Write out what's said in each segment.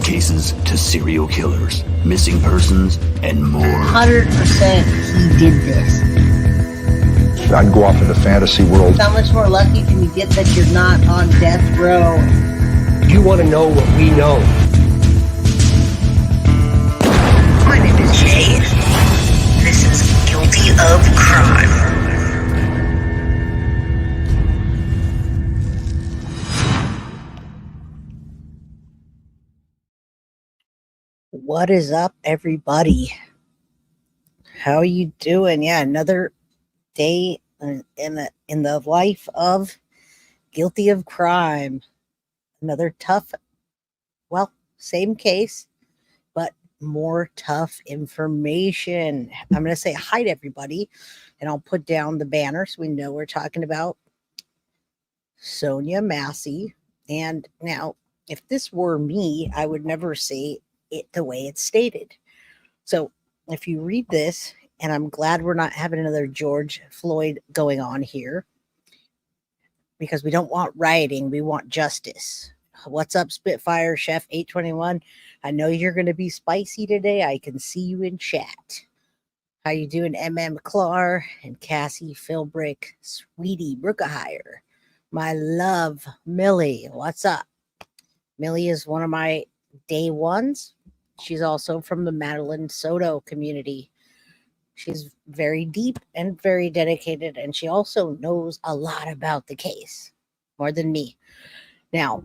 cases to serial killers, missing persons, and more. 100% he did this. I'd go off into fantasy world. How much more lucky can you get that you're not on death row? You want to know what we know. My name is Jay. This is Guilty of Crime. What is up, everybody? How are you doing? Yeah, another day in the life of Guilty of Crime. Another tough, well, same case, but more tough information. I'm going to say hi to everybody, and I'll put down the banner so we know we're talking about Sonya Massey. And now, if this were me, I would never say it the way it's stated. So if you read this, and I'm glad we're not having another George Floyd going on here, because we don't want rioting, we want justice. What's up, Spitfire Chef 821? I know you're going to be spicy today. I can see you in chat. How you doing, MM Clar and Cassie Philbrick, Sweetie Brookahire, my love Millie? What's up? Millie is one of my day ones. She's also from the Madeline Soto community. She's very deep and very dedicated, and she also knows a lot about the case, more than me. Now,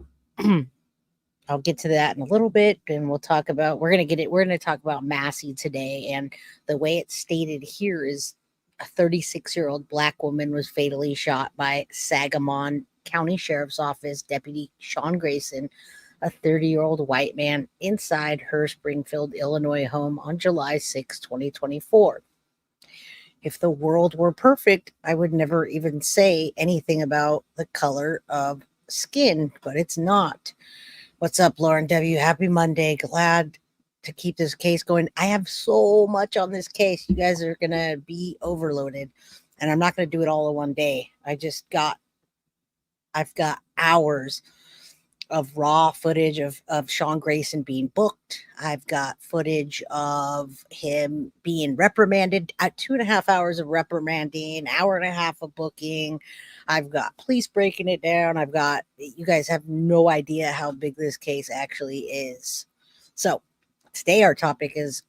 I'll get to that in a little bit, and we're going to talk about Massie today. And the way it's stated here is a 36-year-old black woman was fatally shot by Sangamon County Sheriff's Office Deputy Sean Grayson, a 30-year-old white man, inside her Springfield, Illinois home on July 6, 2024. If the world were perfect, I would never even say anything about the color of skin, but it's not. What's up, Lauren W? Happy Monday. Glad to keep this case going. I have so much on this case. You guys are going to be overloaded, and I'm not going to do it all in one day. I've got hours of raw footage of Sean Grayson being booked. I've got footage of him being reprimanded at 2.5 hours of reprimanding, hour and a half of booking. I've got police breaking it down. You guys have no idea how big this case actually is. So today our topic is,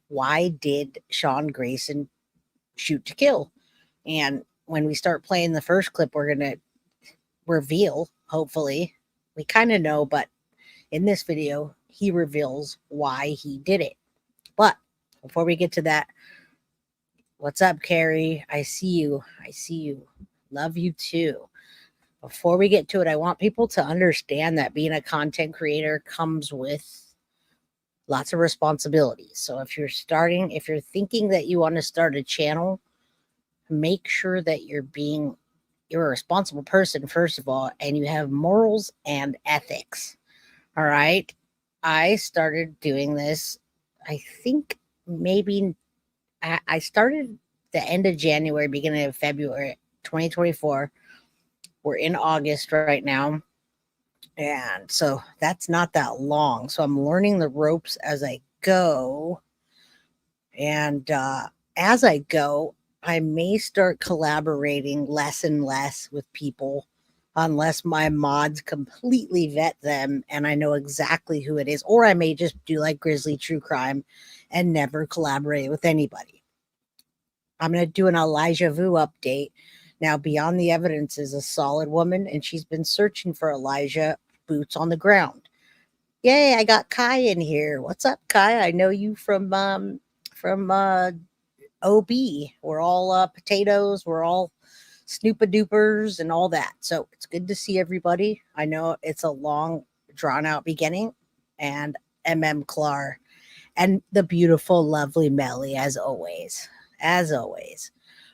why did Sean Grayson shoot to kill? And when we start playing the first clip, we're going to reveal, hopefully, we kind of know, but in this video, he reveals why he did it. But before we get to that, what's up, Carrie? I see you. Love you too. Before we get to it, I want people to understand that being a content creator comes with lots of responsibilities. So if you're thinking that you want to start a channel, make sure that you're a responsible person, first of all, and you have morals and ethics. All right. I started doing this, I think maybe I started the end of January, beginning of February 2024. We're in August right now. And so that's not that long. So I'm learning the ropes as I go. And as I go, I may start collaborating less and less with people unless my mods completely vet them and I know exactly who it is. Or I may just do like Grizzly True Crime and never collaborate with anybody. I'm going to do an Elijah Vu update. Now, Beyond the Evidence is a solid woman, and she's been searching for Elijah boots on the ground. Yay, I got Kai in here. What's up, Kai? I know you from OB. We're all potatoes. We're all snoopa-doopers and all that. So it's good to see everybody. I know it's a long, drawn-out beginning. And MM Clar and the beautiful, lovely Melly, as always.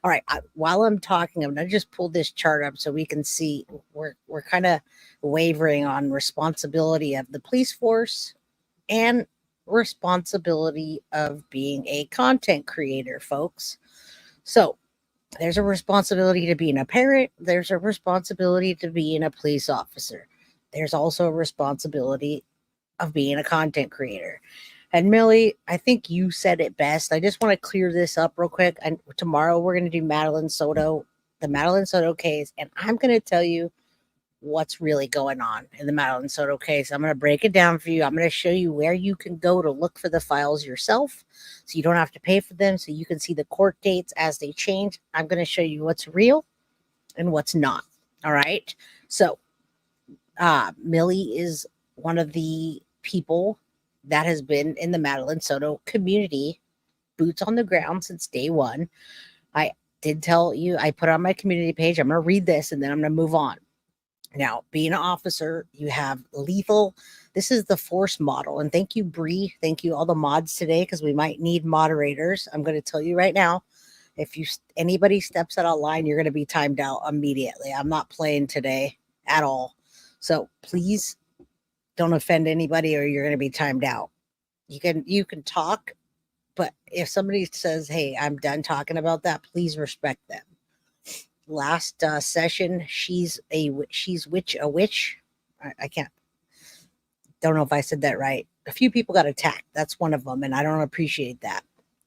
All right, while I'm talking, I'm going to just pull this chart up so we can see we're kind of wavering on responsibility of the police force and responsibility of being a content creator, folks. So there's a responsibility to being a parent. There's a responsibility to being a police officer. There's also a responsibility of being a content creator. And Millie, I think you said it best. I just want to clear this up real quick. And tomorrow we're going to do Madeline Soto, the Madeline Soto case, and I'm going to tell you what's really going on in the Madeline Soto case. I'm going to break it down for you. I'm going to show you where you can go to look for the files yourself, so you don't have to pay for them, so you can see the court dates as they change. I'm going to show you what's real and what's not. All right. So, Millie is one of the people that has been in the Madeline Soto community, boots on the ground since day one. I did tell you, I put on my community page. I'm going to read this and then I'm going to move on. Now, being an officer, you have lethal. This is the force model. And thank you, Bree. Thank you, all the mods today, because we might need moderators. I'm going to tell you right now, if anybody steps out of line, you're going to be timed out immediately. I'm not playing today at all. So please don't offend anybody or you're going to be timed out. You can talk, but if somebody says, hey, I'm done talking about that, please respect them. Last session, she's a witch. I don't know if I said that right. A few people got attacked. That's one of them, and I don't appreciate that.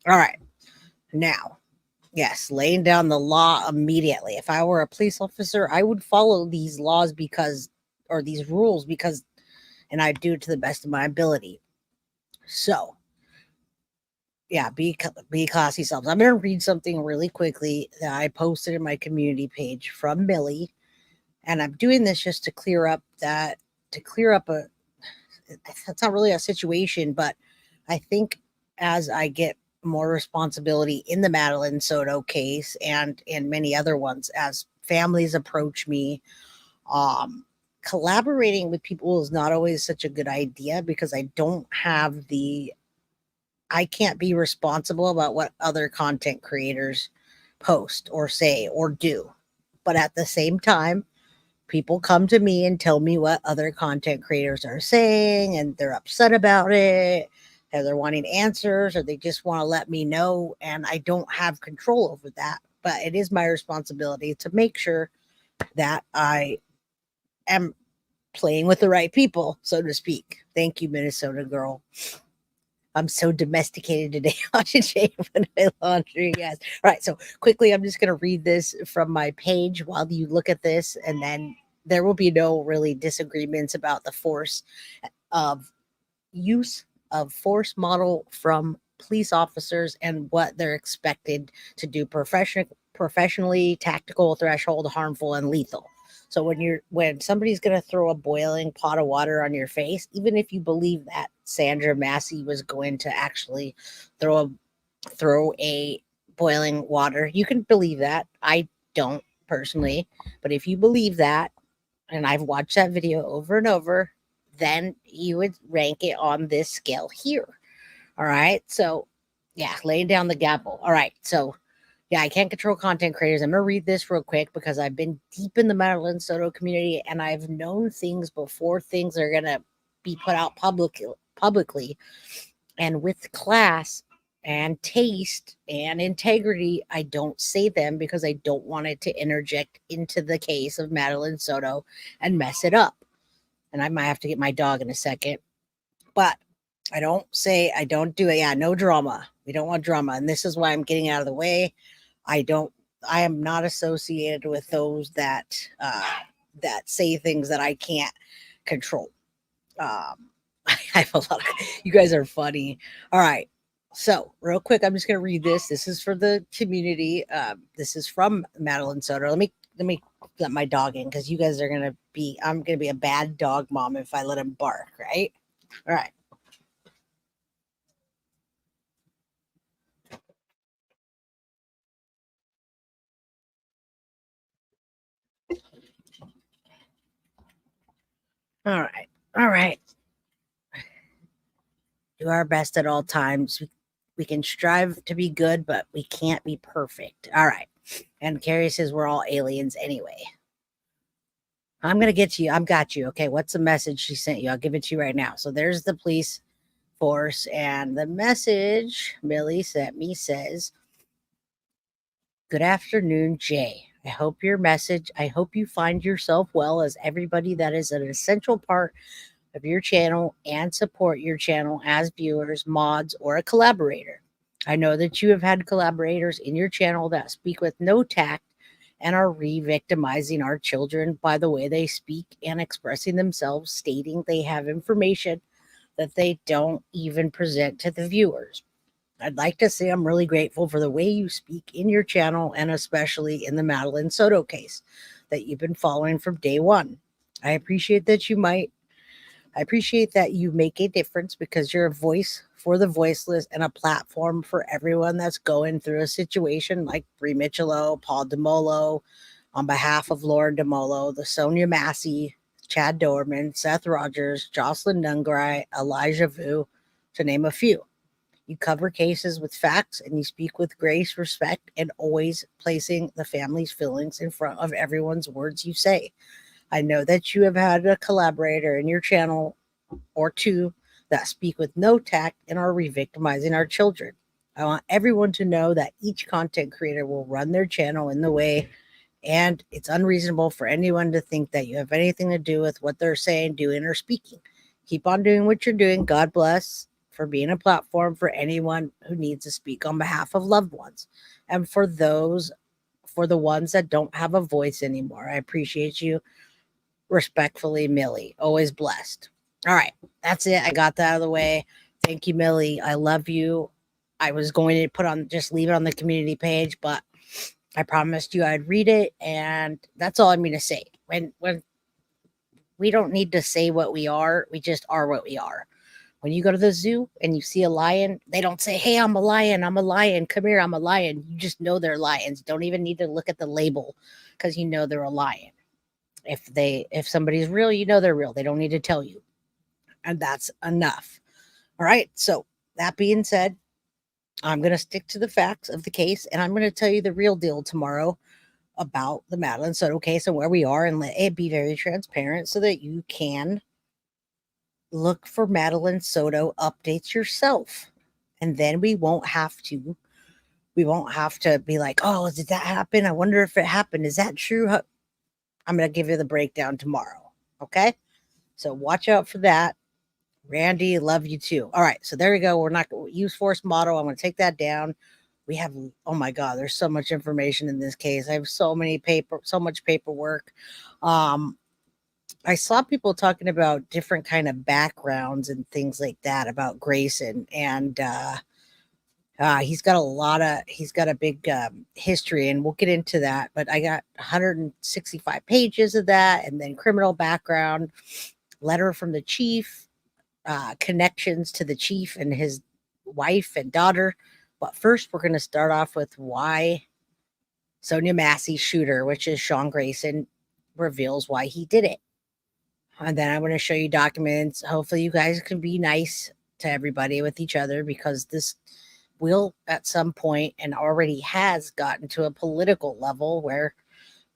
All right. Now, yes, laying down the law immediately. If I were a police officer, I would follow these laws or these rules and I'd do it to the best of my ability. So, yeah, be classy selves. I'm going to read something really quickly that I posted in my community page from Millie. And I'm doing this just to clear up it's not really a situation, but I think as I get more responsibility in the Madeline Soto case and in many other ones, as families approach me, collaborating with people is not always such a good idea, because I can't be responsible about what other content creators post or say or do. But at the same time, people come to me and tell me what other content creators are saying, and they're upset about it, or they're wanting answers, or they just want to let me know, and I don't have control over that. But it is my responsibility to make sure that I am playing with the right people, so to speak. Thank you, Minnesota girl. I'm so domesticated today. Watching Jay put my laundry. Yes. All right. So quickly, I'm just going to read this from my page while you look at this, and then there will be no really disagreements about the use of force model from police officers and what they're expected to do professionally, tactical, threshold, harmful, and lethal. So when somebody's going to throw a boiling pot of water on your face, even if you believe that Sonya Massey was going to actually throw a boiling water, you can believe that. I don't personally, but if you believe that, and I've watched that video over and over, then you would rank it on this scale here. All right. So yeah, laying down the gavel. All right. So yeah, I can't control content creators. I'm going to read this real quick because I've been deep in the Madeline Soto community, and I've known things before things are going to be put out publicly. And with class and taste and integrity, I don't say them because I don't want it to interject into the case of Madeline Soto and mess it up. And I might have to get my dog in a second. But I don't do it. Yeah, no drama. We don't want drama. And this is why I'm getting out of the way. I am not associated with those that say things that I can't control. I have a lot of, you guys are funny. All right. So real quick, I'm just going to read this. This is for the community. This is from Madeline Soto. Let me let my dog in, because you guys I'm going to be a bad dog mom if I let him bark. Right. All right. All right. All right. Do our best at all times. We can strive to be good, but we can't be perfect. All right. And Carrie says we're all aliens anyway. I'm going to get to you. I've got you. Okay. What's the message she sent you? I'll give it to you right now. So there's the police force, and the message Millie sent me says, "Good afternoon, Jay. I hope you find yourself well, as everybody that is an essential part of your channel and support your channel as viewers, mods, or a collaborator. I know that you have had collaborators in your channel that speak with no tact and are re-victimizing our children by the way they speak and expressing themselves, stating they have information that they don't even present to the viewers. I'd like to say I'm really grateful for the way you speak in your channel, and especially in the Madeline Soto case that you've been following from day one. I appreciate that you make a difference because you're a voice for the voiceless and a platform for everyone that's going through a situation like Bree Michelot, Paul DeMolo, on behalf of Lauren DeMolo, the Sonya Massey, Chad Dorman, Seth Rogers, Jocelyn Nungrai, Elijah Vu, to name a few. You cover cases with facts and you speak with grace, respect, and always placing the family's feelings in front of everyone's words you say. I know that you have had a collaborator in your channel or two that speak with no tact and are re-victimizing our children. I want everyone to know that each content creator will run their channel in the way, and it's unreasonable for anyone to think that you have anything to do with what they're saying, doing, or speaking. Keep on doing what you're doing. God bless for being a platform for anyone who needs to speak on behalf of loved ones. And for the ones that don't have a voice anymore, I appreciate you. Respectfully, Millie. Always blessed. All right, that's it. I got that out of the way. Thank you, Millie. I love you. I was going to just leave it on the community page, but I promised you I'd read it, and that's all I'm going to say. When we don't need to say what we are, we just are what we are. When you go to the zoo and you see a lion, they don't say, "Hey, I'm a lion. I'm a lion. Come here, I'm a lion." You just know they're lions. You don't even need to look at the label because you know they're a lion. If somebody's real, you know they're real. They don't need to tell you. And that's enough. All right. So that being said, I'm going to stick to the facts of the case, and I'm going to tell you the real deal tomorrow about the Madeline Soto case and where we are, and let it be very transparent so that you can look for Madeline Soto updates yourself. And then we won't have to be like, "Oh, did that happen? I wonder if it happened. Is that true?" I'm going to give you the breakdown tomorrow. Okay. So watch out for that. Randy, love you too. All right. So there we go. We're not going to use force model. I'm going to take that down. We have, oh my God, there's so much information in this case. I have so much paperwork. I saw people talking about different kind of backgrounds and things like that about Grayson, and he's got a big history, and we'll get into that. But I got 165 pages of that, and then criminal background, letter from the chief, connections to the chief and his wife and daughter. But first, we're going to start off with why Sonya Massey shooter, which is Sean Grayson, reveals why he did it. And then I'm going to show you documents. Hopefully you guys can be nice to everybody with each other, because this will at some point, and already has gotten to a political level, where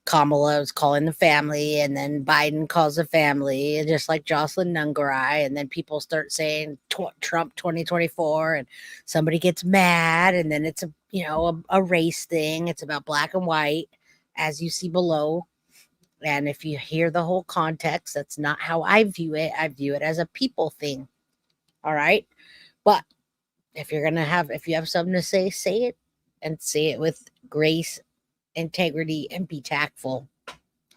Kamala is calling the family, and then Biden calls the family, and just like Jocelyn Nungrai, and then people start saying Trump 2024, and somebody gets mad, and then it's a race thing. It's about black and white, as you see below. And if you hear the whole context, that's not how I view it. I view it as a people thing. All right. But if you have something to say it, and say it with grace, integrity, and be tactful.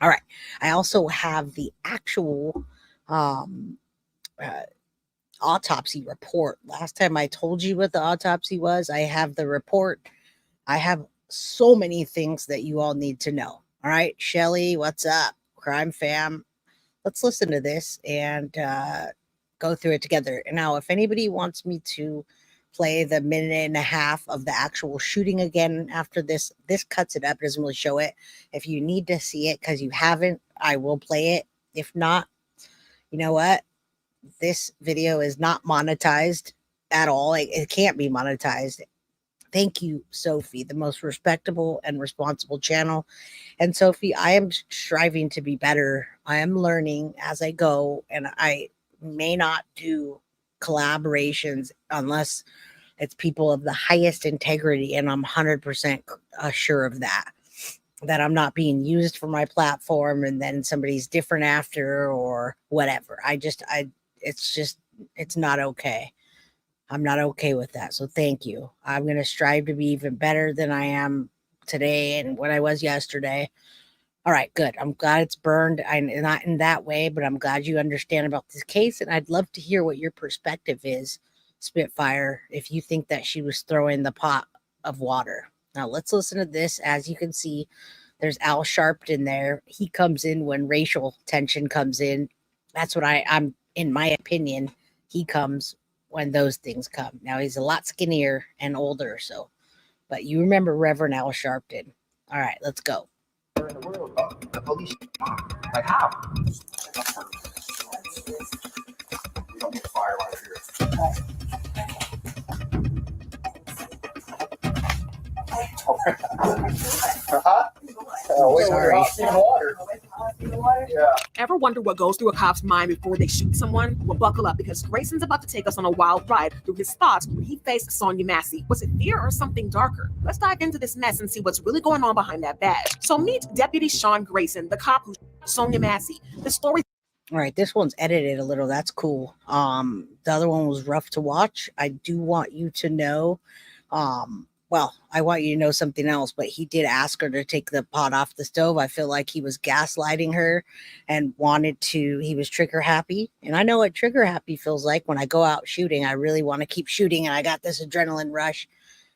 All right. I also have the actual autopsy report. Last time I told you what the autopsy was. I have the report. I have so many things that you all need to know. All right, Shelly, what's up? Crime fam. Let's listen to this and go through it together. Now, if anybody wants me to play the minute and a half of the actual shooting again after this cuts it up. It doesn't really show it. If you need to see it because you haven't, I will play it. If not, you know what? This video is not monetized at all. It can't be monetized. Thank you, Sophie, the most respectable and responsible channel. And Sophie, I am striving to be better. I am learning as I go, and I may not do collaborations unless it's people of the highest integrity, and I'm 100% sure of that I'm not being used for my platform and then somebody's different after or whatever. it's not okay. I'm not okay with that. So thank you. I'm going to strive to be even better than I am today and what I was yesterday. All right, good. I'm glad it's burned. I'm not in that way, but I'm glad you understand about this case. And I'd love to hear what your perspective is, Spitfire, if you think that she was throwing the pot of water. Now, let's listen to this. As you can see, there's Al Sharpton there. He comes in when racial tension comes in. That's what I'm, in my opinion, he comes when those things come. Now, he's a lot skinnier and older, so, but you remember Reverend Al Sharpton. All right, let's go. In the world, the police. Like how? You don't need a fire right Sorry. Ever wonder what goes through a cop's mind before they shoot someone? Well, buckle up, because Grayson's about to take us on a wild ride through his thoughts when he faced Sonya Massey. Was it fear or something darker? Let's dive into this mess and see what's really going on behind that badge. So meet Deputy Sean Grayson, the cop who shot Sonya Massey. The story. All right, this one's edited a little. That's cool. The other one was rough to watch. I do want you to know, well, I want you to know something else, but he did ask her to take the pot off the stove. I feel like he was gaslighting her and he was trigger happy. And I know what trigger happy feels like when I go out shooting. I really want to keep shooting and I got this adrenaline rush,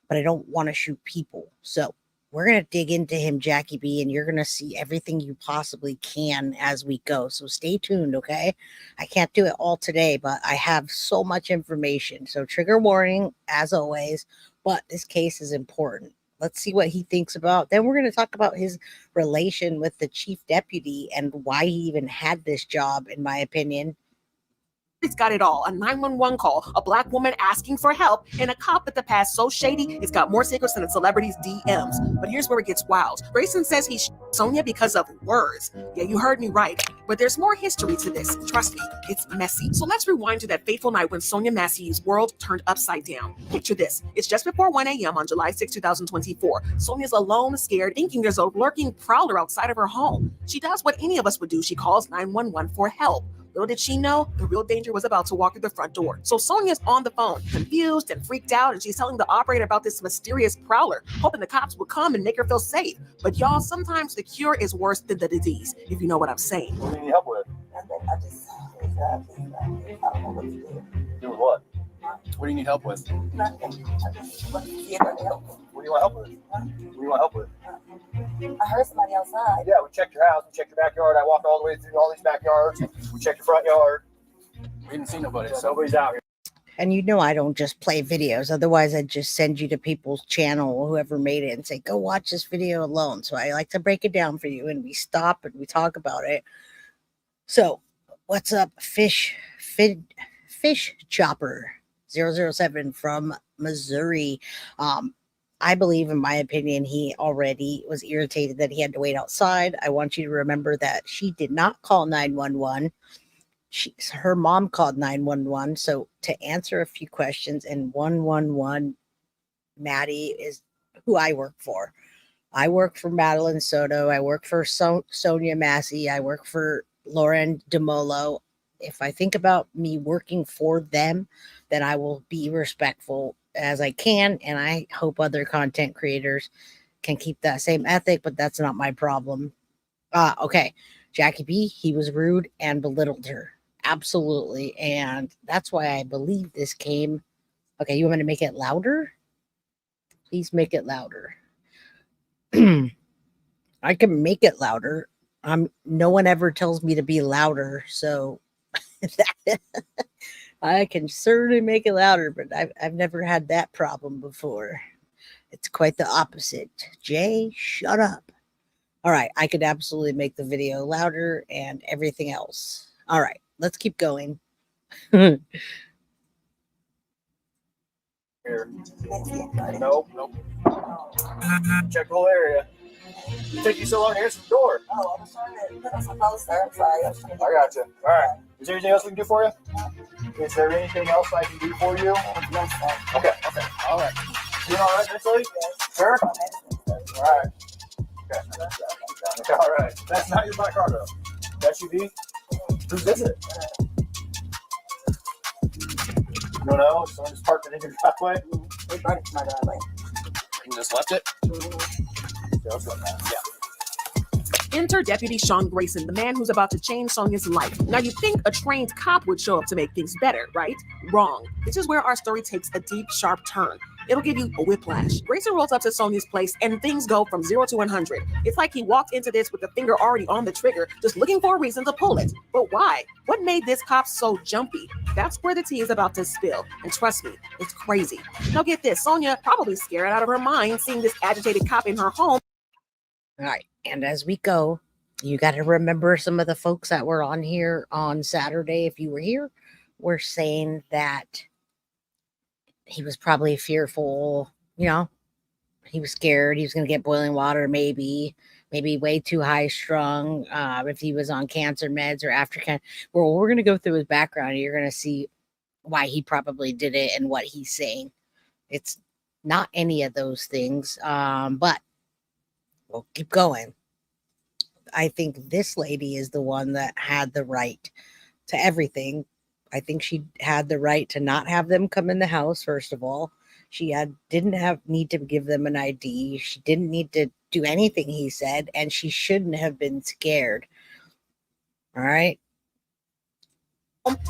but I don't want to shoot people. So we're going to dig into him, Jackie B, and you're going to see everything you possibly can as we go. So stay tuned, okay? I can't do it all today, but I have so much information. So trigger warning, as always, but this case is important. Let's see what he thinks about. Then we're going to talk about his relation with the chief deputy and why he even had this job, in my opinion. It's got it all. A 911 call, a black woman asking for help, and a cop with the past so shady it's got more secrets than a celebrity's DMs. But here's where it gets wild. Grayson says he shot Sonya because of words. Yeah, you heard me right. But there's more history to this. Trust me, it's messy. So let's rewind to that fateful night when Sonya Massey's world turned upside down. Picture this. It's just before 1 a.m. on July 6, 2024. Sonya's alone, scared, thinking there's a lurking prowler outside of her home. She does what any of us would do. She calls 911 for help. Little did she know, the real danger was about to walk through the front door. So Sonya's on the phone, confused and freaked out, and she's telling the operator about this mysterious prowler, hoping the cops would come and make her feel safe. But y'all, sometimes the cure is worse than the disease, if you know what I'm saying. What do you need help with? I just I don't know what to do. Do what? What do you need help with? Nothing. I just want to see if I can help. What do you want help with? What do you want help with? I heard somebody outside. Yeah, we checked your house, we checked your backyard. I walked all the way through all these backyards. We checked your front yard. We didn't see nobody. So nobody's out here. And you know I don't just play videos. Otherwise, I'd just send you to people's channel, whoever made it, and say, go watch this video alone. So I like to break it down for you, and we stop and we talk about it. So what's up, Fish Chopper 007 from Missouri? I believe, in my opinion, he already was irritated that he had to wait outside. I want you to remember that she did not call 911. Her mom called 911. So to answer a few questions, and 111, Maddie is who I work for. I work for Madeline Soto. I work for Sonya Massey. I work for Lauren DeMolo. If I think about me working for them, then I will be respectful as I can, and I hope other content creators can keep that same ethic, but that's not my problem. Okay, Jackie B, he was rude and belittled her. Absolutely, and that's why I believe this came. Okay, you want me to make it louder? Please make it louder. I can make it louder. No one ever tells me to be louder, so I can certainly make it louder, but I've never had that problem before. It's quite the opposite. Jay, shut up. All right, I could absolutely make the video louder and everything else. All right, let's keep going. Here. Nope. Check the whole area. It took you so long to answer the door. Oh, I was trying to put us closer. I'm sorry. I got you. All right. Is there anything else we can do for you? Is there anything else I can do for you? Yes, sir. Okay. All right. You doing all right, Miss Lee? Sure. All right. Okay. All right. That's not your black car, though. That's your V? Whose is it? You don't know? Someone just parked it in your driveway? They brought it to my driveway. You just left it? Yeah, let's let that. Yeah. Enter Deputy Sean Grayson, the man who's about to change Sonia's life. Now, you'd think a trained cop would show up to make things better, right? Wrong. This is where our story takes a deep, sharp turn. It'll give you a whiplash. Grayson rolls up to Sonia's place and things go from 0 to 100. It's like he walked into this with the finger already on the trigger, just looking for a reason to pull it. But why? What made this cop so jumpy? That's where the tea is about to spill. And trust me, it's crazy. Now get this, Sonia probably scared out of her mind seeing this agitated cop in her home. All right. And as we go, you got to remember some of the folks that were on here on Saturday, if you were here, were saying that he was probably fearful, you know, he was scared he was going to get boiling water, maybe way too high strung, if he was on cancer meds or after cancer. Well, we're going to go through his background. You're going to see why he probably did it and what he's saying. It's not any of those things, but we'll keep going. I think this lady is the one that had the right to everything. I think she had the right to not have them come in the house. First of all, she didn't need to give them an ID. She didn't need to do anything he said, and she shouldn't have been scared. All right.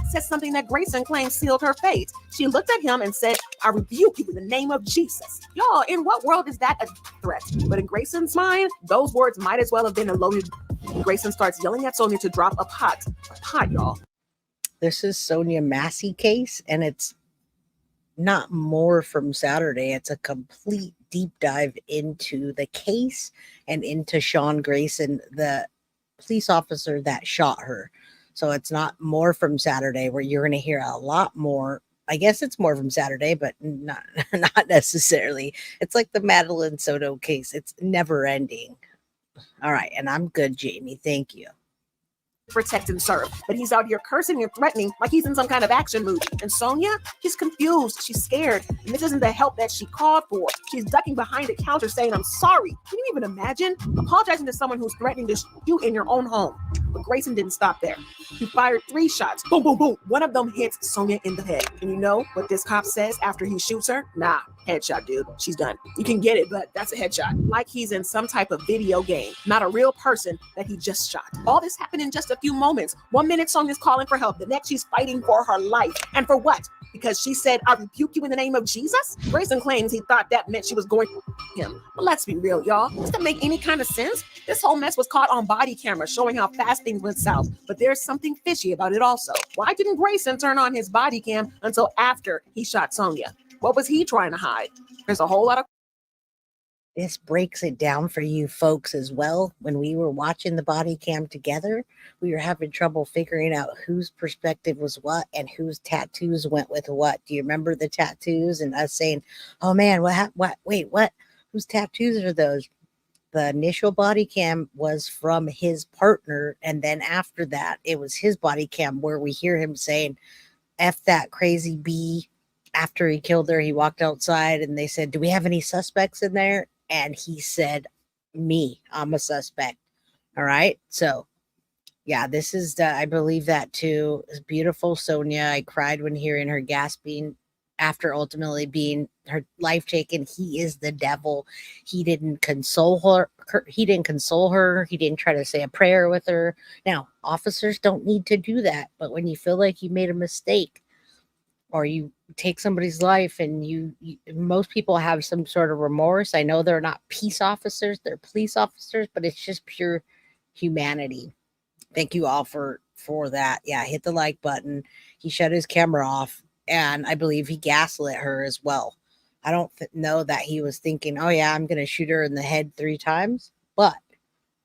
Said something that Grayson claims sealed her fate. She looked at him and said, "I rebuke you in the name of Jesus." Y'all, in what world is that a threat? But in Grayson's mind, those words might as well have been a loaded. Grayson starts yelling at Sonia to drop a pot. A pot, y'all. This is Sonya Massey case, and it's not more from Saturday. It's a complete deep dive into the case and into Sean Grayson, the police officer that shot her. So it's not more from Saturday, where you're going to hear a lot more. I guess it's more from Saturday, but not necessarily. It's like the Madeline Soto case. It's never ending. All right. And I'm good, Jamie. Thank you. Protect and serve, but he's out here cursing and threatening like he's in some kind of action movie. And Sonia, she's confused, she's scared, and this isn't the help that she called for. She's ducking behind the counter saying, "I'm sorry." Can you even imagine apologizing to someone who's threatening to shoot you in your own home? But Grayson didn't stop there. He fired 3 shots. Boom, boom, boom. One of them hits Sonia in the head. And you know what this cop says after he shoots her? Nah, headshot, dude. She's done. You can get it, but that's a headshot. Like he's in some type of video game, not a real person that he just shot. All this happened in just a few moments. 1 minute Sonia's calling for help. The next she's fighting for her life. And for what? Because she said, "I rebuke you in the name of Jesus"? Grayson claims he thought that meant she was going to him. But let's be real, y'all. Does that make any kind of sense? This whole mess was caught on body camera, showing how fast things went south. But there's something fishy about it also. Why didn't Grayson turn on his body cam until after he shot Sonia? What was he trying to hide? There's a whole lot of... This breaks it down for you folks as well. When we were watching the body cam together, we were having trouble figuring out whose perspective was what and whose tattoos went with what. Do you remember the tattoos and us saying, "Oh man, wait, what? Whose tattoos are those?" The initial body cam was from his partner, and then after that, it was his body cam where we hear him saying, "F that crazy bee." After he killed her, he walked outside and they said, "Do we have any suspects in there?" And he said, "Me, I'm a suspect." All right. So yeah, this is I believe that too. It's beautiful Sonia. I cried when hearing her gasping after ultimately being her life taken. He is the devil. He didn't console her. He didn't console her. He didn't try to say a prayer with her. Now, officers don't need to do that. But when you feel like you made a mistake, or you take somebody's life, and you most people have some sort of remorse. I know they're not peace officers, they're police officers, but it's just pure humanity. Thank you all for that. Yeah, hit the like button. He shut his camera off, and I believe he gaslit her as well. I don't know that he was thinking, "Oh yeah, I'm going to shoot her in the head 3 times," but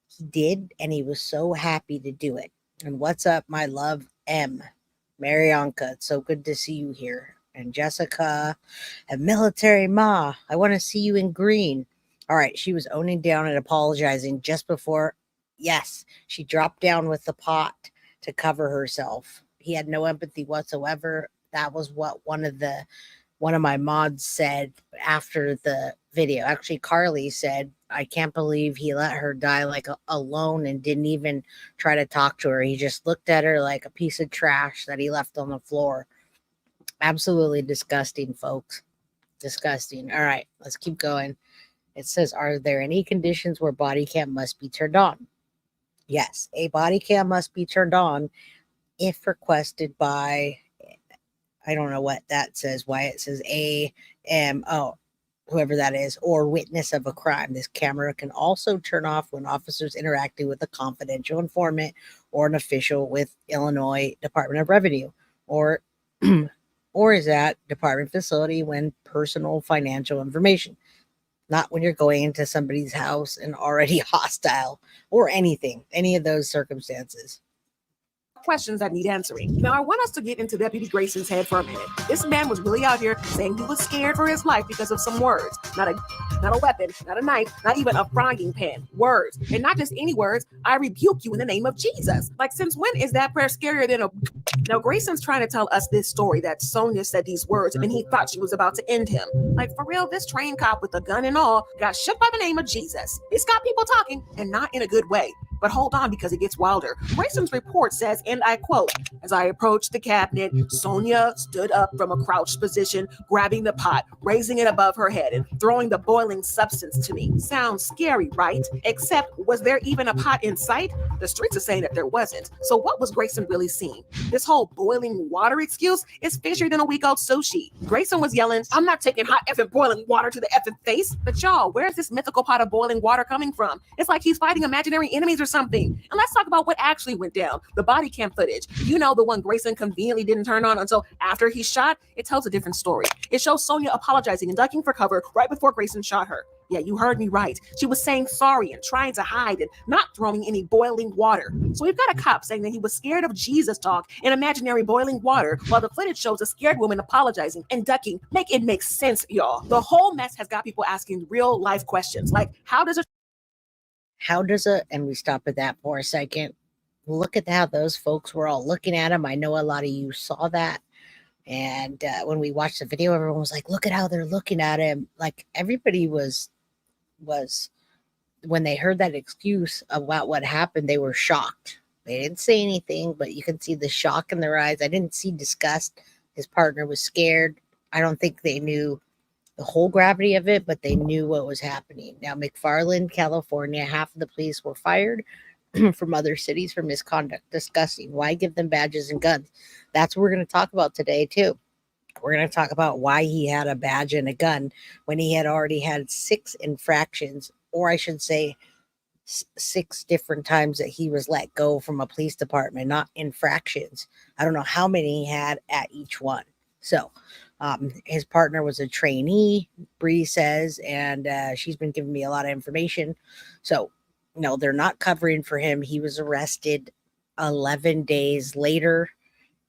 he did, and he was so happy to do it. And what's up, my love, M. Marianka, it's so good to see you here. And Jessica and Military Ma, I want to see you in green. All right, she was owning down and apologizing just before. Yes, she dropped down with the pot to cover herself. He had no empathy whatsoever. That was what one of my mods said after the video. Actually, Carly said, "I can't believe he let her die like alone and didn't even try to talk to her. He just looked at her like a piece of trash that he left on the floor." Absolutely disgusting, folks. Disgusting. All right, let's keep going. It says, are there any conditions where body cam must be turned on? Yes, a body cam must be turned on if requested by, I don't know what that says, why it says AMO, whoever that is, or witness of a crime. This camera can also turn off when officers interacting with a confidential informant or an official with Illinois Department of Revenue, or or is at department facility when personal financial information. Not when you're going into somebody's house and already hostile or anything, any of those circumstances. Questions that need answering. Now, I want us to get into Deputy Grayson's head for a minute. This man was really out here saying he was scared for his life because of some words. Not a weapon, not a knife, not even a frying pan. Words. And not just any words. I rebuke you in the name of Jesus. Like, since when is that prayer scarier than a... Now, Grayson's trying to tell us this story that Sonia said these words and he thought she was about to end him. Like, for real, this trained cop with a gun and all got shook by the name of Jesus. It's got people talking, and not in a good way. But hold on, because it gets wilder. Grayson's report says, and I quote, as I approached the cabinet, Sonia stood up from a crouched position, grabbing the pot, raising it above her head, and throwing the boiling substance to me. Sounds scary, right? Except, was there even a pot in sight? The streets are saying that there wasn't. So what was Grayson really seeing? This whole boiling water excuse is fishier than a week-old sushi. Grayson was yelling, I'm not taking hot effing boiling water to the effing face. But y'all, where's this mythical pot of boiling water coming from? It's like he's fighting imaginary enemies or something. And let's talk about what actually went down. The body cam footage. You know, the one Grayson conveniently didn't turn on until after he shot. It tells a different story. It shows Sonia apologizing and ducking for cover right before Grayson shot her. Yeah, you heard me right. She was saying sorry and trying to hide and not throwing any boiling water. So we've got a cop saying that he was scared of Jesus talk and imaginary boiling water, while the footage shows a scared woman apologizing and ducking. Make it make sense, y'all. The whole mess has got people asking real life questions like, how does and we stop at that for a second. Look at how those folks were all looking at him. I know a lot of you saw that. And when we watched the video, everyone was like, look at how they're looking at him. Like, everybody was when they heard that excuse about what happened, they were shocked. They didn't say anything, but you can see the shock in their eyes. I didn't see disgust. His partner was scared. I don't think they knew the whole gravity of it, but they knew what was happening. Now, McFarland, California, half of the police were fired from other cities for misconduct. Disgusting. Why give them badges and guns? That's what we're going to talk about today, too. We're going to talk about why he had a badge and a gun when he had already had 6 infractions, or I should say 6 different times that he was let go from a police department, not infractions. I don't know how many he had at each one. So, his partner was a trainee, Bree says, and she's been giving me a lot of information. So, no, they're not covering for him. He was arrested 11 days later,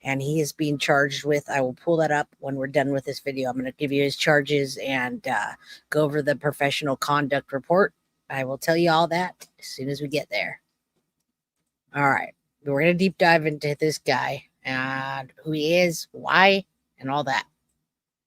and he is being charged with, I will pull that up when we're done with this video. I'm going to give you his charges and go over the professional conduct report. I will tell you all that as soon as we get there. All right. We're going to deep dive into this guy and who he is, why, and all that.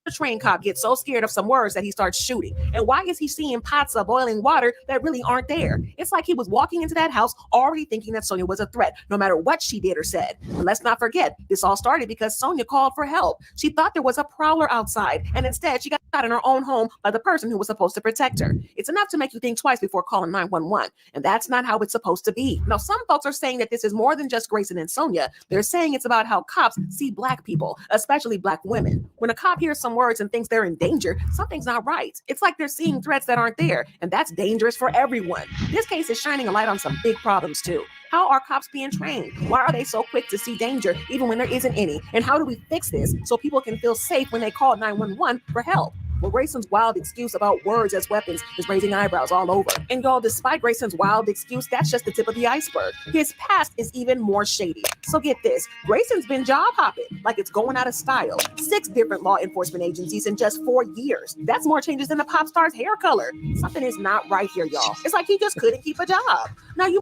The trained cop gets so scared of some words that he starts shooting? And why is he seeing pots of boiling water that really aren't there? It's like he was walking into that house already thinking that Sonia was a threat, no matter what she did or said. And let's not forget, this all started because Sonia called for help. She thought there was a prowler outside, and instead she got shot in her own home by the person who was supposed to protect her. It's enough to make you think twice before calling 911, and that's not how it's supposed to be. Now, some folks are saying that this is more than just Grayson and Sonia. They're saying it's about how cops see Black people, especially Black women. When a cop hears some words and thinks they're in danger, something's not right. It's like they're seeing threats that aren't there, and that's dangerous for everyone. This case is shining a light on some big problems too. How are cops being trained? Why are they so quick to see danger even when there isn't any? And how do we fix this so people can feel safe when they call 911 for help? Well, Grayson's wild excuse about words as weapons is raising eyebrows all over. And y'all, despite Grayson's wild excuse, that's just the tip of the iceberg. His past is even more shady. So get this, Grayson's been job hopping like it's going out of style. 6 different law enforcement agencies in just 4 years. That's more changes than the pop star's hair color. Something is not right here, y'all. It's like he just couldn't keep a job. Now you...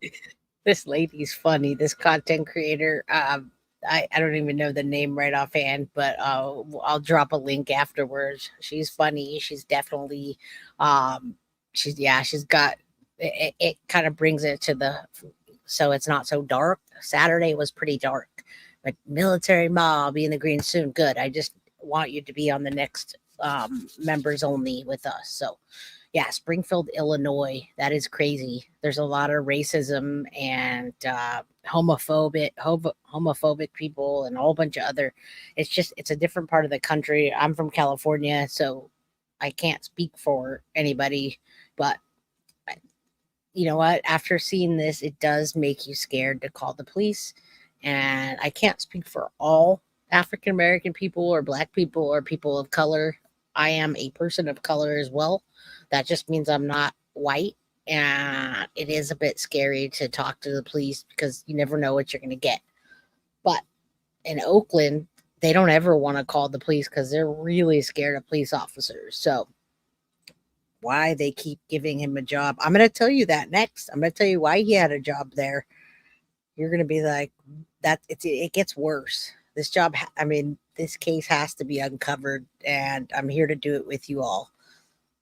This lady's funny, this content creator. I don't even know the name right offhand, but I'll drop a link afterwards. She's funny. She's definitely, she's got, it kind of brings it to the, so it's not so dark. Saturday was pretty dark, but military mob in the green soon. Good. want you to be on the next members only with us. So yeah, Springfield, Illinois. That is crazy. There's a lot of racism and homophobic people and a whole bunch of other. It's a different part of the country. I'm from California, so I can't speak for anybody, but you know what? After seeing this, it does make you scared to call the police. And I can't speak for all African American people or Black people or people of color. I am a person of color as well. That just means I'm not white. And it is a bit scary to talk to the police because you never know what you're going to get. But in Oakland, they don't ever want to call the police because they're really scared of police officers. So why they keep giving him a job. I'm going to tell you that next. I'm going to tell you why he had a job there. You're going to be like, that it gets worse. This job, this case has to be uncovered, and I'm here to do it with you all.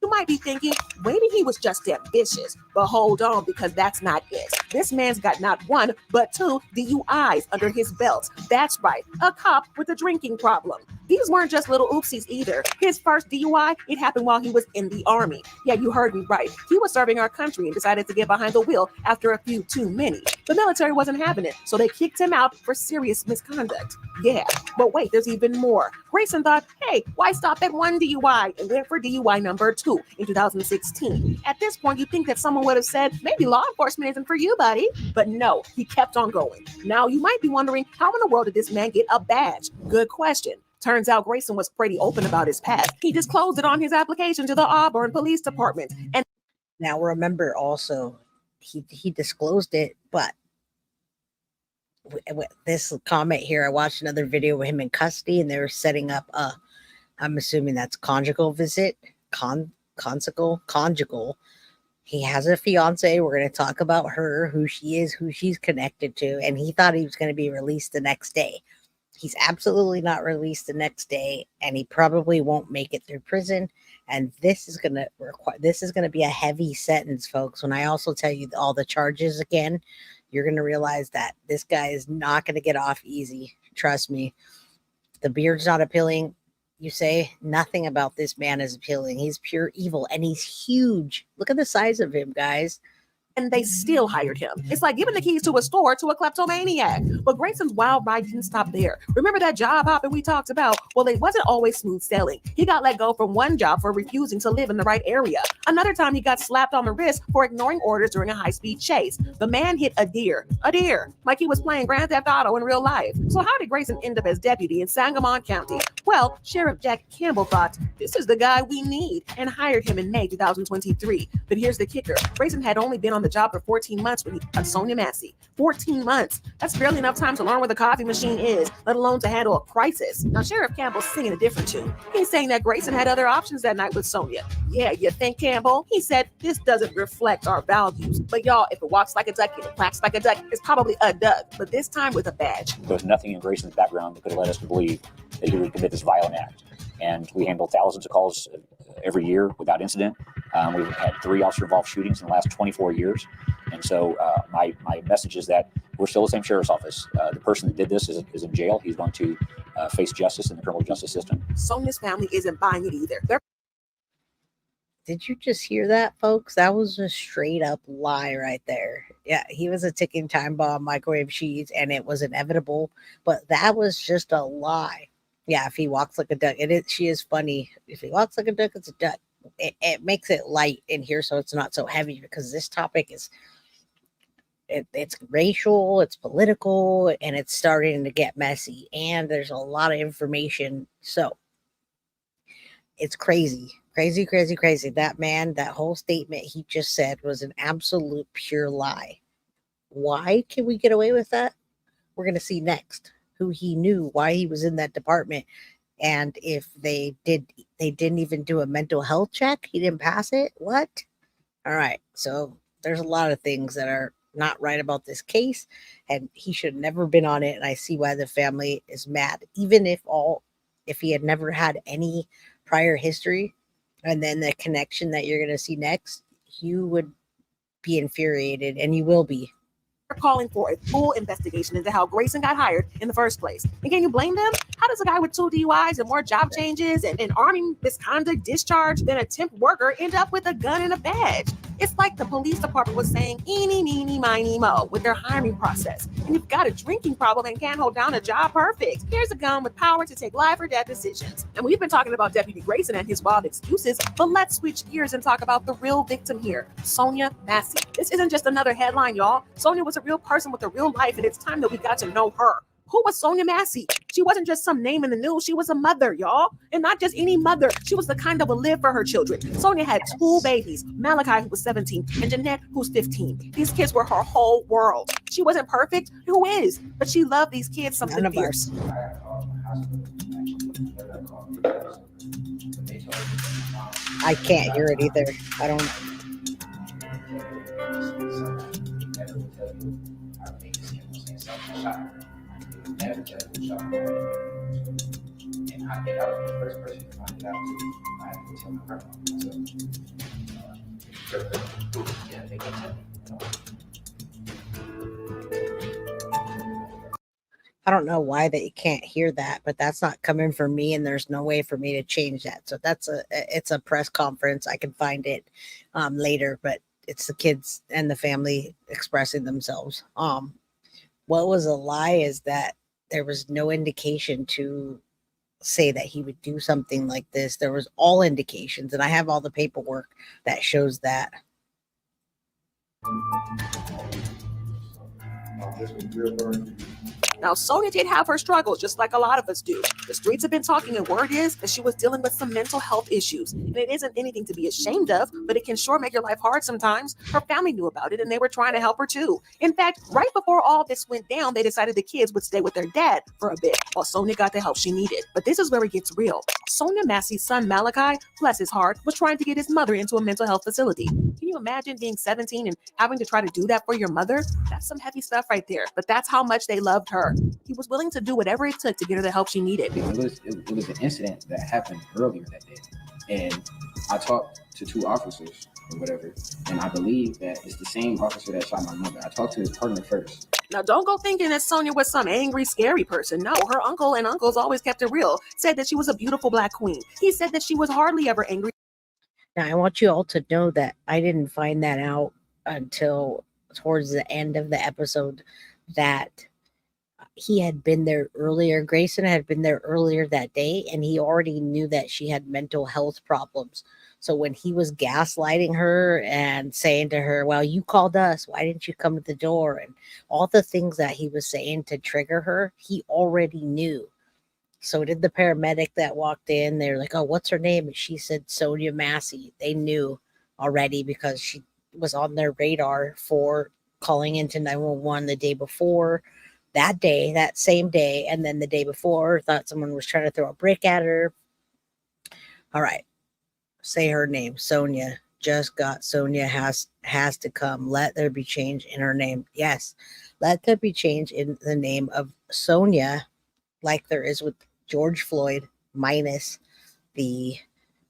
You might be thinking, maybe he was just ambitious, but hold on, because that's not it. This man's got not one, but 2 DUIs under his belt. That's right, a cop with a drinking problem. These weren't just little oopsies either. His first DUI, it happened while he was in the Army. Yeah, you heard me right. He was serving our country and decided to get behind the wheel after a few too many. The military wasn't having it, so they kicked him out for serious misconduct. Yeah, but wait, there's even more. Grayson thought, hey, why stop at 1 DUI and went for DUI number 2 in 2016. At this point, you think that someone would have said, maybe law enforcement isn't for you, buddy. But no, he kept on going. Now, you might be wondering, how in the world did this man get a badge? Good question. Turns out Grayson was pretty open about his past. He disclosed it on his application to the Auburn Police Department. And now remember also, he disclosed it, but this comment here, I watched another video with him in custody, and they were setting up I'm assuming that's conjugal visit, conjugal. He has a fiance. We're going to talk about her, who she is, who she's connected to, and he thought he was going to be released the next day. He's absolutely not released the next day, and he probably won't make it through prison. And this is going to be a heavy sentence, folks. When I also tell you all the charges again, you're going to realize that this guy is not going to get off easy. Trust me. The beard's not appealing. You say nothing about this man is appealing. He's pure evil, and he's huge. Look at the size of him, guys. And they still hired him. It's like giving the keys to a store to a kleptomaniac. But Grayson's wild ride didn't stop there. Remember that job hopping we talked about? Well, it wasn't always smooth sailing. He got let go from one job for refusing to live in the right area. Another time, he got slapped on the wrist for ignoring orders during a high-speed chase. The man hit a deer, like he was playing Grand Theft Auto in real life. So how did Grayson end up as deputy in Sangamon County? Well, Sheriff Jack Campbell thought, this is the guy we need, and hired him in May 2023. But here's the kicker. Grayson had only been on the job for 14 months when he got Sonya Massey. 14 months. That's barely enough time to learn where the coffee machine is, let alone to handle a crisis. Now, Sheriff Campbell's singing a different tune. He's saying that Grayson had other options that night with Sonia. Yeah, you think, Campbell? He said, this doesn't reflect our values. But y'all, if it walks like a duck and it quacks like a duck, it's probably a duck, but this time with a badge. There was nothing in Grayson's background that could have led us to believe that he would commit this violent act. And we handle thousands of calls every year without incident. We've had 3 officer-involved shootings in the last 24 years. And so my message is that we're still the same sheriff's office. The person that did this is in jail. He's going to face justice in the criminal justice system. Sonia's family isn't buying it either. Did you just hear that, folks? That was a straight up lie right there. Yeah, he was a ticking time bomb, microwave sheets, and it was inevitable. But that was just a lie. Yeah, if he walks like a duck, she is funny. If he walks like a duck, it's a duck. It makes it light in here so it's not so heavy, because this topic is it's racial, it's political, and it's starting to get messy, and there's a lot of information. So it's crazy. That man, that whole statement he just said was an absolute pure lie. Why can we get away with that? We're going to see next who he knew, why he was in that department. And if they didn't even do a mental health check, he didn't pass it. What? All right. So there's a lot of things that are not right about this case, and he should have never been on it. And I see why the family is mad, even if he had never had any prior history. And then the connection that you're going to see next, you would be infuriated, and you will be. calling for a full investigation into how Grayson got hired in the first place. And can you blame them? How does a guy with 2 DUIs and more job changes and army misconduct discharge than a temp worker end up with a gun and a badge? It's like the police department was saying eeny, meeny, miny, mo with their hiring process. And you've got a drinking problem and can't hold down a job, perfect. Here's a gun with power to take life or death decisions. And we've been talking about Deputy Grayson and his wild excuses, but let's switch gears and talk about the real victim here, Sonya Massey. This isn't just another headline, y'all. Sonya was a real person with a real life, and it's time that we got to know her. Who was Sonya Massey? She wasn't just some name in the news. She was a mother, y'all. And not just any mother. She was the kind that would live for her children. Sonya had 2 babies, Malachi, who was 17, and Jeanette, who's 15. These kids were her whole world. She wasn't perfect. Who is? But she loved these kids something fierce. I can't hear it either. I don't. Never tell who shot her. And I think I was the first person to find it out too. I had to tell my grandma. So, yeah, they can tell me. I don't know why that you can't hear that, but that's not coming from me, and there's no way for me to change that. So it's a press conference. I can find it later, but it's the kids and the family expressing themselves. What was a lie is that there was no indication to say that he would do something like this. There was all indications, and I have all the paperwork that shows that. Now, Sonya did have her struggles, just like a lot of us do. The streets have been talking, and word is that she was dealing with some mental health issues. And it isn't anything to be ashamed of, but it can sure make your life hard sometimes. Her family knew about it, and they were trying to help her too. In fact, right before all this went down, they decided the kids would stay with their dad for a bit, while Sonya got the help she needed. But this is where it gets real. Sonya Massey's son, Malachi, bless his heart, was trying to get his mother into a mental health facility. Can you imagine being 17 and having to try to do that for your mother? That's some heavy stuff right there, but that's how much they loved her. He was willing to do whatever it took to get her the help she needed. It was an incident that happened earlier that day, and I talked to 2 officers or whatever, and I believe that it's the same officer that shot my mother. I talked to his partner first. Now, don't go thinking that Sonya was some angry, scary person. No, her uncle, and uncles always kept it real, said that she was a beautiful black queen. He said that she was hardly ever angry. Now, I want you all to know that I didn't find that out until towards the end of the episode, that he had been there earlier. Grayson had been there earlier that day, and he already knew that she had mental health problems. So when he was gaslighting her and saying to her, well, you called us, why didn't you come to the door? And all the things that he was saying to trigger her, he already knew. So did the paramedic that walked in. They're like, oh, what's her name? And she said Sonya Massey. They knew already because she was on their radar for calling into 911 the day before. That day, that same day, and then the day before, thought someone was trying to throw a brick at her. All right. Say her name. Sonya. Just got Sonya has to come. Let there be change in her name. Yes. Let there be change in the name of Sonya, like there is with George Floyd, minus the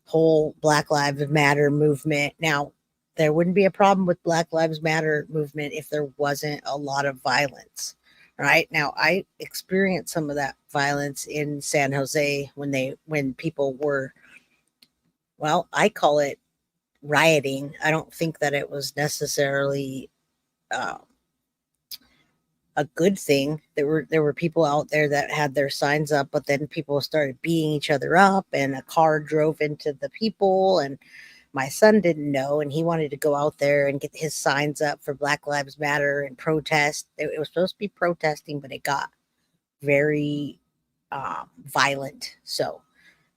whole Black Lives Matter movement. Now, there wouldn't be a problem with Black Lives Matter movement if there wasn't a lot of violence. Right now, I experienced some of that violence in San Jose when people were, well, I call it rioting. I don't think that it was necessarily a good thing. There were people out there that had their signs up, but then people started beating each other up, and a car drove into the people, and my son didn't know, and he wanted to go out there and get his signs up for Black Lives Matter and protest. It was supposed to be protesting, but it got very violent. So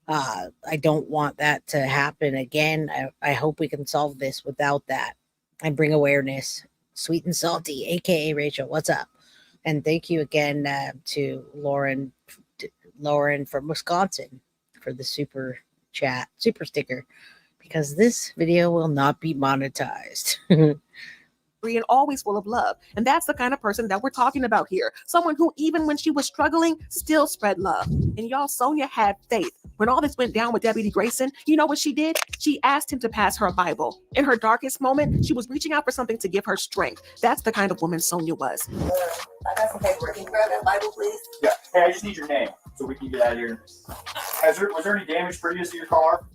I don't want that to happen again. I hope we can solve this without that and bring awareness. Sweet and Salty, aka Rachel, what's up? And thank you again to Lauren from Wisconsin for the super sticker, because this video will not be monetized. And always full of love. And that's the kind of person that we're talking about here. Someone who, even when she was struggling, still spread love. And y'all, Sonya had faith. When all this went down with Deputy Grayson, you know what she did? She asked him to pass her a Bible. In her darkest moment, she was reaching out for something to give her strength. That's the kind of woman Sonia was. I got some paperwork. Can you grab that Bible, please? Yeah. Hey, I just need your name so we can get out of here. Was there any damage previous to your car?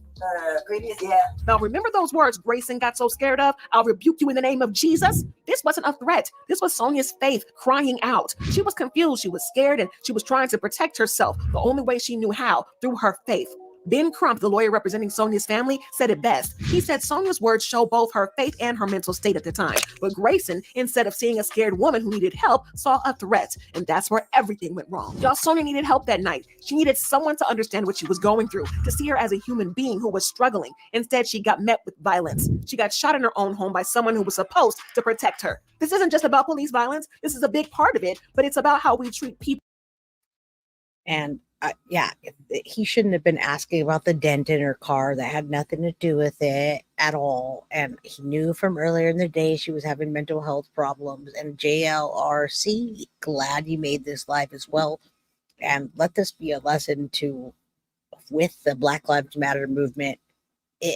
Previous, yeah. Now, remember those words Grayson got so scared of? I'll rebuke you in the name of Jesus. This wasn't a threat. This was Sonia's faith crying out. She was confused. She was scared, and she was trying to protect herself the only way she knew how, through her faith. Ben Crump, the lawyer representing Sonia's family, said it best. He said Sonia's words show both her faith and her mental state at the time. But Grayson, instead of seeing a scared woman who needed help, saw a threat. And that's where everything went wrong. Y'all, Sonia needed help that night. She needed someone to understand what she was going through, to see her as a human being who was struggling. Instead, she got met with violence. She got shot in her own home by someone who was supposed to protect her. This isn't just about police violence. This is a big part of it, but it's about how we treat people. And yeah, he shouldn't have been asking about the dent in her car. That had nothing to do with it at all. And he knew from earlier in the day she was having mental health problems. And JLRC, glad you made this live as well. And let this be a lesson with the Black Lives Matter movement.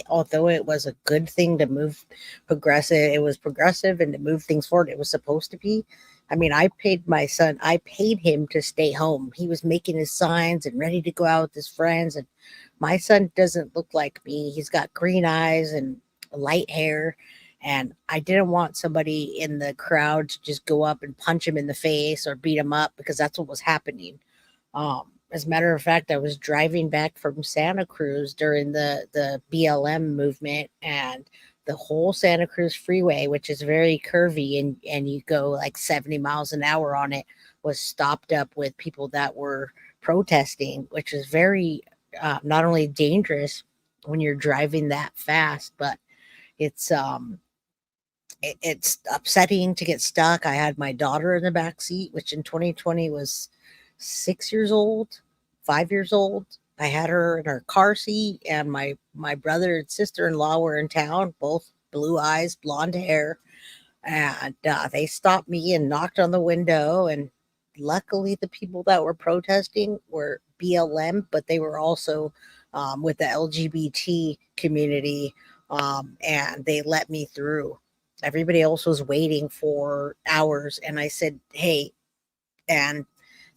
Although it was a good thing to move progressive, it was progressive and to move things forward. It was supposed to be. I mean, I paid him to stay home. He was making his signs and ready to go out with his friends. And my son doesn't look like me. He's got green eyes and light hair. And I didn't want somebody in the crowd to just go up and punch him in the face or beat him up, because that's what was happening. As a matter of fact, I was driving back from Santa Cruz during the BLM movement, and the whole Santa Cruz freeway, which is very curvy and you go like 70 miles an hour on it, was stopped up with people that were protesting, which is very not only dangerous when you're driving that fast, but it's upsetting to get stuck. I had my daughter in the back seat, which in 2020 was 5 years old. I had her in her car seat, and my brother and sister-in-law were in town, both blue eyes, blonde hair. And they stopped me and knocked on the window. And luckily the people that were protesting were BLM, but they were also with the LGBT community. And they let me through. Everybody else was waiting for hours. And I said, hey, and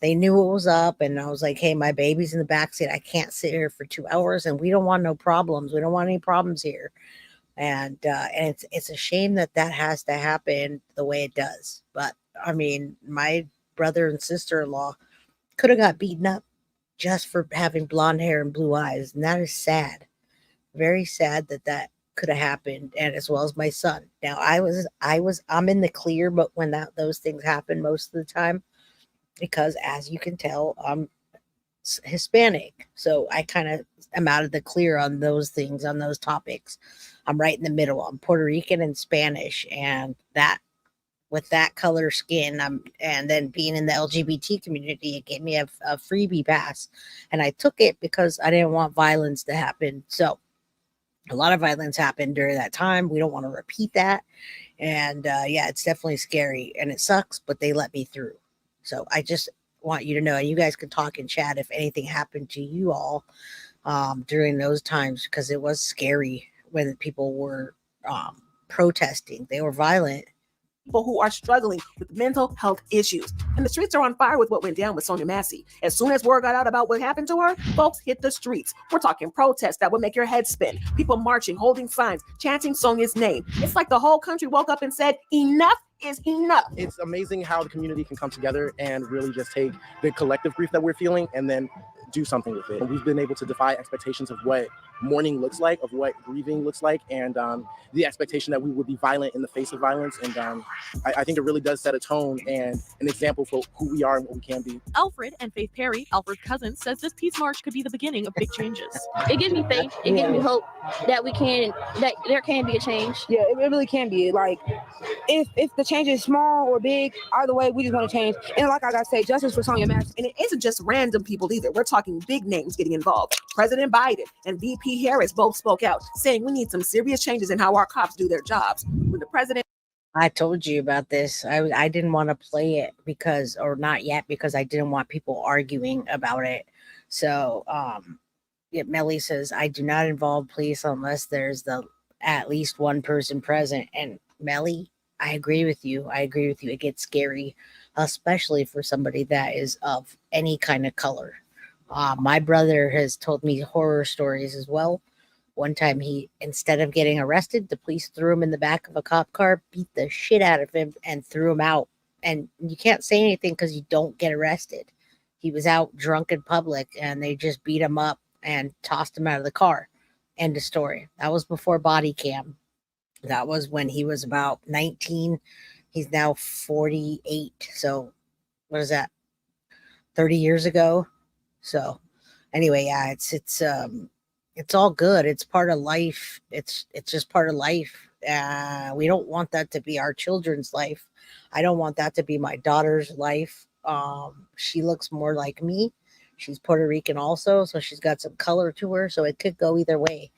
they knew what was up, and I was like, hey, my baby's in the backseat. I can't sit here for 2 hours, and we don't want no problems. We don't want any problems here. And it's a shame that has to happen the way it does. But I mean, my brother and sister-in-law could have got beaten up just for having blonde hair and blue eyes. And that is sad. Very sad that could have happened. And as well as my son. Now I'm in the clear, but when those things happen most of the time, because as you can tell, I'm Hispanic. So I kind of am out of the clear on those things, on those topics. I'm right in the middle. I'm Puerto Rican and Spanish, and that with that color skin, and then being in the LGBT community, it gave me a freebie pass. And I took it because I didn't want violence to happen. So a lot of violence happened during that time. We don't want to repeat that. And yeah, it's definitely scary and it sucks, but they let me through. So I just want you to know, and you guys can talk and chat if anything happened to you all during those times, because it was scary when people were protesting. They were violent. People who are struggling with mental health issues. And the streets are on fire with what went down with Sonya Massey. As soon as word got out about what happened to her, folks hit the streets. We're talking protests that would make your head spin. People marching, holding signs, chanting Sonya's name. It's like the whole country woke up and said, enough is enough. It's amazing how the community can come together and really just take the collective grief that we're feeling and then do something with it. And we've been able to defy expectations of what mourning looks like, of what grieving looks like, and the expectation that we would be violent in the face of violence. And I think it really does set a tone and an example for who we are and what we can be. Alfred and Faith Perry, Alfred's cousin, says this peace march could be the beginning of big changes. It gives me faith. It gives me hope that that there can be a change. Yeah, it really can be. Like, if the change is small or big, either way, we just want to change. And like I gotta say, justice for Sonya Massey. And it isn't just random people either. We're talking big names getting involved. President Biden and VP Harris both spoke out, saying we need some serious changes in how our cops do their jobs. When the president, I told you about this. I didn't want to play it because I didn't want people arguing about it. So Melly says, I do not involve police unless there's at least one person present. And Melly, I agree with you. It gets scary, especially for somebody that is of any kind of color. My brother has told me horror stories as well. One time instead of getting arrested, the police threw him in the back of a cop car, beat the shit out of him, and threw him out. And you can't say anything because you don't get arrested. He was out drunk in public, and they just beat him up and tossed him out of the car. End of story. That was before body cam. That was when he was about 19. He's now 48. So what is that? 30 years ago. So anyway, yeah, it's all good. It's part of life. It's just part of life. We don't want that to be our children's life. I don't want that to be my daughter's life. She looks more like me. She's Puerto Rican also, so she's got some color to her, so it could go either way.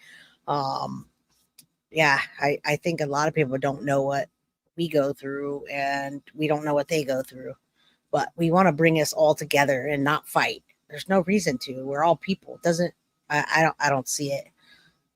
Yeah, I think a lot of people don't know what we go through, and we don't know what they go through. But we want to bring us all together and not fight. There's no reason to. We're all people. I don't see it.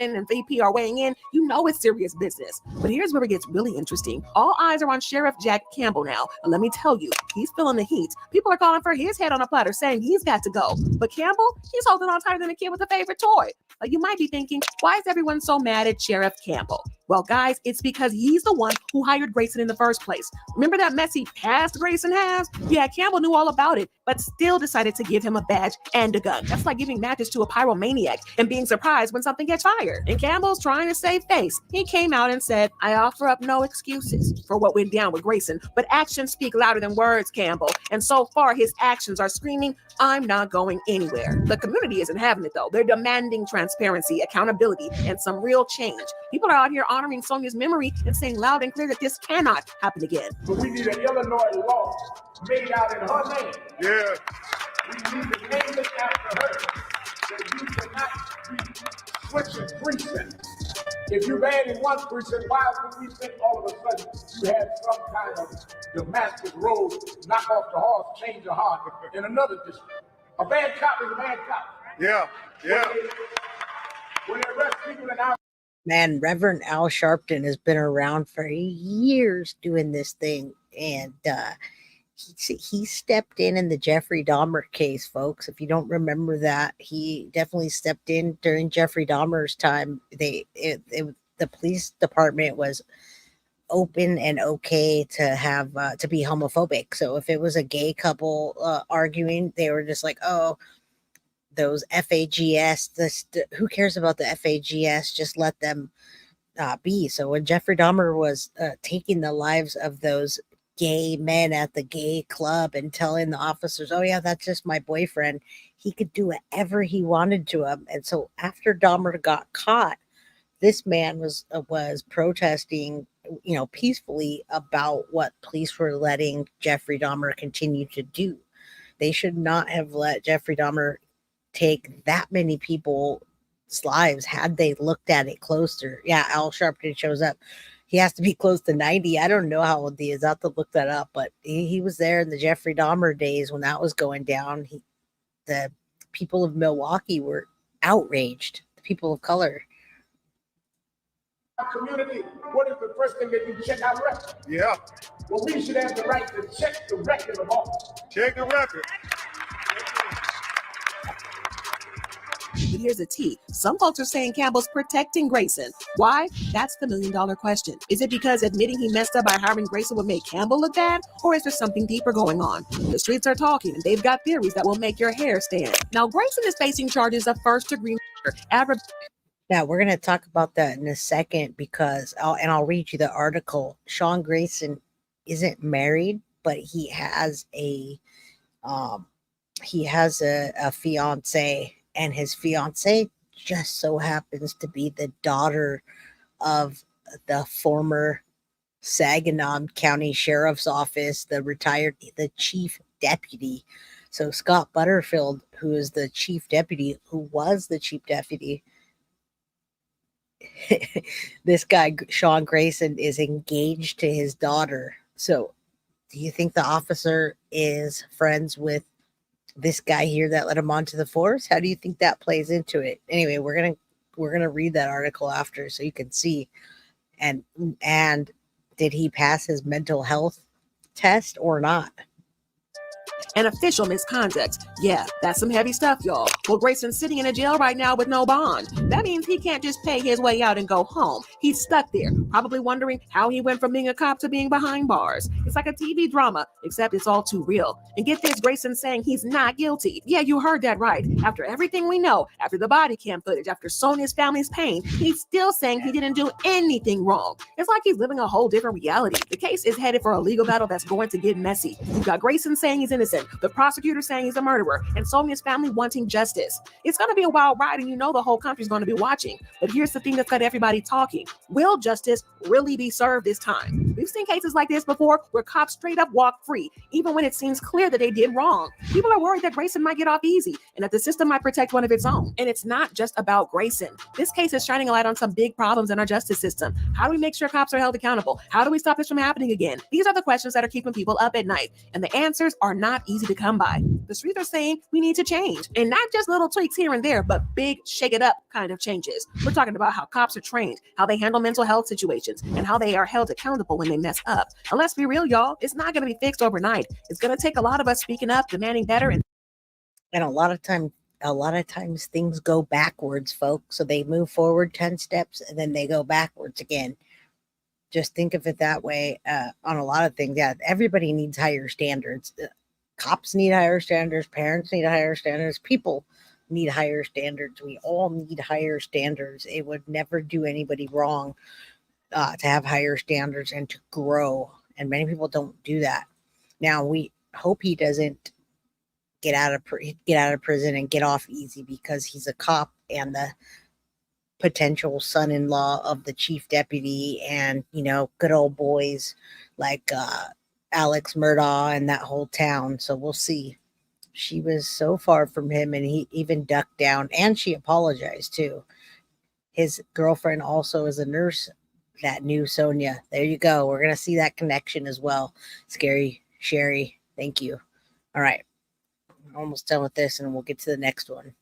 And VP are weighing in, you know it's serious business. But here's where it gets really interesting. All eyes are on Sheriff Jack Campbell now. And let me tell you, he's feeling the heat. People are calling for his head on a platter, saying he's got to go. But Campbell, he's holding on tighter than a kid with a favorite toy. You might be thinking, why is everyone so mad at Sheriff Campbell? Well, guys, it's because he's the one who hired Grayson in the first place. Remember that messy past Grayson has? Yeah, Campbell knew all about it, but still decided to give him a badge and a gun. That's like giving matches to a pyromaniac and being surprised when something gets fired. And Campbell's trying to save face. He came out and said, I offer up no excuses for what went down with Grayson, but actions speak louder than words, Campbell. And so far, his actions are screaming, I'm not going anywhere. The community isn't having it, though. They're demanding transparency, accountability, and some real change. People are out here honoring Sonia's memory and saying loud and clear that this cannot happen again. But we need an Illinois law made out in her name. Yeah. We need to name it after her. That you cannot be switching precincts. If you're bad in one precinct, why would we think all of a sudden you had some kind of Damascus Road, knock off the horse, change the heart in another district? A bad cop is a bad cop. Yeah, yeah. When they arrest people in our Man, Reverend Al Sharpton has been around for years doing this thing, and he stepped in the Jeffrey Dahmer case, folks. If you don't remember that, he definitely stepped in during Jeffrey Dahmer's time. The police department was open and okay to have to be homophobic. So if it was a gay couple arguing, they were just like, oh, those FAGS, who cares about the FAGS? Just let them be. So when Jeffrey Dahmer was taking the lives of those gay men at the gay club and telling the officers, oh yeah, that's just my boyfriend, he could do whatever he wanted to him. And so after Dahmer got caught, this man was protesting, peacefully about what police were letting Jeffrey Dahmer continue to do. They should not have let Jeffrey Dahmer take that many people's lives had they looked at it closer. Yeah, Al Sharpton shows up. He has to be close to 90. I don't know how old he is. I have to look that up, but he was there in the Jeffrey Dahmer days when that was going down. The people of Milwaukee were outraged. The people of color. Community, what is the first thing that you check our record? Yeah. Well, we should have the right to check the record of all. Check the record. But here's a T. Some folks are saying Campbell's protecting Grayson. Why? That's the million-dollar question. Is it because admitting he messed up by hiring Grayson would make Campbell look bad? Or is there something deeper going on? The streets are talking, and they've got theories that will make your hair stand. Now, Grayson is facing charges of first-degree murder. Now, we're going to talk about that in a second because I'll read you the article. Sean Grayson isn't married, but he has a fiance. And his fiance just so happens to be the daughter of the former Sangamon County Sheriff's Office, the chief deputy. So Scott Butterfield, who was the chief deputy, this guy, Sean Grayson, is engaged to his daughter. So do you think the officer is friends with this guy here that let him onto the force? How do you think that plays into it? Anyway, we're gonna read that article after so you can see. And did he pass his mental health test or not? And official misconduct. Yeah, that's some heavy stuff, y'all. Well, Grayson's sitting in a jail right now with no bond. That means he can't just pay his way out and go home. He's stuck there, probably wondering how he went from being a cop to being behind bars. It's like a TV drama, except it's all too real. And get this, Grayson's saying he's not guilty. Yeah, you heard that right. After everything we know, after the body cam footage, after Sonia's family's pain, he's still saying he didn't do anything wrong. It's like he's living a whole different reality. The case is headed for a legal battle that's going to get messy. You've got Grayson saying he's innocent, the prosecutor saying he's a murderer, and Sonia's family wanting justice. It's going to be a wild ride, and you know the whole country's going to be watching. But here's the thing that's got everybody talking. Will justice really be served this time? We've seen cases like this before where cops straight up walk free, even when it seems clear that they did wrong. People are worried that Grayson might get off easy and that the system might protect one of its own. And it's not just about Grayson. This case is shining a light on some big problems in our justice system. How do we make sure cops are held accountable? How do we stop this from happening again? These are the questions that are keeping people up at night, and the answers are not easy to come by. The streets are saying we need to change, and not just little tweaks here and there, but big shake it up kind of changes. We're talking about how cops are trained, how they handle mental health situations, and how they are held accountable when they mess up. And let's be real, y'all, it's not going to be fixed overnight. It's going to take a lot of us speaking up, demanding better, and a lot of times things go backwards, folks. So they move forward 10 steps and then they go backwards again. Just think of it that way on a lot of things. Yeah, everybody needs higher standards. Cops need higher standards. Parents need higher standards. People need higher standards. We all need higher standards. It would never do anybody wrong to have higher standards and to grow. And many people don't do that. Now, we hope he doesn't get out of prison and get off easy because he's a cop and the potential son-in-law of the chief deputy and, good old boys like Alex Murdaugh and that whole town. So we'll see. She was so far from him, and he even ducked down, and she apologized too. His girlfriend also is a nurse that knew Sonia. There you go. We're going to see that connection as well. Scary Sherry. Thank you. All right. Almost done with this, and we'll get to the next one.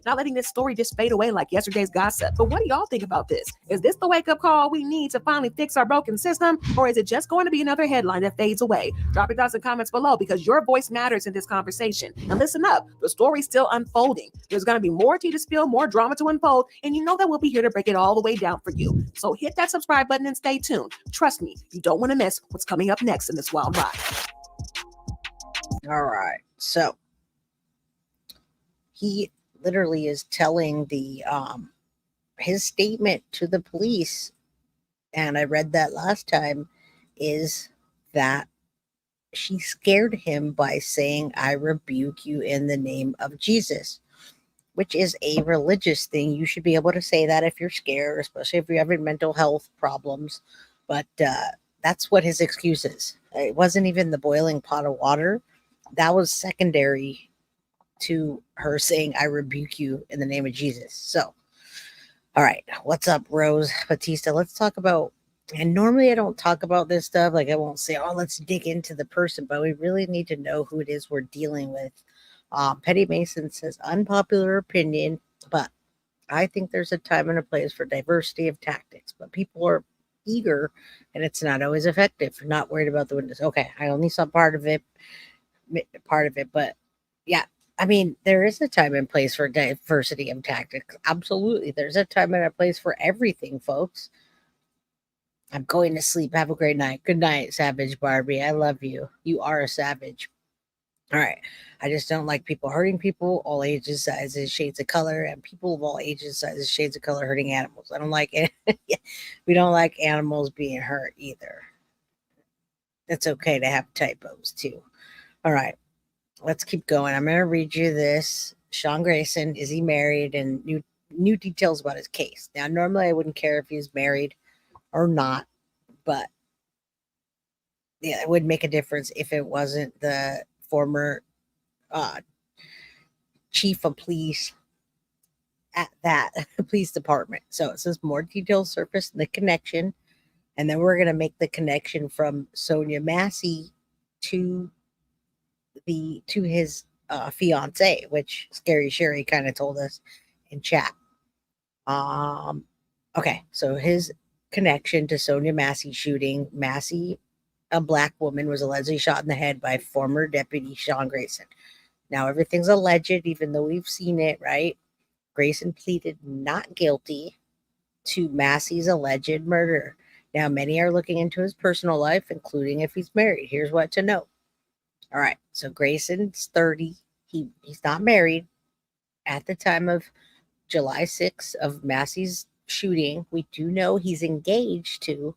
not letting this story just fade away like yesterday's gossip. But what do y'all think about this? Is this the wake-up call we need to finally fix our broken system, or is it just going to be another headline that fades away? Drop your thoughts and comments below, because your voice matters in this conversation. And listen up, the story's still unfolding. There's going to be more tea to spill, more drama to unfold, and you know that we'll be here to break it all the way down for you. So hit that subscribe button and stay tuned. Trust me, you don't want to miss what's coming up next in this wild ride. All right, so he literally is telling the his statement to the police, and I read that last time, is that she scared him by saying, "I rebuke you in the name of Jesus," which is a religious thing. You should be able to say that if you're scared, especially if you're having mental health problems. But that's what his excuse is. It wasn't even the boiling pot of water. That was secondary to her saying, "I rebuke you in the name of Jesus." So, all right, what's up, Rose Batista? Let's talk about, and normally I don't talk about this stuff. Like, I won't say, "Oh, let's dig into the person," but we really need to know who it is we're dealing with. Petty Mason says, unpopular opinion, but I think there's a time and a place for diversity of tactics, but people are eager and it's not always effective. Not worried about the witness. Okay, I only saw part of it, but yeah, I mean, there is a time and place for diversity of tactics. Absolutely. There's a time and a place for everything, folks. I'm going to sleep. Have a great night. Good night, Savage Barbie. I love you. You are a savage. All right. I just don't like people hurting people, all ages, sizes, shades of color, and people of all ages, sizes, shades of color hurting animals. I don't like it. We don't like animals being hurt either. It's okay to have typos too. All right. Let's keep going. I'm going to read you this. Sean Grayson, is he married? And new details about his case. Now, normally I wouldn't care if he's married or not, but yeah, it would make a difference if it wasn't the former chief of police at that police department. So it says more details surface in the connection, and then we're going to make the connection from Sonya Massey to his fiance, which Scary Sherry kind of told us in chat. Okay, so his connection to Sonya Massey shooting. Massie, a black woman, was allegedly shot in the head by former Deputy Sean Grayson. Now, everything's alleged, even though we've seen it, right? Grayson pleaded not guilty to Massey's alleged murder. Now, many are looking into his personal life, including if he's married. Here's what to know. All right, so Grayson's 30. He's not married. At the time of July 6th of Massey's shooting, we do know he's engaged to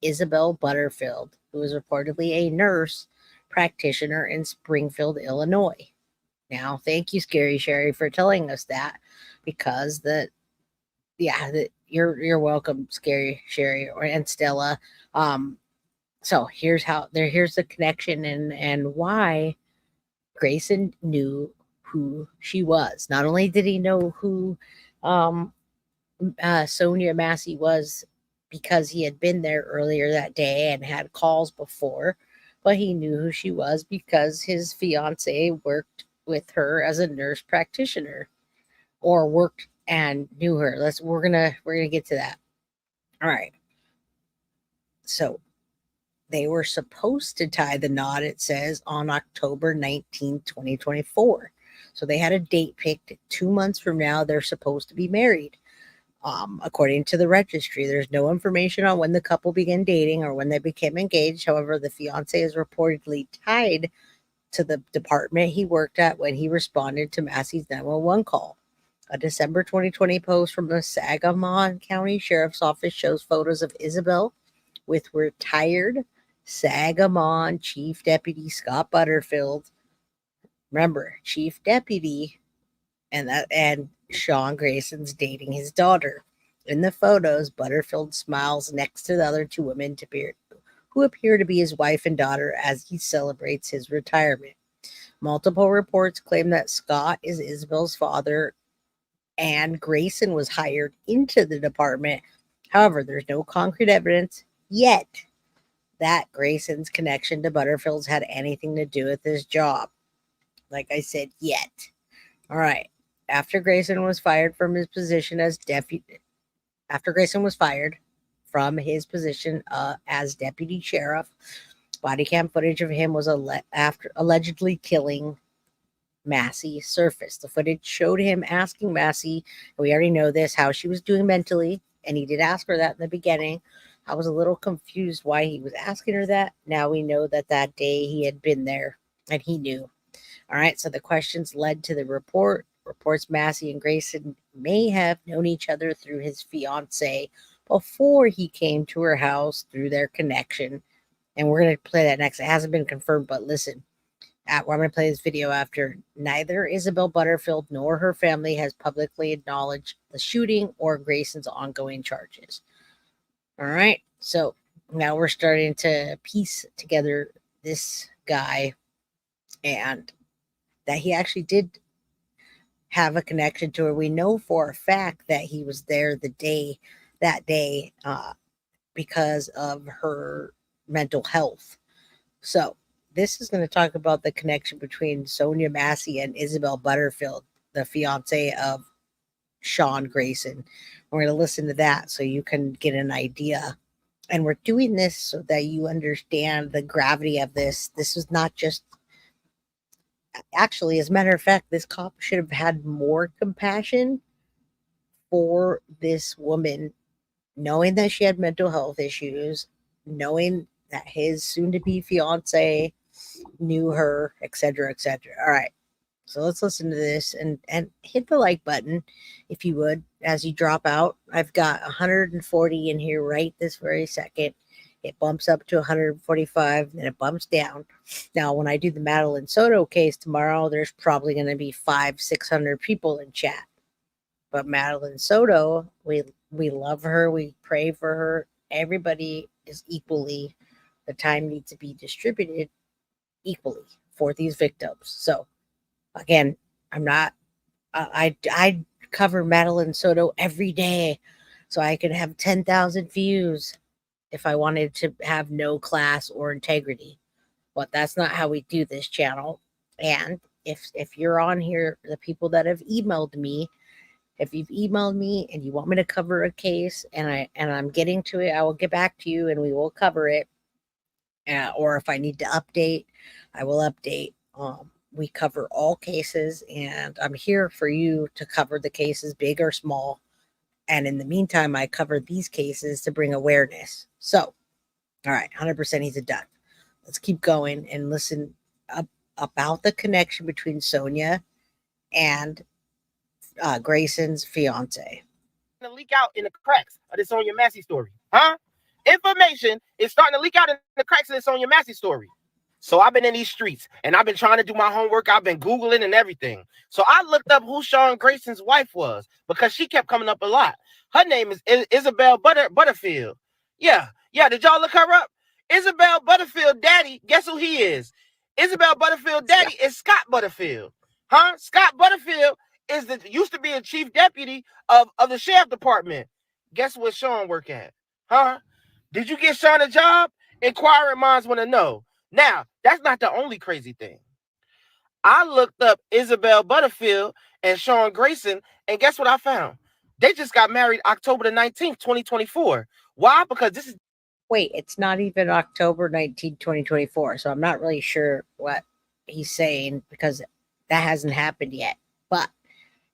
Isabel Butterfield, who is reportedly a nurse practitioner in Springfield, Illinois. Now, thank you, Scary Sherry, for telling us that, because you're welcome, Scary Sherry and Stella. So here's the connection and why Grayson knew who she was. Not only did he know who Sonya Massey was because he had been there earlier that day and had calls before, but he knew who she was because his fiance worked with her as a nurse practitioner, or worked and knew her. We're gonna get to that. All right. So they were supposed to tie the knot, it says, on October 19, 2024. So they had a date picked. 2 months from now, they're supposed to be married. According to the registry, there's no information on when the couple began dating or when they became engaged. However, the fiance is reportedly tied to the department he worked at when he responded to Massey's 911 call. A December 2020 post from the Sangamon County Sheriff's Office shows photos of Isabel with retired Sangamon Chief Deputy Scott Butterfield. Remember, Chief Deputy, and Sean Grayson's dating his daughter. In the photos, Butterfield smiles next to the other two women who appear to be his wife and daughter as he celebrates his retirement. Multiple reports claim that Scott is Isabel's father and Grayson was hired into the department. However, there's no concrete evidence yet that Grayson's connection to Butterfield's had anything to do with his job. Like I said, yet. All right. After Grayson was fired from his position as deputy sheriff, body cam footage of him was after allegedly killing Massie surfaced. The footage showed him asking Massie, and we already know this, how she was doing mentally, and he did ask her that in the beginning. I was a little confused why he was asking her that. Now we know that day he had been there and he knew. All right, so the questions led to the reports Massie and Grayson may have known each other through his fiance before he came to her house through their connection. And we're going to play that next. It hasn't been confirmed, but listen. I'm going to play this video after. Neither Isabel Butterfield nor her family has publicly acknowledged the shooting or Grayson's ongoing charges. All right, so now we're starting to piece together this guy and that he actually did have a connection to her. We know for a fact that he was there that day because of her mental health. So this is going to talk about the connection between Sonya Massey and Isabel Butterfield, the fiance of Sean Grayson. We're going to listen to that so you can get an idea. And we're doing this so that you understand the gravity of this. This is not just... Actually, as a matter of fact, this cop should have had more compassion for this woman, knowing that she had mental health issues, knowing that his soon-to-be fiance knew her, etc., etc. All right, so let's listen to this and hit the like button if you would as you drop out. I've got 140 in here right this very second. It bumps up to 145, then it bumps down. Now, when I do the Madeline Soto case tomorrow, there's probably going to be 500-600 people in chat. But Madeline Soto, we love her. We pray for her. Everybody is equally. The time needs to be distributed equally for these victims. So, again, I'm not. I cover Madeline Soto every day, so I could have 10,000 views if I wanted to have no class or integrity. But that's not how we do this channel. And if you're on here, the people that have emailed me, if you've emailed me and you want me to cover a case and I'm getting to it, I will get back to you and we will cover it. Or if I need to update, I will update. We cover all cases, and I'm here for you to cover the cases, big or small. And in the meantime, I cover these cases to bring awareness. So, all right, 100% he's a done. Let's keep going and listen up about the connection between Sonia and Grayson's fiance. To leak out in the cracks of the Sonya Massey story, huh? Information is starting to leak out in the cracks of the Sonya Massey story. So I've been in these streets and I've been trying to do my homework. I've been Googling and everything. So I looked up who Sean Grayson's wife was because she kept coming up a lot. Her name is Isabel Butterfield. Yeah. Did y'all look her up? Isabel Butterfield daddy, guess who he is? Isabel Butterfield daddy is Scott Butterfield. Huh? Scott Butterfield used to be a chief deputy of the sheriff department. Guess what Sean work at? Huh? Did you get Sean a job? Inquiring minds want to know. Now, that's not the only crazy thing. I looked up Isabel Butterfield and Sean Grayson, and guess what I found? They just got married October the 19th, 2024. Why? Because this is... Wait, it's not even October 19th, 2024, so I'm not really sure what he's saying because that hasn't happened yet. But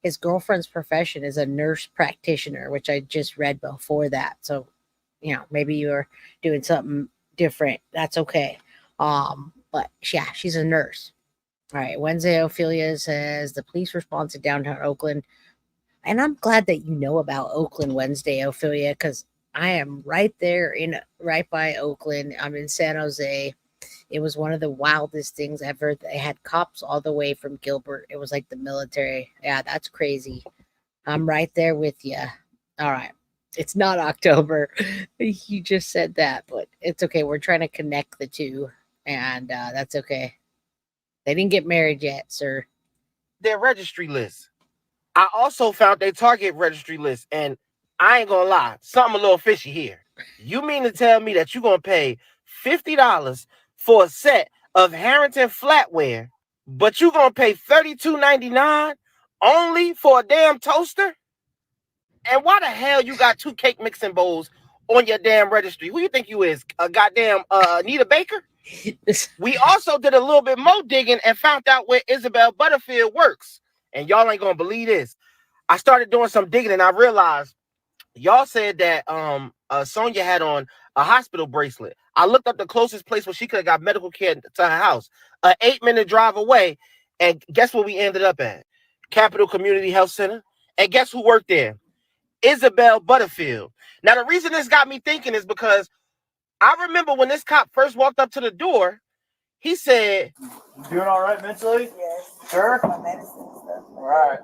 his girlfriend's profession is a nurse practitioner, which I just read before that. So, maybe you're doing something different. That's okay. But yeah, she's a nurse. All right. Wednesday, Ophelia says the police response to downtown Oakland. And I'm glad that you know about Oakland Wednesday, Ophelia, because I am right there right by Oakland. I'm in San Jose. It was one of the wildest things ever. They had cops all the way from Gilbert. It was like the military. Yeah, that's crazy. I'm right there with you. All right. It's not October. You just said that, but it's okay. We're trying to connect the two. And that's okay. They didn't get married yet, sir. Their registry list. I also found their Target registry list, and I ain't gonna lie, something a little fishy here. You mean to tell me that you're gonna pay $50 for a set of Harrington flatware, but you're gonna pay $32.99 only for a damn toaster? And why the hell you got 2 cake mixing bowls on your damn registry? Who you think you is? A goddamn Anita Baker? We also did a little bit more digging and found out where Isabel Butterfield works. And y'all ain't gonna believe this. I started doing some digging and I realized y'all said that Sonya had on a hospital bracelet. I looked up the closest place where she could have got medical care to her house, an 8-minute drive away. And guess what we ended up at? Capital Community Health Center. And guess who worked there? Isabel Butterfield. Now, the reason this got me thinking is because I remember when this cop first walked up to the door, he said, "You doing all right mentally?" Yes. Sure. My medicine and stuff. All right.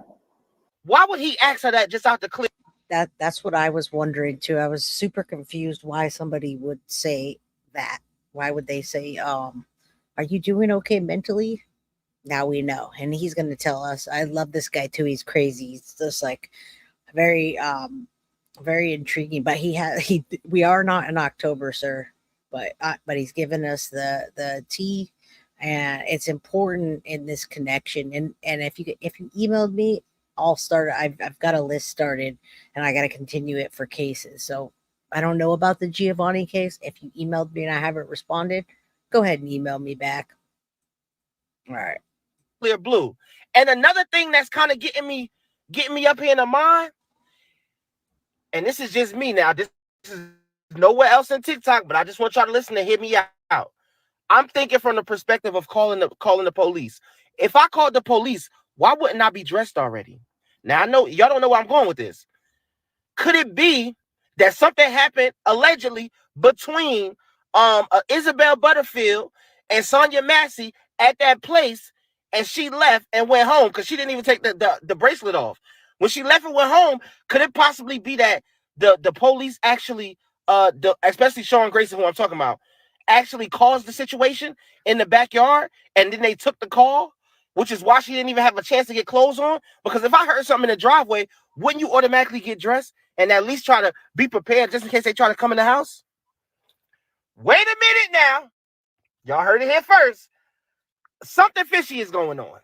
Why would he ask her that just out the clear? That's what I was wondering too. I was super confused why somebody would say that. Why would they say, are you doing okay mentally? Now we know. And he's going to tell us. I love this guy too. He's crazy. He's just like very intriguing, but we are not in October, sir, but he's given us the tea, and it's important in this connection. And if you emailed me, I'll start. I've got a list started, and I got to continue it for cases. So I don't know about the Giovanni case. If you emailed me and I haven't responded, go ahead and email me back. All right. Clear blue. And another thing that's kind of getting me up here in the mind, and this is just me now. This is nowhere else in TikTok, but I just want y'all to listen and hear me out. I'm thinking from the perspective of calling the police. If I called the police, why wouldn't I be dressed already? Now, I know y'all don't know where I'm going with this. Could it be that something happened allegedly between Isabel Butterfield and Sonya Massey at that place, and she left and went home because she didn't even take the bracelet off? When she left and went home, could it possibly be that the police actually, especially Sean Grayson, who I'm talking about, actually caused the situation in the backyard, and then they took the call, which is why she didn't even have a chance to get clothes on? Because if I heard something in the driveway, wouldn't you automatically get dressed and at least try to be prepared just in case they try to come in the house? Wait a minute now. Y'all heard it here first. Something fishy is going on.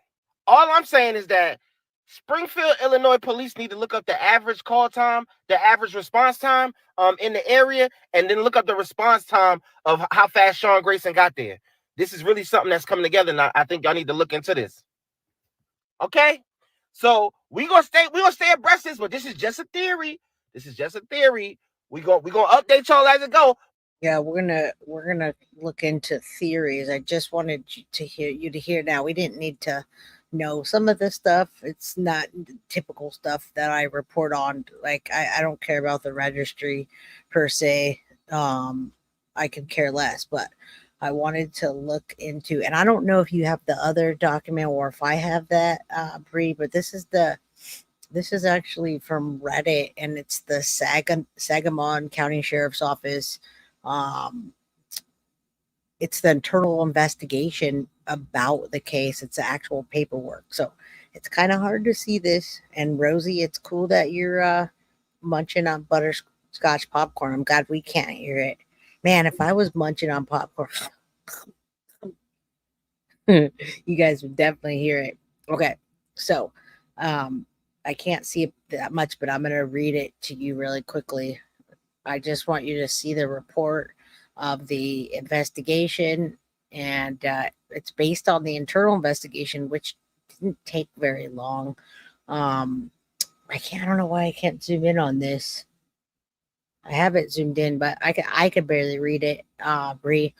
all I'm saying is that Springfield, Illinois police need to look up the average call time, the average response time in the area, and then look up the response time of how fast Sean Grayson got there. This is really something that's coming together, and I think y'all need to look into this. Okay? So we're gonna stay abreast of this, but this is just a theory. This is just a theory. We're gonna update y'all as it go. Yeah, we're gonna look into theories. I just wanted to hear now. We didn't need to know some of this stuff. It's not typical stuff that I report on. Like I don't care about the registry per se. I could care less, but I wanted to look into, and I don't know if you have the other document or if I have that, Bree, but this is actually from Reddit, and it's the Sangamon County Sheriff's Office. It's the internal investigation about the case. It's the actual paperwork. So it's kind of hard to see this. And Rosie, it's cool that you're munching on butterscotch popcorn. I'm glad we can't hear it. Man, if I was munching on popcorn, you guys would definitely hear it. Okay, so I can't see it that much, but I'm going to read it to you really quickly. I just want you to see the report of the investigation, and it's based on the internal investigation, which didn't take very long. I don't know why I can't zoom in on this. I have it zoomed in, but I could barely read it. Bree.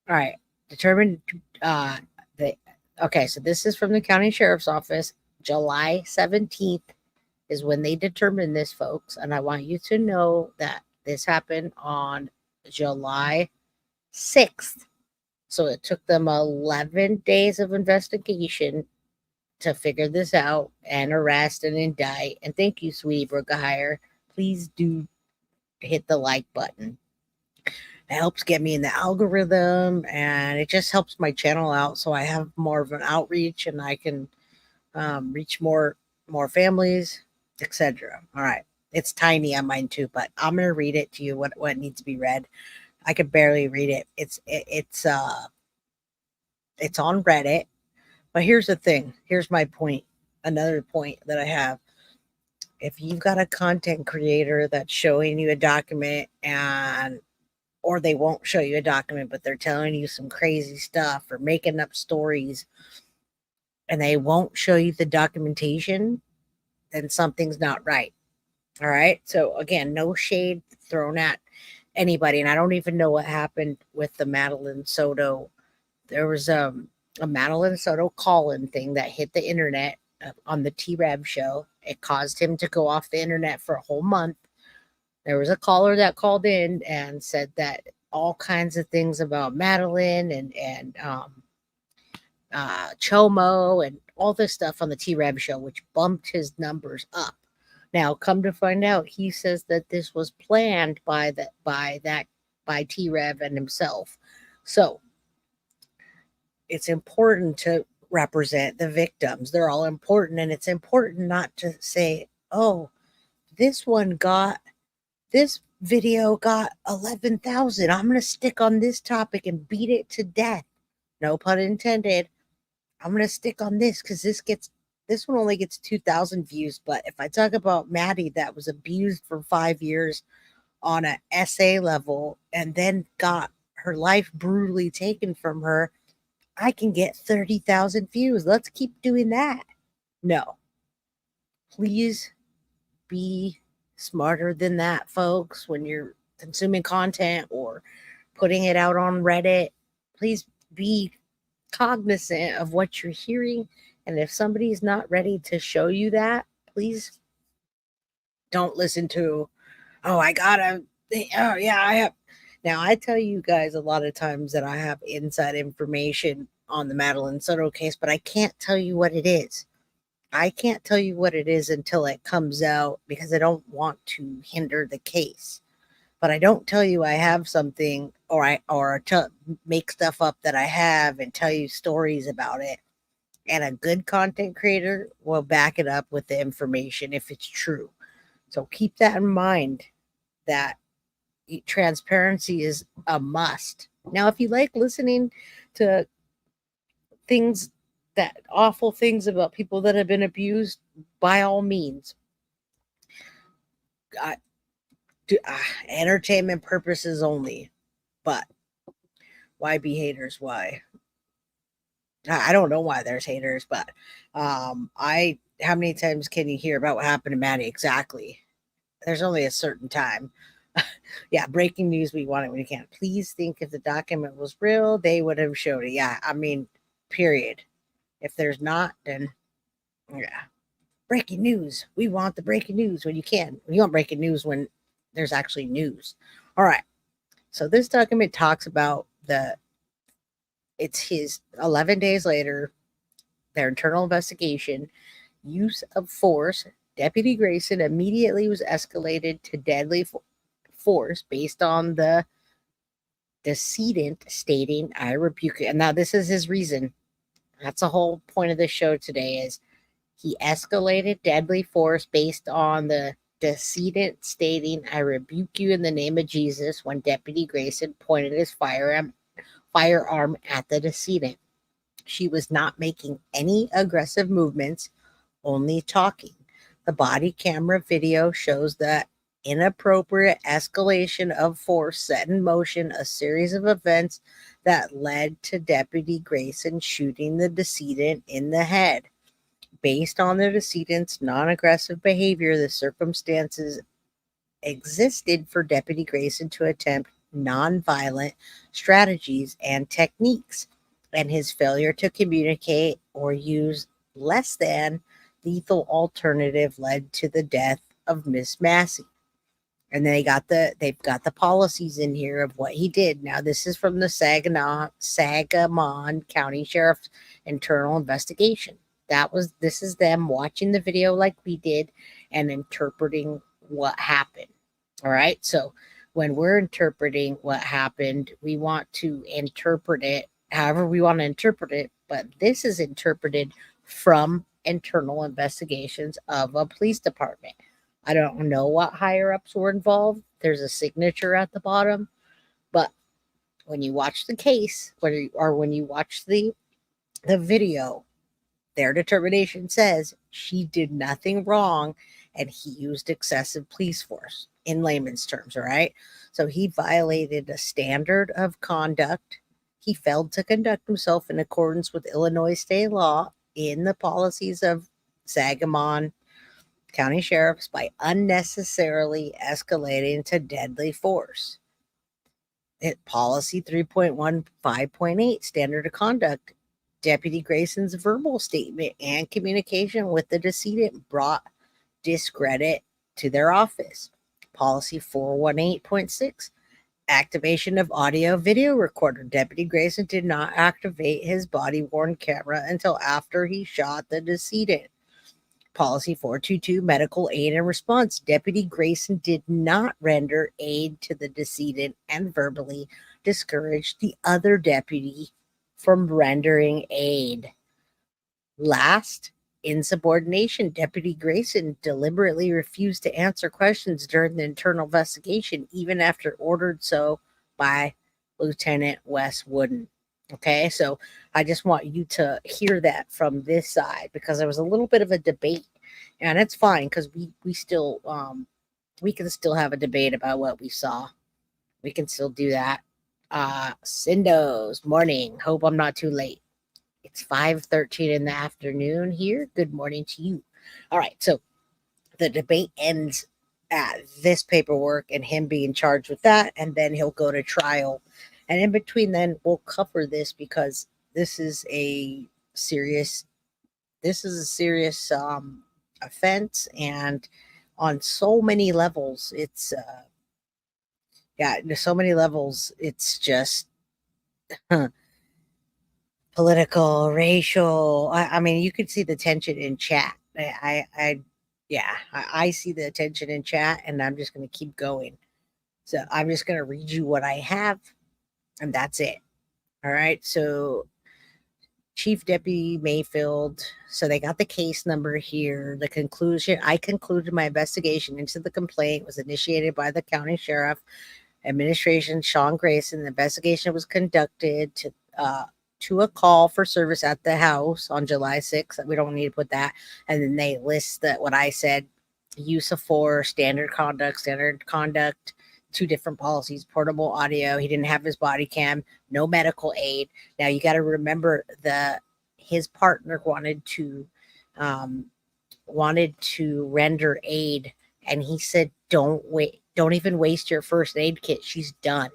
All right. Determined okay, so this is from the county sheriff's office. July 17th is when they determined this, folks. And I want you to know that this happened on July 6th. So it took them 11 days of investigation to figure this out and arrest and indict. And thank you, sweetie Brookahire. Please do hit the like button. It helps get me in the algorithm, and it just helps my channel out so I have more of an outreach and I can reach more families, etc. All right. It's tiny on mine too, but I'm going to read it to you what needs to be read. I could barely read it. It's on Reddit. But here's the thing. Here's my point. Another point that I have. If you've got a content creator that's showing you a document or they won't show you a document, but they're telling you some crazy stuff or making up stories, and they won't show you the documentation, then something's not right. All right. So again, no shade thrown at anybody. And I don't even know what happened with the Madeline Soto. There was a Madeline Soto call-in thing that hit the internet on the T-Rab show. It caused him to go off the internet for a whole month. There was a caller that called in and said that all kinds of things about Madeline and Chomo and all this stuff on the T-Rab show, which bumped his numbers up. Now, come to find out, he says that this was planned by T-Rab and himself. So it's important to represent the victims. They're all important, and it's important not to say, oh, this video got 11,000. I'm going to stick on this topic and beat it to death. No pun intended. I'm going to stick on this because this one only gets 2,000 views. But if I talk about Maddie that was abused for 5 years on an SA level and then got her life brutally taken from her, I can get 30,000 views. Let's keep doing that. No. Please be smarter than that, folks. When you're consuming content or putting it out on Reddit, please be cognizant of what you're hearing. And if somebody's not ready to show you that, please don't listen to, I have. Now, I tell you guys a lot of times that I have inside information on the Madeline Soto case, but I can't tell you what it is. I can't tell you what it is until it comes out because I don't want to hinder the case. But I don't tell you I have something or make stuff up that I have and tell you stories about it. And a good content creator will back it up with the information if it's true. So keep that in mind, that transparency is a must. Now, if you like listening to things that awful things about people that have been abused, by all means. Entertainment purposes only. But why be haters? Why? I don't know why there's haters, but how many times can you hear about what happened to Maddie? Exactly. There's only a certain time. Yeah, breaking news, we want it when you can. Please think if the document was real, they would have showed it. Yeah, I mean, period. If there's not, then yeah. Breaking news. We want the breaking news when you can. We want breaking news when there's actually news. All right. So this document talks about it's his 11 days later, their internal investigation, use of force. Deputy Grayson immediately was escalated to deadly force based on the decedent stating, I rebuke you. And now this is his reason. That's the whole point of this show today is he escalated deadly force based on the decedent stating, I rebuke you in the name of Jesus when Deputy Grayson pointed his firearm at the decedent. She was not making any aggressive movements, only talking. The body camera video shows that inappropriate escalation of force set in motion a series of events that led to Deputy Grayson shooting the decedent in the head. Based on the decedent's non-aggressive behavior, the circumstances existed for Deputy Grayson to attempt non-violent strategies and techniques, and his failure to communicate or use less than lethal alternative led to the death of Miss Massie. And they've got the policies in here of what he did. Now, this is from the Sangamon County Sheriff's internal investigation. This is them watching the video like we did and interpreting what happened. All right. So when we're interpreting what happened, we want to interpret it however we want to interpret it. But this is interpreted from internal investigations of a police department. I don't know what higher ups were involved. There's a signature at the bottom. But when you watch the case, when you watch the video, their determination says she did nothing wrong and he used excessive police force in layman's terms, all right? So he violated a standard of conduct. He failed to conduct himself in accordance with Illinois state law in the policies of Sangamon County Sheriffs by unnecessarily escalating to deadly force. Policy 3.15.8, standard of conduct. Deputy Grayson's verbal statement and communication with the decedent brought discredit to their office. Policy 418.6, activation of audio video recorder. Deputy Grayson did not activate his body-worn camera until after he shot the decedent. Policy 422, medical aid and response. Deputy Grayson did not render aid to the decedent and verbally discouraged the other deputy from rendering aid. Last, insubordination. Deputy Grayson deliberately refused to answer questions during the internal investigation, even after ordered so by Lieutenant Wes Wooden. Okay, so I just want you to hear that from this side because there was a little bit of a debate, and it's fine because we still we can still have a debate about what we saw. We can still do that. Cindos, morning. Hope I'm not too late. It's 5:13 in the afternoon here. Good morning to you. All right, so the debate ends at this paperwork and him being charged with that, and then he'll go to trial. And in between then, we'll cover this because this is a serious offense, and on so many levels, it's so many levels, it's just political, racial. I mean, you could see the tension in chat. I see the tension in chat, and I'm just going to keep going. So I'm just going to read you what I have, and that's it. All right. So Chief Deputy Mayfield. So they got the case number here. The conclusion, I concluded my investigation into the complaint was initiated by the county sheriff administration, Sean Grayson. The investigation was conducted to a call for service at the house on July 6th. We don't need to put that. And then they list that what I said, use of force, standard conduct, 2 different policies, portable audio. He didn't have his body cam, no medical aid. Now you got to remember his partner wanted to render aid, and he said, don't even waste your first aid kit. She's done.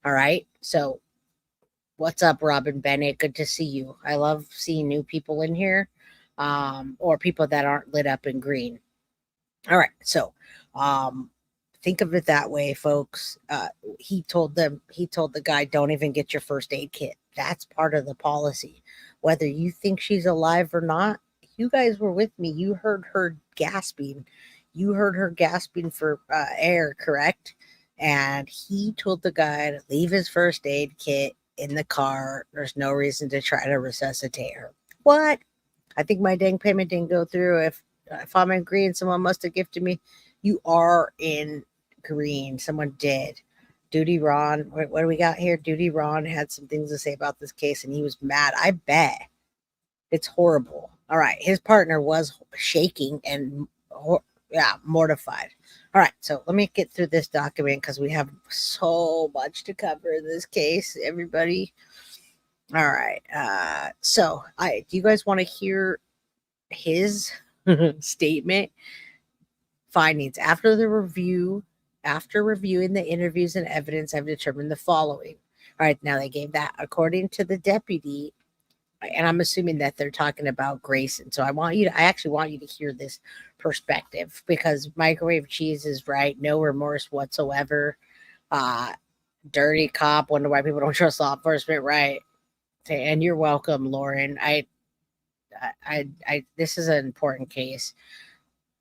All right. So what's up, Robin Bennett? Good to see you. I love seeing new people in here, or people that aren't lit up in green. All right. So, think of it that way, folks. He told the guy, don't even get your first aid kit. That's part of the policy. Whether you think she's alive or not, you guys were with me. You heard her gasping. You heard her gasping for air, correct? And he told the guy to leave his first aid kit in the car. There's no reason to try to resuscitate her. What? I think my dang payment didn't go through. If I'm in green, someone must have gifted me. You are in green. Someone did. Duty Ron. What do we got here? Duty Ron had some things to say about this case, and he was mad. I bet. It's horrible. All right. His partner was shaking and mortified. All right. So let me get through this document because we have so much to cover in this case, everybody. All right. Do you guys want to hear his statement? Findings. After reviewing the interviews and evidence, I've determined the following. All right. Now they gave that according to the deputy. And I'm assuming that they're talking about Grayson. So I actually want you to hear this perspective, because microwave cheese is right. No remorse whatsoever. Dirty cop. Wonder why people don't trust law enforcement. Right. And you're welcome, Lauren. This is an important case.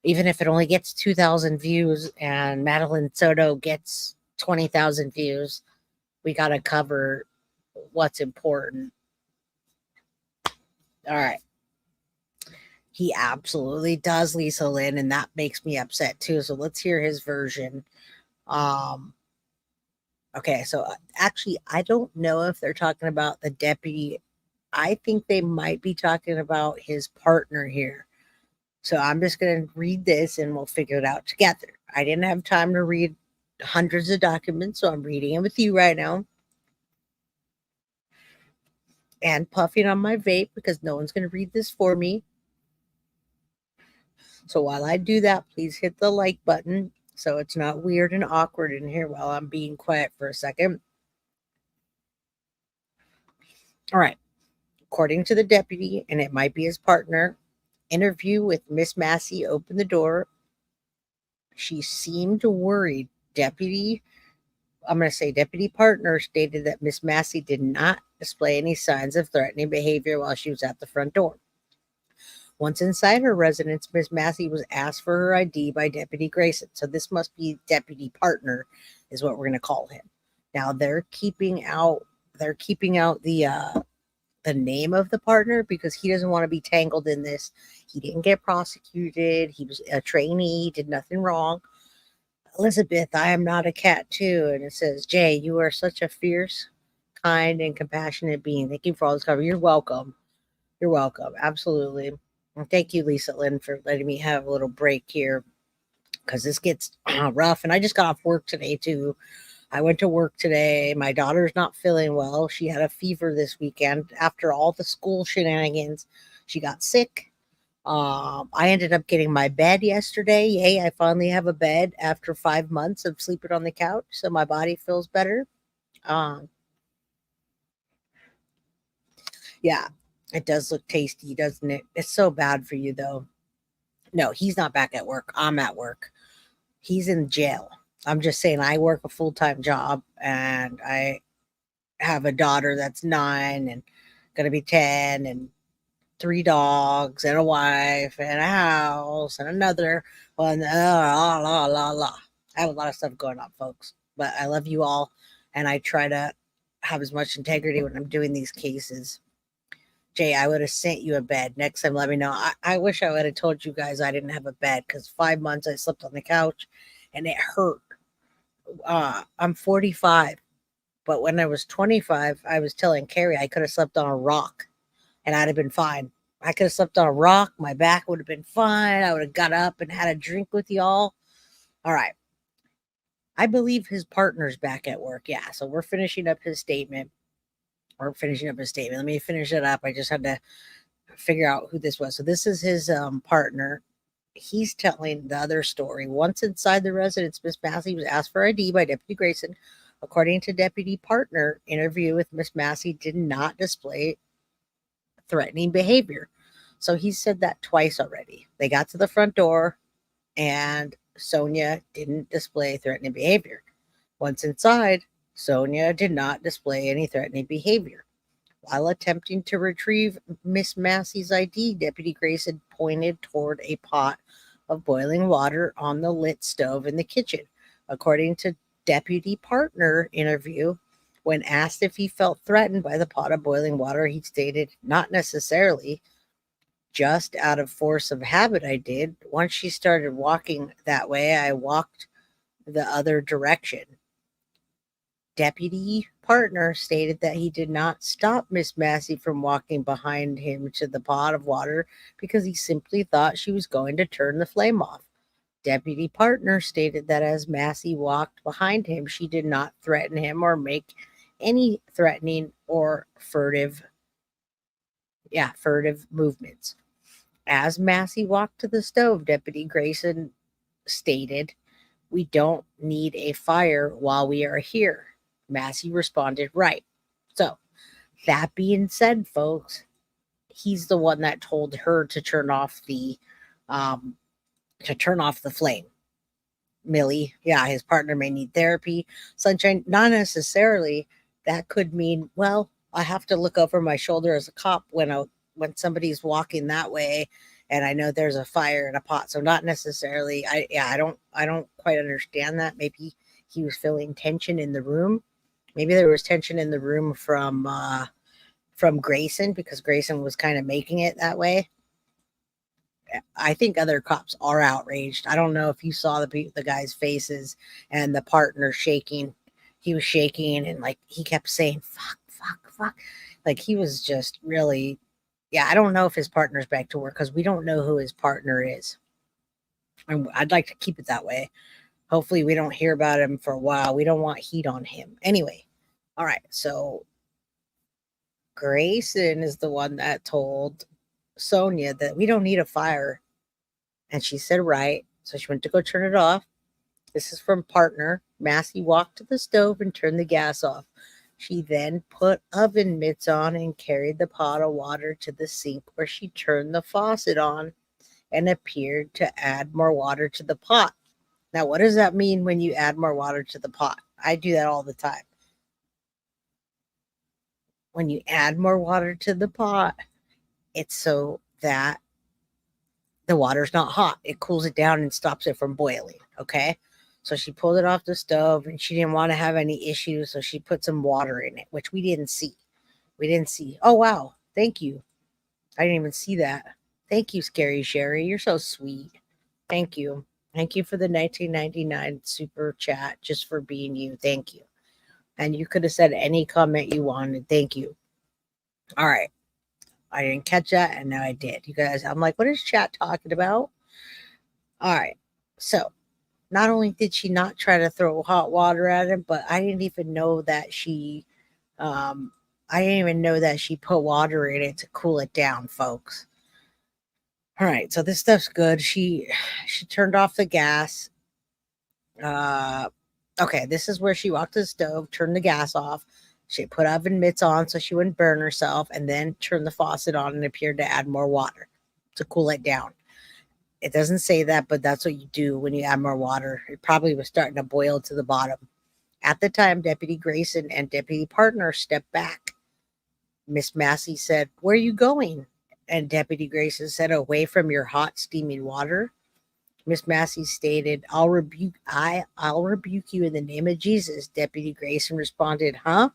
Even if it only gets 2,000 views and Madeline Soto gets 20,000 views, we got to cover what's important. All right. He absolutely does, Lisa Lynn, and that makes me upset too. So let's hear his version. Okay, so actually, I don't know if they're talking about the deputy. I think they might be talking about his partner here. So I'm just going to read this and we'll figure it out together. I didn't have time to read hundreds of documents, so I'm reading it with you right now. And puffing on my vape because no one's going to read this for me. So while I do that, please hit the like button so it's not weird and awkward in here while I'm being quiet for a second. All right. According to the deputy, and it might be his partner, interview with Miss Massey opened the door. She seemed worried. Deputy partner stated that Miss Massey did not display any signs of threatening behavior while she was at the front door. Once inside her residence, Miss Massey was asked for her ID by Deputy Grayson. So this must be deputy partner is what we're going to call him. Now they're keeping out the name of the partner because he doesn't want to be tangled in this. He didn't get prosecuted. He was a trainee, did nothing wrong. Elizabeth, I am not a cat too. And it says, Jay, you are such a fierce, kind, and compassionate being. Thank you for all this cover. You're welcome. You're welcome. Absolutely. And thank you, Lisa Lynn, for letting me have a little break here because this gets rough. And I just got off work today too. I went to work today. My daughter's not feeling well. She had a fever this weekend. After all the school shenanigans, she got sick. I ended up getting my bed yesterday. Yay, I finally have a bed after 5 months of sleeping on the couch, so my body feels better. Yeah, it does look tasty, doesn't it? It's so bad for you, though. No, he's not back at work. I'm at work. He's in jail. I'm just saying I work a full-time job, and I have a daughter that's 9 and going to be 10, and 3 dogs and a wife and a house and another one. I have a lot of stuff going on, folks, but I love you all. And I try to have as much integrity when I'm doing these cases. Jay, I would have sent you a bed. Next time, let me know. I wish I would have told you guys I didn't have a bed because 5 months I slept on the couch and it hurt. I'm 45. But when I was 25, I was telling Carrie I could have slept on a rock and I'd have been fine. I could have slept on a rock. My back would have been fine. I would have got up and had a drink with y'all. All right. I believe his partner's back at work. Yeah. So we're finishing up his statement. Let me finish it up. I just had to figure out who this was. So this is his partner. He's telling the other story. Once inside the residence, Miss Massey was asked for ID by Deputy Grayson. According to Deputy Partner, interview with Miss Massey did not display threatening behavior. So he said that twice already. They got to the front door and Sonia didn't display threatening behavior. Once inside, Sonia did not display any threatening behavior. While attempting to retrieve Miss Massey's ID, Deputy Grayson pointed toward a pot of boiling water on the lit stove in the kitchen. According to Deputy Partner interview, when asked if he felt threatened by the pot of boiling water, he stated, "Not necessarily. Just out of force of habit, I did. Once she started walking that way, I walked the other direction." Deputy Partner stated that he did not stop Miss Massey from walking behind him to the pot of water because he simply thought she was going to turn the flame off. Deputy Partner stated that as Massey walked behind him, she did not threaten him or make any threatening or furtive movements. As Massey walked to the stove, Deputy Grayson stated, "We don't need a fire while we are here." Massey responded, "Right." So, that being said, folks, he's the one that told her to turn off the flame. Millie, yeah, his partner may need therapy. Sunshine, not necessarily. That could mean, well, I have to look over my shoulder as a cop when somebody's walking that way and I know there's a fire in a pot. So not necessarily. I don't quite understand that. Maybe he was feeling tension in the room. Maybe there was tension in the room from Grayson because Grayson was kind of making it that way. I think other cops are outraged. I don't know if you saw the guys' faces and the partner shaking. He was shaking and like he kept saying, "Fuck, fuck, fuck." Like he was just really, yeah, I don't know if his partner's back to work because we don't know who his partner is. And I'd like to keep it that way. Hopefully we don't hear about him for a while. We don't want heat on him. Anyway, all right. So Grayson is the one that told Sonia that we don't need a fire. And she said, right. So she went to go turn it off. This is from Partner. Massie walked to the stove and turned the gas off. She then put oven mitts on and carried the pot of water to the sink where she turned the faucet on and appeared to add more water to the pot. Now, what does that mean when you add more water to the pot? I do that all the time. When you add more water to the pot, it's so that the water's not hot. It cools it down and stops it from boiling, okay? So she pulled it off the stove and she didn't want to have any issues, so she put some water in it, which we didn't see. Oh, wow. Thank you. I didn't even see that. Thank you, Scary Sherry. You're so sweet. Thank you. Thank you for the 1999 super chat just for being you. Thank you. And you could have said any comment you wanted. Thank you. All right. I didn't catch that, and now I did. You guys, I'm like, what is chat talking about? All right. So, not only did she not try to throw hot water at him, but I didn't even know that she put water in it to cool it down, folks. All right, so this stuff's good. She turned off the gas. Okay, this is where she walked to the stove, turned the gas off. She put oven mitts on so she wouldn't burn herself, and then turned the faucet on and appeared to add more water to cool it down. It doesn't say that, but that's what you do when you add more water. It probably was starting to boil to the bottom. At the time, Deputy Grayson and Deputy Partner stepped back. Miss Massey said, "Where are you going?" And Deputy Grayson said, "Away from your hot, steaming water." Miss Massey stated, I'll rebuke you in the name of Jesus." Deputy Grayson responded, "Huh?"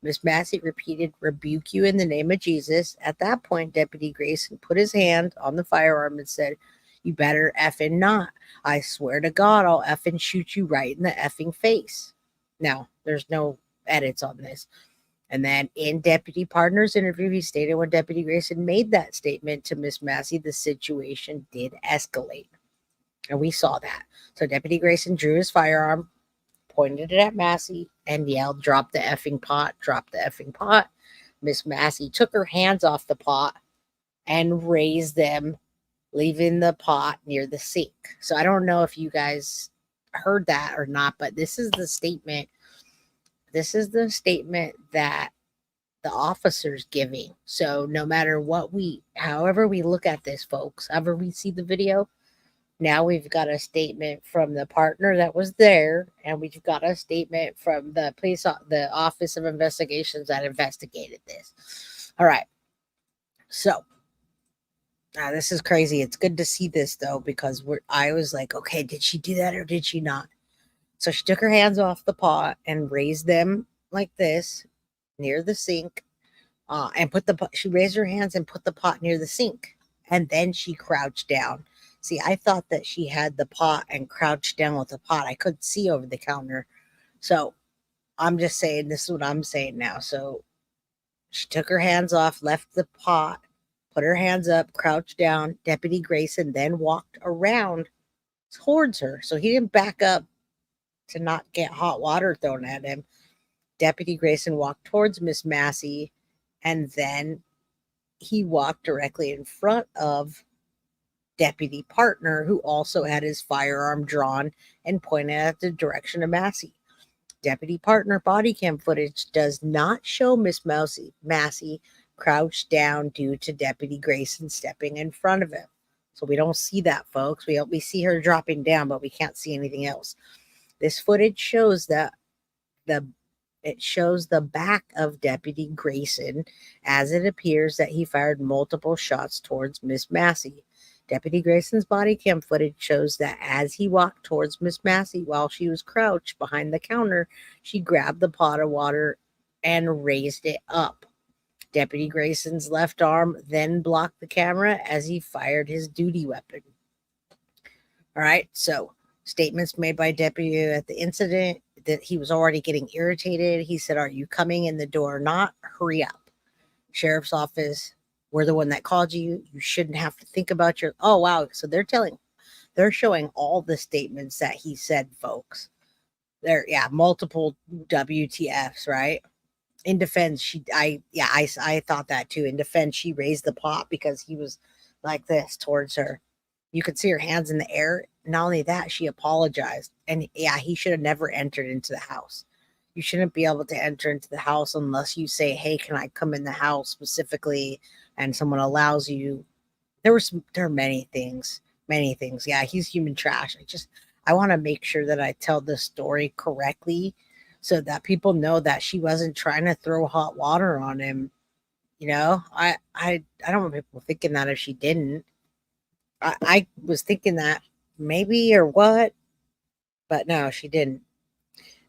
Miss Massey repeated, "Rebuke you in the name of Jesus." At that point, Deputy Grayson put his hand on the firearm and said, "You better effing not. I swear to God, I'll effing shoot you right in the effing face." Now, there's no edits on this. And then in Deputy Partner's interview, he stated when Deputy Grayson made that statement to Miss Massey, the situation did escalate. And we saw that. So Deputy Grayson drew his firearm, pointed it at Massey, and yelled, "Drop the effing pot, drop the effing pot." Miss Massey took her hands off the pot and raised them, leaving the pot near the sink. So I don't know if you guys heard that or not, but this is the statement. This is the statement that the officer's giving. So no matter what however we look at this, folks, however we see the video, now we've got a statement from the partner that was there, and we've got a statement from the the Office of Investigations that investigated this. All right. So this is crazy. It's good to see this though, because I was like, okay, did she do that or did she not? So she took her hands off the pot and raised them like this near the sink, and she raised her hands and put the pot near the sink, and then she crouched down. See, I thought that she had the pot and crouched down with the pot. I couldn't see over the counter. So I'm just saying, this is what I'm saying now. So she took her hands off, left the pot, put her hands up, crouched down. Deputy Grayson then walked around towards her. So he didn't back up to not get hot water thrown at him. Deputy Grayson walked towards Miss Massey, and then he walked directly in front of Deputy Partner, who also had his firearm drawn and pointed at the direction of Massey. Deputy Partner body cam footage does not show Miss Massey crouched down due to Deputy Grayson stepping in front of him. So we don't see that, folks. We see her dropping down, but we can't see anything else. This footage shows that it shows the back of Deputy Grayson, as it appears that he fired multiple shots towards Miss Massey. Deputy Grayson's body cam footage shows that as he walked towards Miss Massey while she was crouched behind the counter, she grabbed the pot of water and raised it up. Deputy Grayson's left arm then blocked the camera as he fired his duty weapon. All right, so statements made by Deputy at the incident that he was already getting irritated. He said, "Are you coming in the door or not? Hurry up." Sheriff's office, we're the one that called you. You shouldn't have to think about your... Oh, wow. So they're showing all the statements that he said, folks. Multiple WTFs, right? In defense, I thought that too. In defense, she raised the pot because he was like this towards her. You could see her hands in the air. Not only that, she apologized. And he should have never entered into the house. You shouldn't be able to enter into the house unless you say, "Hey, can I come in the house specifically?" and someone allows you. There are many things. Yeah, he's human trash. I want to make sure that I tell the story correctly so that people know that she wasn't trying to throw hot water on him. You know, I don't want people thinking that if she didn't. I was thinking that maybe or what, but no, she didn't.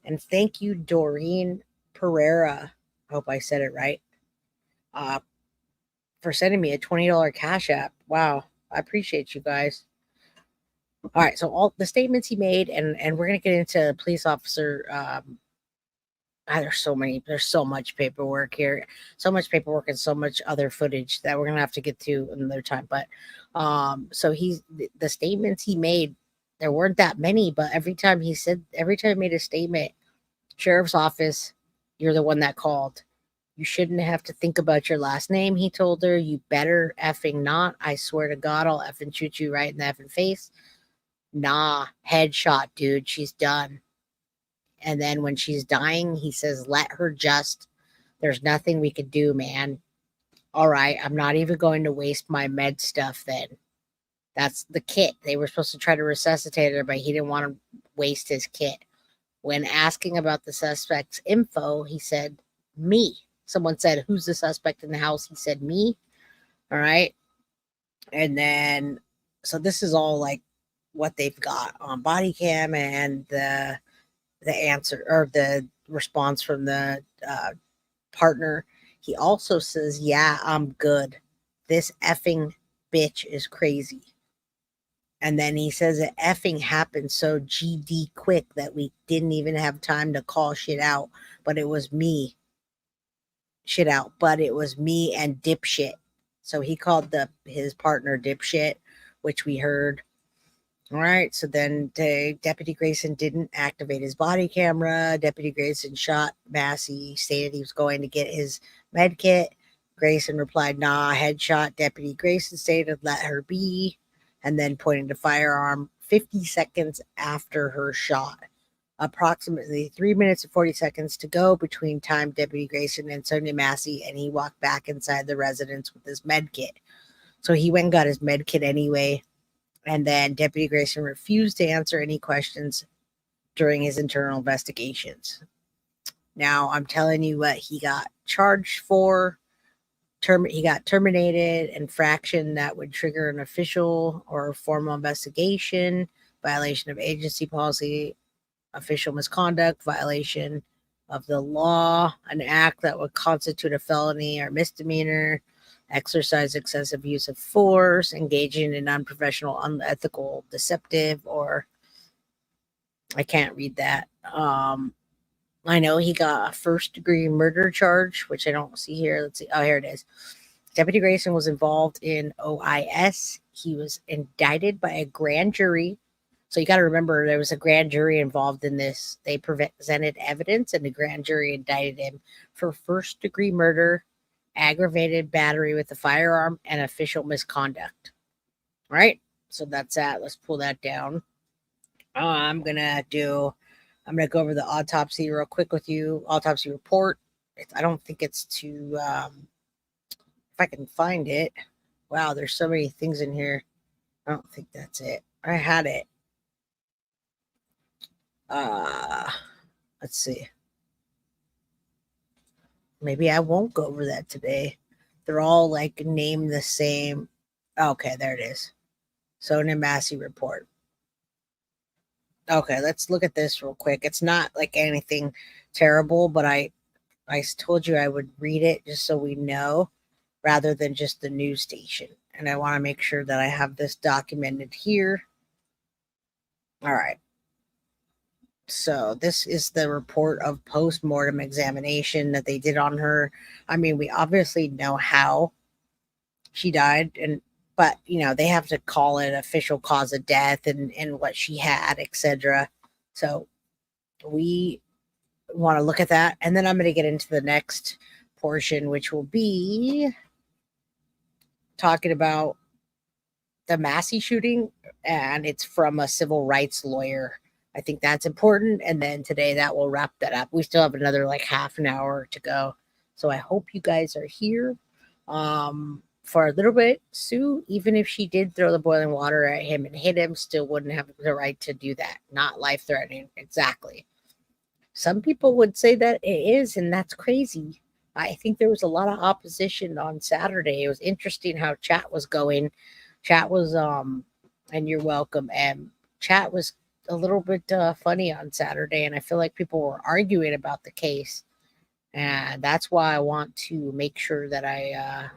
And thank you, Doreen Pereira. I hope I said it right. For sending me a $20 Cash App. Wow. I appreciate you guys. All right. So all the statements he made, and we're going to get into police officer. There's so much paperwork here. So much paperwork and so much other footage that we're going to have to get to another time. But so the statements he made, there weren't that many, but every time he made a statement, sheriff's office, you're the one that called. You shouldn't have to think about your last name, he told her. You better effing not. I swear to God, I'll effing shoot you right in the effing face. Nah, headshot, dude. She's done. And then when she's dying, he says, let her just. There's nothing we could do, man. All right, I'm not even going to waste my med stuff then. That's the kit. They were supposed to try to resuscitate her, but he didn't want to waste his kit. When asking about the suspect's info, he said, me. Someone said, who's the suspect in the house? He said, me. All right. And then, so this is all like what they've got on body cam and the answer or the response from the partner. He also says, yeah, I'm good. This effing bitch is crazy. And then he says it effing happened so GD quick that we didn't even have time to call shit out. But it was me. Shit out. But it was me and dipshit. So he called his partner dipshit, which we heard. All right. So then Deputy Grayson didn't activate his body camera. Deputy Grayson shot Massie, stated he was going to get his med kit. Grayson replied, nah, headshot. Deputy Grayson stated, let her be. And then pointing to firearm 50 seconds after her shot. Approximately 3 minutes and 40 seconds to go between time Deputy Grayson and Sonya Massey, and he walked back inside the residence with his med kit. So he went and got his med kit anyway. And then Deputy Grayson refused to answer any questions during his internal investigations. Now, I'm telling you what he got charged for. He got terminated, infraction that would trigger an official or formal investigation, violation of agency policy, official misconduct, violation of the law, an act that would constitute a felony or misdemeanor, exercise excessive use of force, engaging in unprofessional, unethical, deceptive, or I can't read that. I know he got a first-degree murder charge, which I don't see here. Let's see. Oh, here it is. Deputy Grayson was involved in OIS. He was indicted by a grand jury. So you got to remember there was a grand jury involved in this. They presented evidence, and the grand jury indicted him for first-degree murder, aggravated battery with a firearm, and official misconduct. All right. So that's that. Let's pull that down. I'm going to go over the autopsy real quick with you. Autopsy report. I don't think it's too, if I can find it. Wow, there's so many things in here. I don't think that's it. I had it. Let's see. Maybe I won't go over that today. They're all like named the same. Okay, there it is. Sonya Massey report. Okay, let's look at this real quick. It's not like anything terrible, but I told you I would read it just so we know rather than just the news station. And I want to make sure that I have this documented here. All right. So this is the report of post-mortem examination that they did on her. I mean, we obviously know how she died, but they have to call it official cause of death and what she had, etc. So we want to look at that, and then I'm going to get into the next portion, which will be talking about the Massie shooting, and it's from a civil rights lawyer. I think that's important, and then today that will wrap that up. We still have another like half an hour to go, so I hope you guys are here for a little bit. Sue, even if she did throw the boiling water at him and hit him, still wouldn't have the right to do that. Not life-threatening. Exactly. Some people would say that it is, and that's crazy. I think there was a lot of opposition on Saturday. It was interesting how chat was going. Chat was, and you're welcome, and chat was a little bit funny on Saturday, and I feel like people were arguing about the case, and that's why I want to make sure that I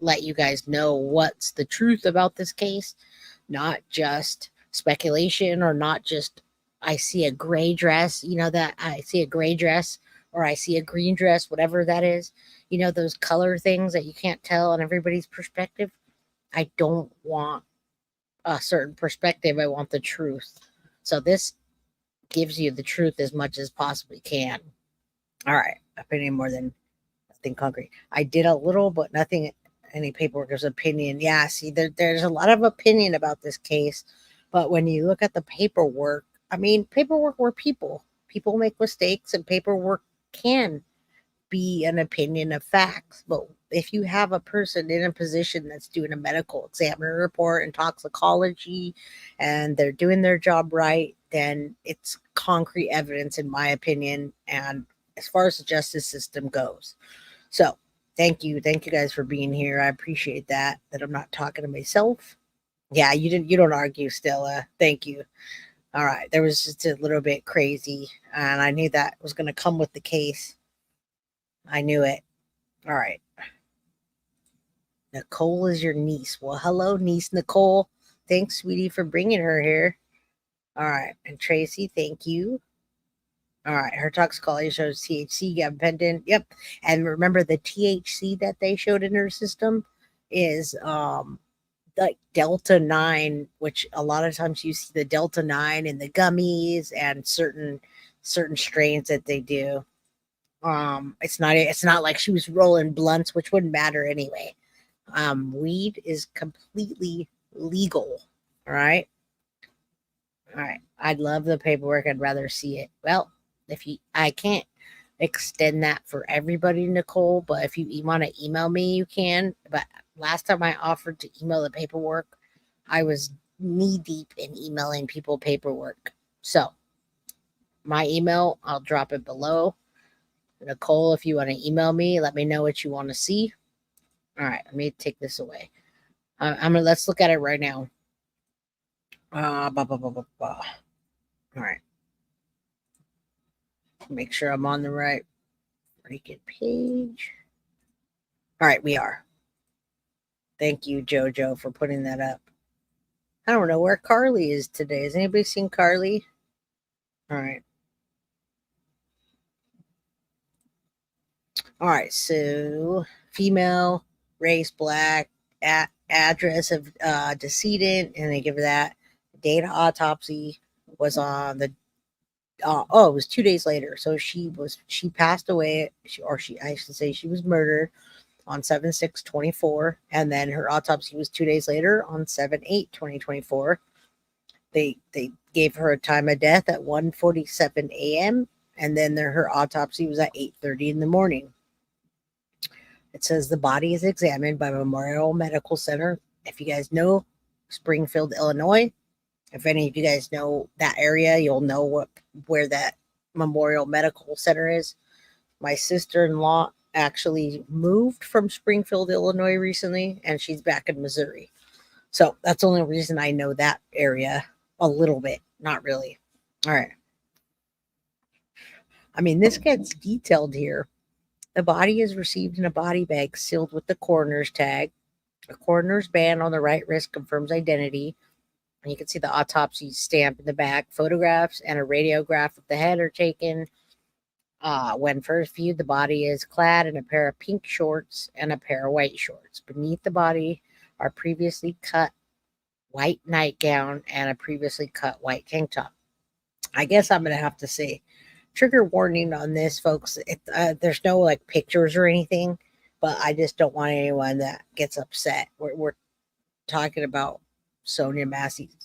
let you guys know what's the truth about this case, not just speculation, or not just I see a gray dress, that I see a gray dress, or I see a green dress, whatever that is, those color things that you can't tell on everybody's perspective. I don't want a certain perspective. I want the truth. So this gives you the truth as much as possibly can. All right. Opinion more than nothing concrete. I did a little, but nothing, any paperwork. There's opinion. Yeah. See, there's a lot of opinion about this case, but when you look at the paperwork, paperwork were people make mistakes, and paperwork can be an opinion of facts. But if you have a person in a position that's doing a medical examiner report and toxicology, and they're doing their job right, then it's concrete evidence, in my opinion, and as far as the justice system goes. So thank you guys for being here. I appreciate that I'm not talking to myself. Yeah, you don't argue, Stella. Thank you. All right, there was just a little bit crazy, and I knew that was going to come with the case. I knew it. All right. Nicole is your niece. Well, hello, niece Nicole. Thanks, sweetie, for bringing her here. All right. And Tracy, thank you. All right. Her toxicology shows THC gabapentin. Yep. And remember, the THC that they showed in her system is like Delta 9, which a lot of times you see the Delta 9 in the gummies and certain strains that they do. It's not like she was rolling blunts, which wouldn't matter anyway. Weed is completely legal. All right. I'd love the paperwork. I'd rather see it. Well, I can't extend that for everybody, Nicole, but if you want to email me, you can. But last time I offered to email the paperwork, I was knee deep in emailing people paperwork. So my email, I'll drop it below. Nicole, if you want to email me, let me know what you want to see. All right, let me take this away. Let's look at it right now. All right. Make sure I'm on the right freaking page. All right, we are. Thank you, Jojo, for putting that up. I don't know where Carly is today. Has anybody seen Carly? All right. All right, so female, race, black, address of decedent, and they give that. Date of autopsy was on the it was 2 days later. So she passed away, I should say she was murdered on 7/6/24, and then her autopsy was 2 days later on 7/8/2024. They gave her a time of death at 1:47 a.m. and then her autopsy was at 8:30 in the morning. It says the body is examined by Memorial Medical Center. If you guys know Springfield, Illinois, if any of you guys know that area, you'll know where that Memorial Medical Center is. My sister-in-law actually moved from Springfield, Illinois recently, and she's back in Missouri. So that's the only reason I know that area a little bit, not really. All right. I mean, this gets detailed here. The body is received in a body bag sealed with the coroner's tag. A coroner's band on the right wrist confirms identity. And you can see the autopsy stamp in the back. Photographs and a radiograph of the head are taken. When first viewed, the body is clad in a pair of pink shorts and a pair of white shorts. Beneath the body are previously cut white nightgown and a previously cut white tank top. I guess I'm going to have to say trigger warning on this, folks. There's no like pictures or anything, but I just don't want anyone that gets upset. We're talking about Sonya Massey's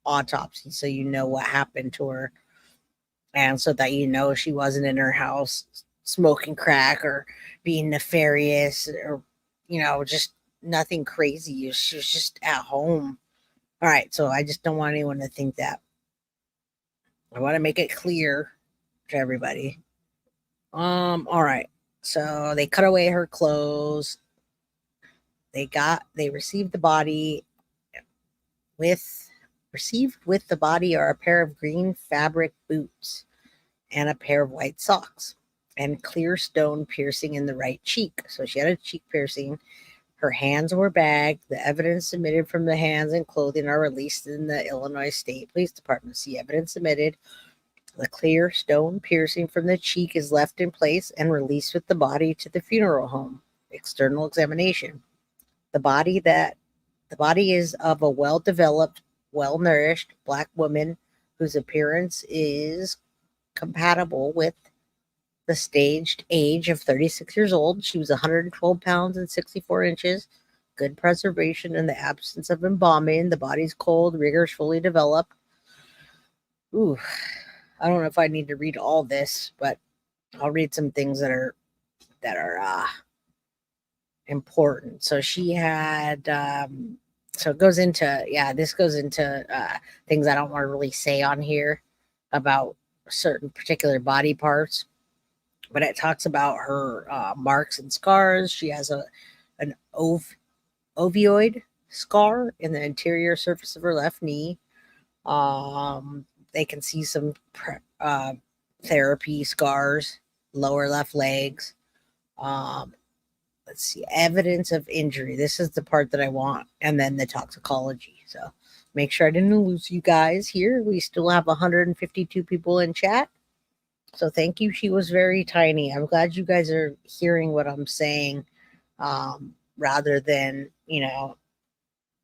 autopsy, so you know what happened to her, and so that you know she wasn't in her house smoking crack or being nefarious or just nothing crazy. She was just at home. All right, so I just don't want anyone to think that. I want to make it clear to everybody. All right, so they cut away her clothes. They received the body. Received with the body are a pair of green fabric boots and a pair of white socks and clear stone piercing in the right cheek. So she had a cheek piercing. Her hands were bagged. The evidence submitted from the hands and clothing are released in the Illinois State Police Department. See evidence submitted. The clear stone piercing from the cheek is left in place and released with the body to the funeral home. External examination. The body is of a well-developed, well-nourished black woman whose appearance is compatible with the staged age of 36 years old. She was 112 pounds and 64 inches. Good preservation in the absence of embalming. The body's cold, rigors fully developed. Ooh, I don't know if I need to read all this, but I'll read some things that are important. So she had so it goes into this goes into things I don't want to really say on here about certain particular body parts, but it talks about her marks and scars. She has an ovoid scar in the interior surface of her left knee. They can see some therapy scars, lower left legs. let's see, evidence of injury. This is the part that I want. And then the toxicology. So make sure I didn't lose you guys here. We still have 152 people in chat. So thank you. She was very tiny. I'm glad you guys are hearing what I'm saying, rather than, the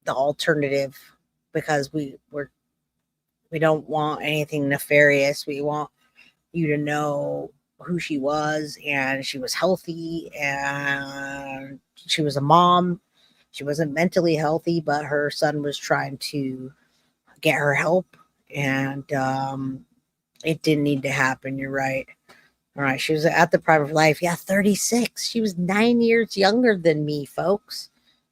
alternative, because we don't want anything nefarious. We want you to know who she was, and she was healthy, and she was a mom. She wasn't mentally healthy, but her son was trying to get her help, and it didn't need to happen. You're right. All right. She was at the prime of life. Yeah, 36. She was 9 years younger than me, folks.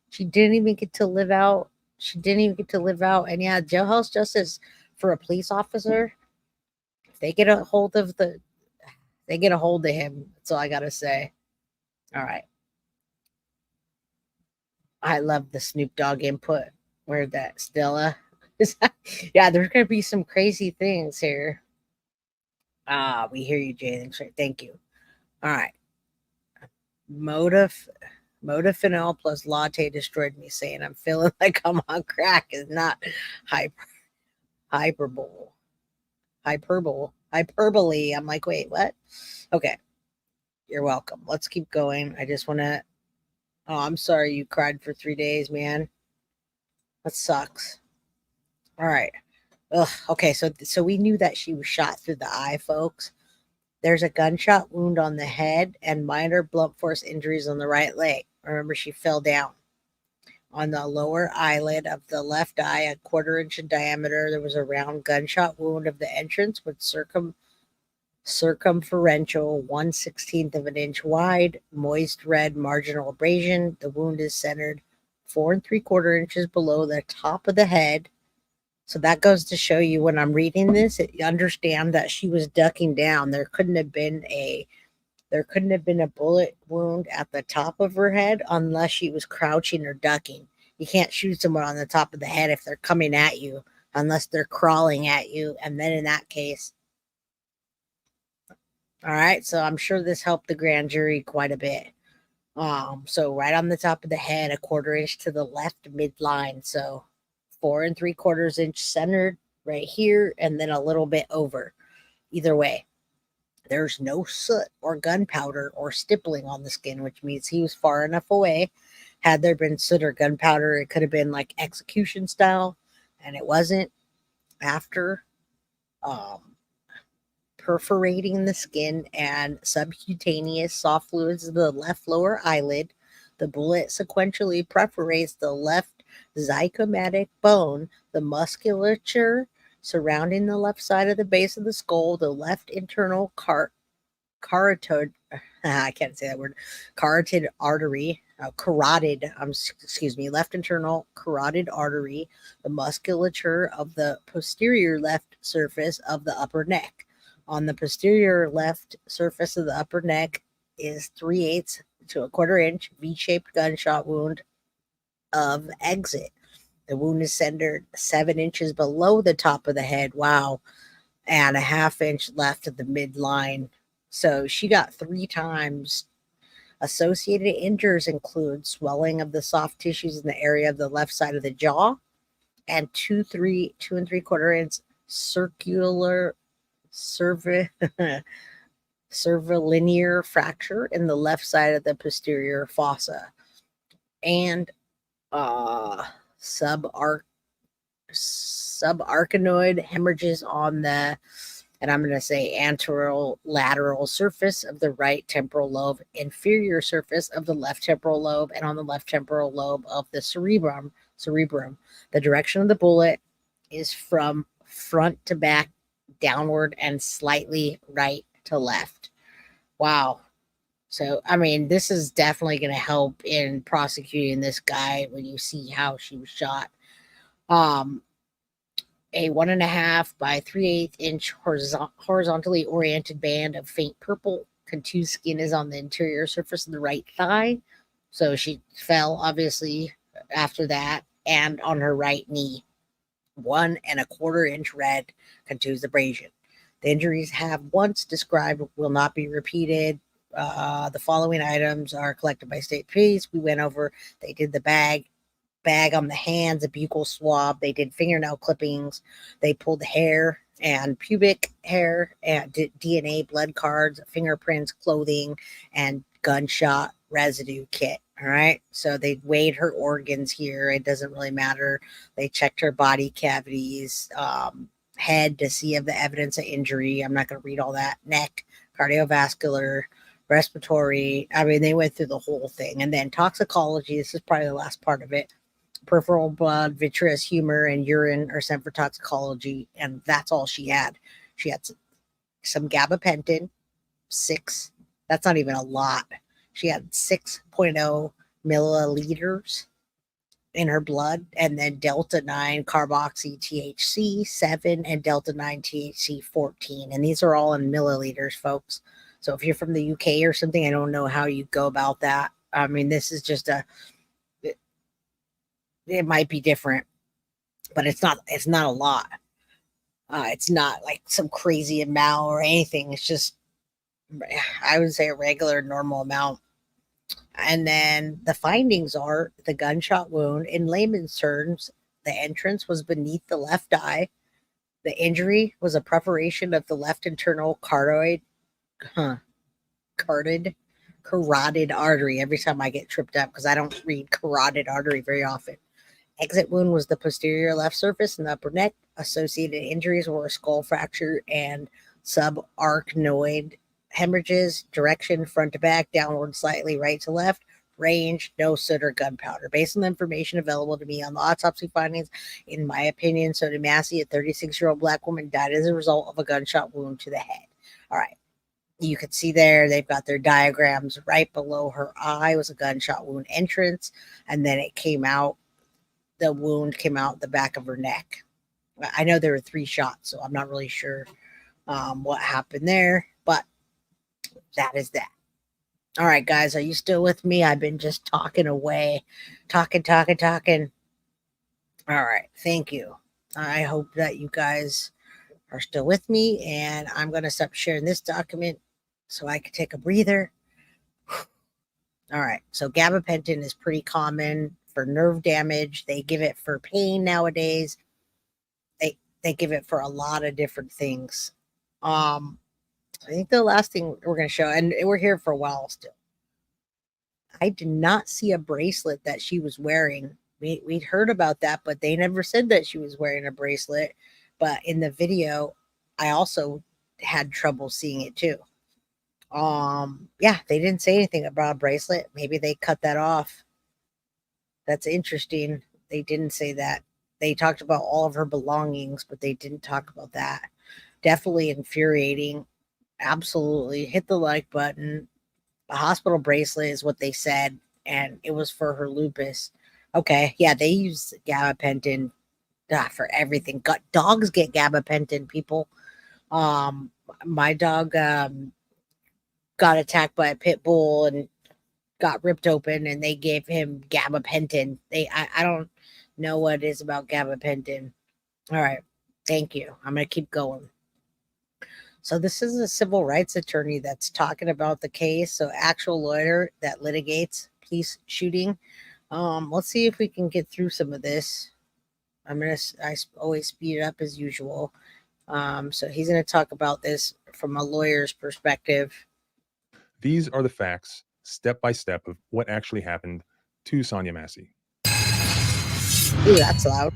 She didn't even get to live out. And yeah, jailhouse justice for a police officer, if they get a hold of him. That's all I got to say. All right. I love the Snoop Dogg input. Where that, Stella? Yeah, there's going to be some crazy things here. We hear you, Jay. Thank you. All right. Modafinil plus latte destroyed me, saying I'm feeling like I'm on crack is not hyperbole. I'm like, wait, what? Okay. You're welcome. Let's keep going. I just want to. Oh, I'm sorry you cried for 3 days, man. That sucks. All right. Ugh. Okay, so we knew that she was shot through the eye, folks. There's a gunshot wound on the head and minor blunt force injuries on the right leg. Remember, she fell down. On the lower eyelid of the left eye, a 1/4 inch in diameter, there was a round gunshot wound of the entrance with circumferential 1/16 of an inch wide, moist red marginal abrasion. The wound is centered 4 3/4 inches below the top of the head. So that goes to show you, when I'm reading this, you understand that she was ducking down. There couldn't have been a bullet wound at the top of her head unless she was crouching or ducking. You can't shoot someone on the top of the head if they're coming at you, unless they're crawling at you. And then in that case, all right. So I'm sure this helped the grand jury quite a bit. So right on the top of the head, a 1/4 inch to the left midline. So 4 3/4 inch centered right here, and then a little bit over. Either way, there's no soot or gunpowder or stippling on the skin, which means he was far enough away. Had there been soot or gunpowder, it could have been like execution style, and it wasn't. After perforating the skin and subcutaneous soft fluids of the left lower eyelid, the bullet sequentially perforates the left zygomatic bone, the musculature surrounding the left side of the base of the skull, the left internal carotid, I can't say that word, carotid artery, left internal carotid artery, the musculature of the posterior left surface of the upper neck. On the posterior left surface of the upper neck is 3/8 to a 1/4 inch V-shaped gunshot wound of exit. The wound is centered 7 inches below the top of the head. Wow. And a 1/2 inch left of the midline. So she got 3 times. Associated injuries include swelling of the soft tissues in the area of the left side of the jaw, and 2 3/4 inch circular cervilinear fracture in the left side of the posterior fossa, and subarachnoid hemorrhages on the, and I'm going to say, anterolateral surface of the right temporal lobe, inferior surface of the left temporal lobe, and on the left temporal lobe of the cerebrum. The direction of the bullet is from front to back, downward, and slightly right to left. Wow. So, I mean, this is definitely going to help in prosecuting this guy when you see how she was shot. A 1.5 by 3/8 inch horizontally oriented band of faint purple contused skin is on the interior surface of the right thigh. So she fell, obviously, after that, and on her right knee. 1 1/4 inch red contused abrasion. The injuries have once described will not be repeated. The following items are collected by state police. We went over, they did the bag on the hands, a buccal swab. They did fingernail clippings. They pulled hair and pubic hair and did DNA, blood cards, fingerprints, clothing, and gunshot residue kit. All right. So they weighed her organs here. It doesn't really matter. They checked her body cavities, head to see if the evidence of injury. I'm not going to read all that. Neck, cardiovascular, respiratory. I mean, they went through the whole thing. And then toxicology. This is probably the last part of it. Peripheral blood, vitreous humor, and urine are sent for toxicology. And that's all she had. She had some gabapentin, 6. That's not even a lot. She had 6.0 milliliters in her blood, and then delta 9 carboxy THC 7 and delta 9 THC 14. And these are all in milliliters, folks. So if you're from the UK or something, I don't know how you go about that. I mean, this is just it might be different, but it's not a lot. It's not like some crazy amount or anything. It's just, I would say, a regular normal amount. And then the findings are the gunshot wound. In layman's terms, the entrance was beneath the left eye. The injury was a perforation of the left internal carotid artery. Every time I get tripped up because I don't read carotid artery very often. Exit wound was the posterior left surface and the upper neck. Associated injuries were a skull fracture and subarachnoid hemorrhages. Direction front to back, downward slightly, right to left. Range, no soot or gunpowder. Based on the information available to me on the autopsy findings, in my opinion, Sonya Massey, a 36-year-old black woman, died as a result of a gunshot wound to the head. All right. You can see there, they've got their diagrams. Right below her eye was a gunshot wound entrance, and then it came out. The wound came out the back of her neck. I know there were 3 shots, so I'm not really sure what happened there, but that is that. All right, guys, are you still with me? I've been just talking away, talking. All right, thank you. I hope that you guys are still with me, and I'm going to stop sharing this document so I can take a breather. All right, so gabapentin is pretty common for nerve damage. They give it for pain nowadays. They give it for a lot of different things. I think the last thing we're going to show, and we're here for a while still. I did not see a bracelet that she was wearing. We'd heard about that, but they never said that she was wearing a bracelet. But in the video, I also had trouble seeing it too. Yeah, they didn't say anything about a bracelet. Maybe they cut that off. That's interesting. They didn't say that. They talked about all of her belongings, but they didn't talk about that. Definitely infuriating. Absolutely. Hit the like button. A hospital bracelet is what they said, and it was for her lupus. Okay, yeah, they use gabapentin for everything. Dogs get gabapentin, people. My dog got attacked by a pit bull and got ripped open, and they gave him gabapentin. I don't know what it is about gabapentin. All right, thank you. I'm going to keep going. So this is a civil rights attorney that's talking about the case. So actual lawyer that litigates police shooting. Let's see if we can get through some of this. I always speed it up as usual. So he's going to talk about this from a lawyer's perspective. These are the facts, step by step, of what actually happened to Sonya Massey. Ooh, that's loud.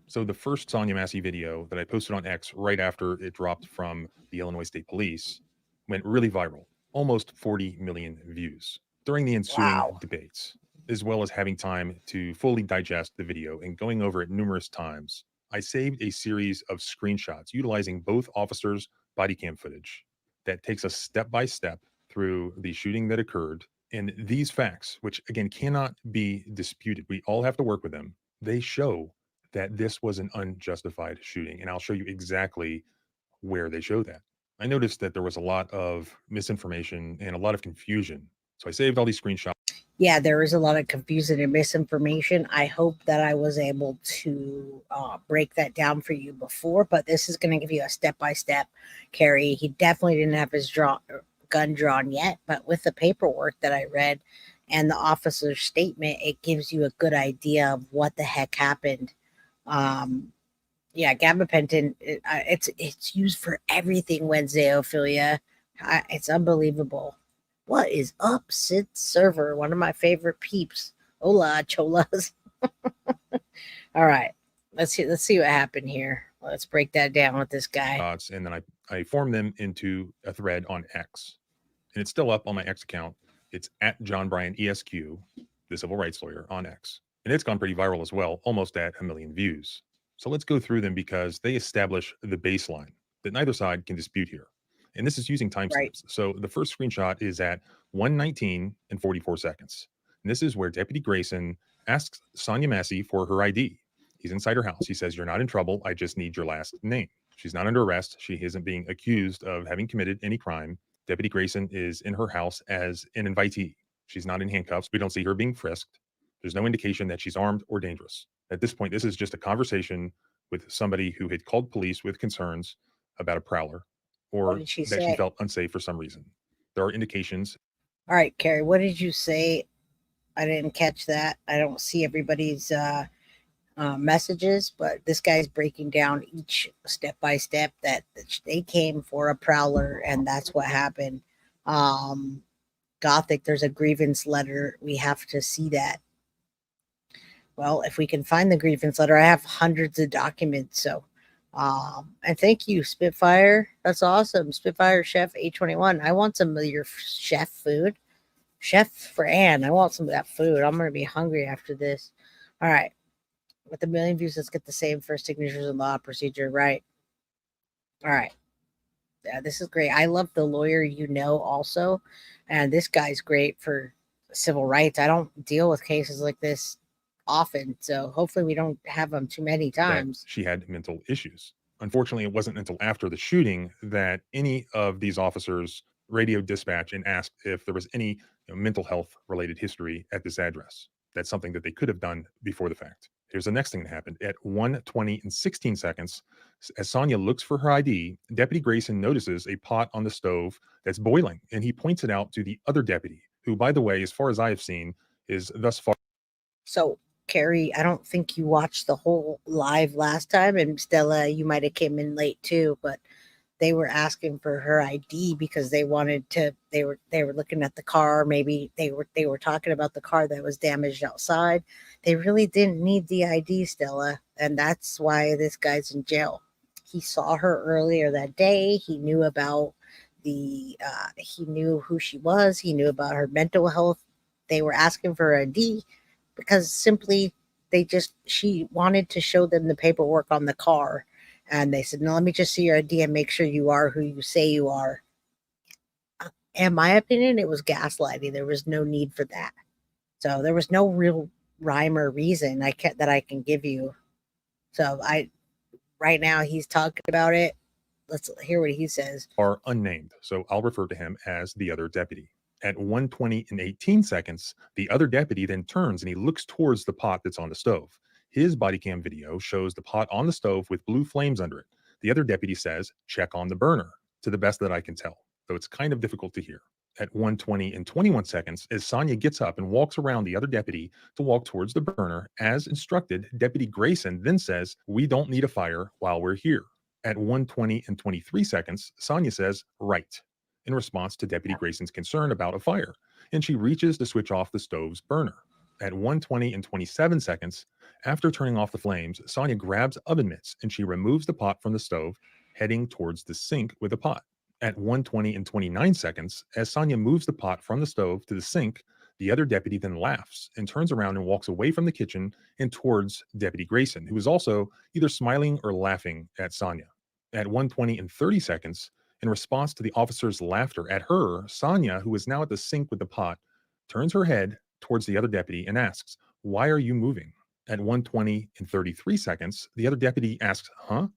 So the first Sonya Massey video that I posted on X right after it dropped from the Illinois State Police went really viral, almost 40 million views. During the ensuing debates, as well as having time to fully digest the video and going over it numerous times, I saved a series of screenshots utilizing both officers' body cam footage that takes us step by step through the shooting that occurred. And these facts, which again cannot be disputed, we all have to work with them, they show that this was an unjustified shooting. And I'll show you exactly where they show that. I noticed that there was a lot of misinformation and a lot of confusion. So I saved all these screenshots. Yeah, there is a lot of confusion and misinformation. I hope that I was able to break that down for you before, but this is going to give you a step-by-step, Carrie. He definitely didn't have his gun drawn yet, but with the paperwork that I read and the officer's statement, it gives you a good idea of what the heck happened. Yeah, gabapentin, it's used for everything, Wednesday, Ophelia. It's unbelievable. What is up, Sid Server? One of my favorite peeps. Hola, cholas. All right, let's see what happened here. Let's break that down with this guy. And then I formed them into a thread on X, and it's still up on my X account. It's at John Bryan ESQ, the civil rights lawyer, on X, and it's gone pretty viral as well, almost at 1 million views. So let's go through them because they establish the baseline that neither side can dispute here. And this is using timestamps. Right. So the first screenshot is at 1:19 and 44 seconds. And this is where Deputy Grayson asks Sonya Massey for her ID. He's inside her house. He says, "You're not in trouble. I just need your last name." She's not under arrest. She isn't being accused of having committed any crime. Deputy Grayson is in her house as an invitee. She's not in handcuffs. We don't see her being frisked. There's no indication that she's armed or dangerous. At this point, this is just a conversation with somebody who had called police with concerns about a prowler or that she felt unsafe for some reason. There are indications. All right, Carrie, what did you say? I didn't catch that. I don't see everybody's messages, but this guy's breaking down each step by step that they came for a prowler, and that's what happened. Gothic, there's a grievance letter. We have to see that. Well, if we can find the grievance letter, I have hundreds of documents. So, and thank you, Spitfire. That's awesome. Spitfire Chef 821. I want some of your chef food. Chef for Ann. I want some of that food. I'm going to be hungry after this. All right. With 1 million views, let's get the same for signatures and law procedure. Right. All right. Yeah, this is great. I love the lawyer also. And this guy's great for civil rights. I don't deal with cases like this often, so hopefully we don't have them too many times. She had mental issues. Unfortunately, it wasn't until after the shooting that any of these officers radioed dispatch and asked if there was any mental health related history at this address. That's something that they could have done before the fact. Here's the next thing that happened. At 1:20 and 16 seconds, as Sonya looks for her ID, Deputy Grayson notices a pot on the stove that's boiling, and he points it out to the other deputy, who, by the way, as far as I have seen, is thus far. So, Carrie, I don't think you watched the whole live last time, and Stella, you might have came in late too, but they were asking for her ID because they wanted to, they were looking at the car. Maybe they were talking about the car that was damaged outside. They really didn't need the ID, Stella. And that's why this guy's in jail. He saw her earlier that day. He knew about he knew who she was. He knew about her mental health. They were asking for her ID because simply she wanted to show them the paperwork on the car. And they said, "No, let me just see your ID and make sure you are who you say you are." In my opinion, it was gaslighting. There was no need for that. So there was no real rhyme or reason that I can give you. So right now he's talking about it. Let's hear what he says. Are unnamed. So I'll refer to him as the other deputy. At 1:20 and 18 seconds, the other deputy then turns and he looks towards the pot that's on the stove. His body cam video shows the pot on the stove with blue flames under it. The other deputy says, "Check on the burner," to the best that I can tell, though it's kind of difficult to hear. At 1:20 and 21 seconds, as Sonya gets up and walks around the other deputy to walk towards the burner, as instructed, Deputy Grayson then says, "We don't need a fire while we're here." At 1:20 and 23 seconds, Sonya says, "Right," in response to Deputy Grayson's concern about a fire, and she reaches to switch off the stove's burner. At 1:20 and 27 seconds, after turning off the flames, Sonya grabs oven mitts and she removes the pot from the stove, heading towards the sink with the pot. At 1:20 and 29 seconds, as Sonya moves the pot from the stove to the sink, the other deputy then laughs and turns around and walks away from the kitchen and towards Deputy Grayson, who is also either smiling or laughing at Sonya. At 1:20 and 30 seconds, in response to the officer's laughter at her, Sonya, who is now at the sink with the pot, turns her head towards the other deputy and asks, "Why are you moving?" At 1:20 and 33 seconds, the other deputy asks, "Huh?"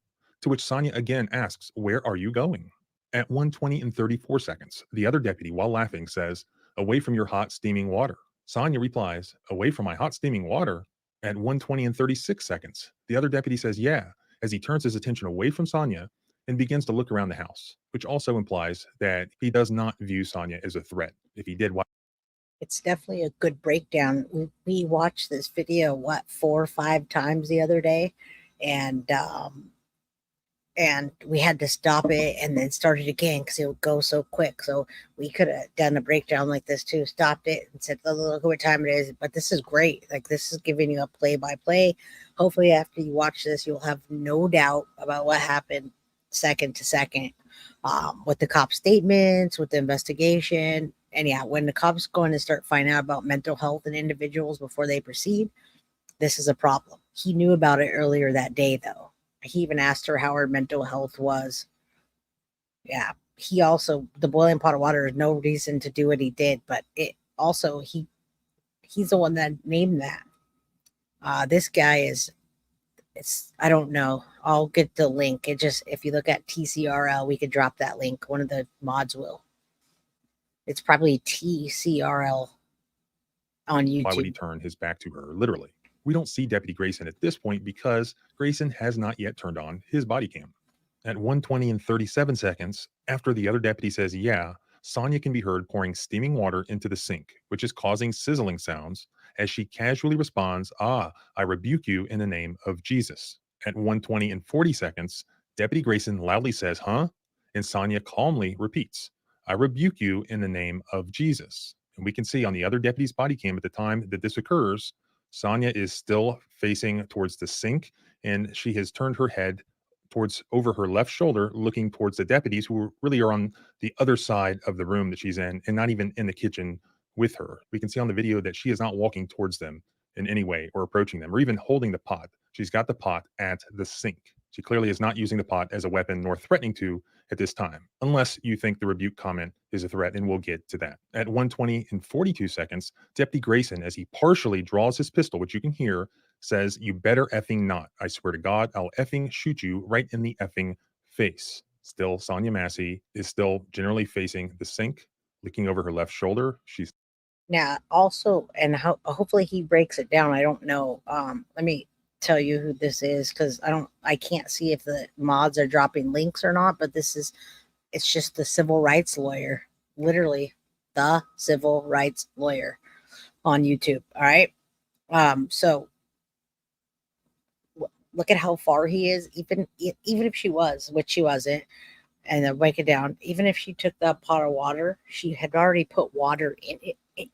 To which Sonya again asks, "Where are you going?" At 1:20 and 34 seconds, the other deputy, while laughing, says, "Away from your hot, steaming water." Sonya replies, "Away from my hot, steaming water?" At 1:20 and 36 seconds, the other deputy says, "Yeah," as he turns his attention away from Sonya and begins to look around the house, which also implies that he does not view Sonia as a threat. If he did, why? It's definitely a good breakdown. We watched this video, 4 or 5 times the other day, and we had to stop it and then start it again because it would go so quick. So we could have done a breakdown like this too, stopped it and said, look at what time it is. But this is great. Like, this is giving you a play-by-play. Hopefully after you watch this, you'll have no doubt about what happened second to second, with the cop statements, with the investigation. And yeah, when the cops going to start finding out about mental health in individuals before they proceed, this is a problem. He knew about it earlier that day, though. He even asked her how her mental health was. Yeah, he also, the boiling pot of water is no reason to do what he did, but it also, he's the one that named that. This guy is, I don't know. I'll get the link. It just, if you look at TCRL, we could drop that link. One of the mods will. It's probably TCRL on YouTube. Why would he turn his back to her? Literally. We don't see Deputy Grayson at this point because Grayson has not yet turned on his body cam. At 1:20 and 37 seconds, after the other deputy says, yeah, Sonia can be heard pouring steaming water into the sink, which is causing sizzling sounds, as she casually responds, I rebuke you in the name of Jesus. At 1:20 and 40 seconds, Deputy Grayson loudly says, huh? And Sonia calmly repeats, I rebuke you in the name of Jesus. And we can see on the other deputy's body cam at the time that this occurs, Sonia is still facing towards the sink, and she has turned her head towards over her left shoulder, looking towards the deputies who really are on the other side of the room that she's in and not even in the kitchen with her. We can see on the video that she is not walking towards them in any way or approaching them or even holding the pot. She's got the pot at the sink. She clearly is not using the pot as a weapon nor threatening to at this time, unless you think the rebuke comment is a threat, and we'll get to that. At 1:20 and 42 seconds, Deputy Grayson, as he partially draws his pistol, which you can hear, says, you better effing not. I swear to God, I'll effing shoot you right in the effing face. Still, Sonya Massey is still generally facing the sink, looking over her left shoulder. She's now also, and hopefully he breaks it down. I don't know. Let me tell you who this is, because I can't see if the mods are dropping links or not, but it's just the civil rights lawyer, literally the civil rights lawyer on YouTube. All right. So look at how far he is, even if she was, which she wasn't, and then break it down. Even if she took that pot of water, she had already put water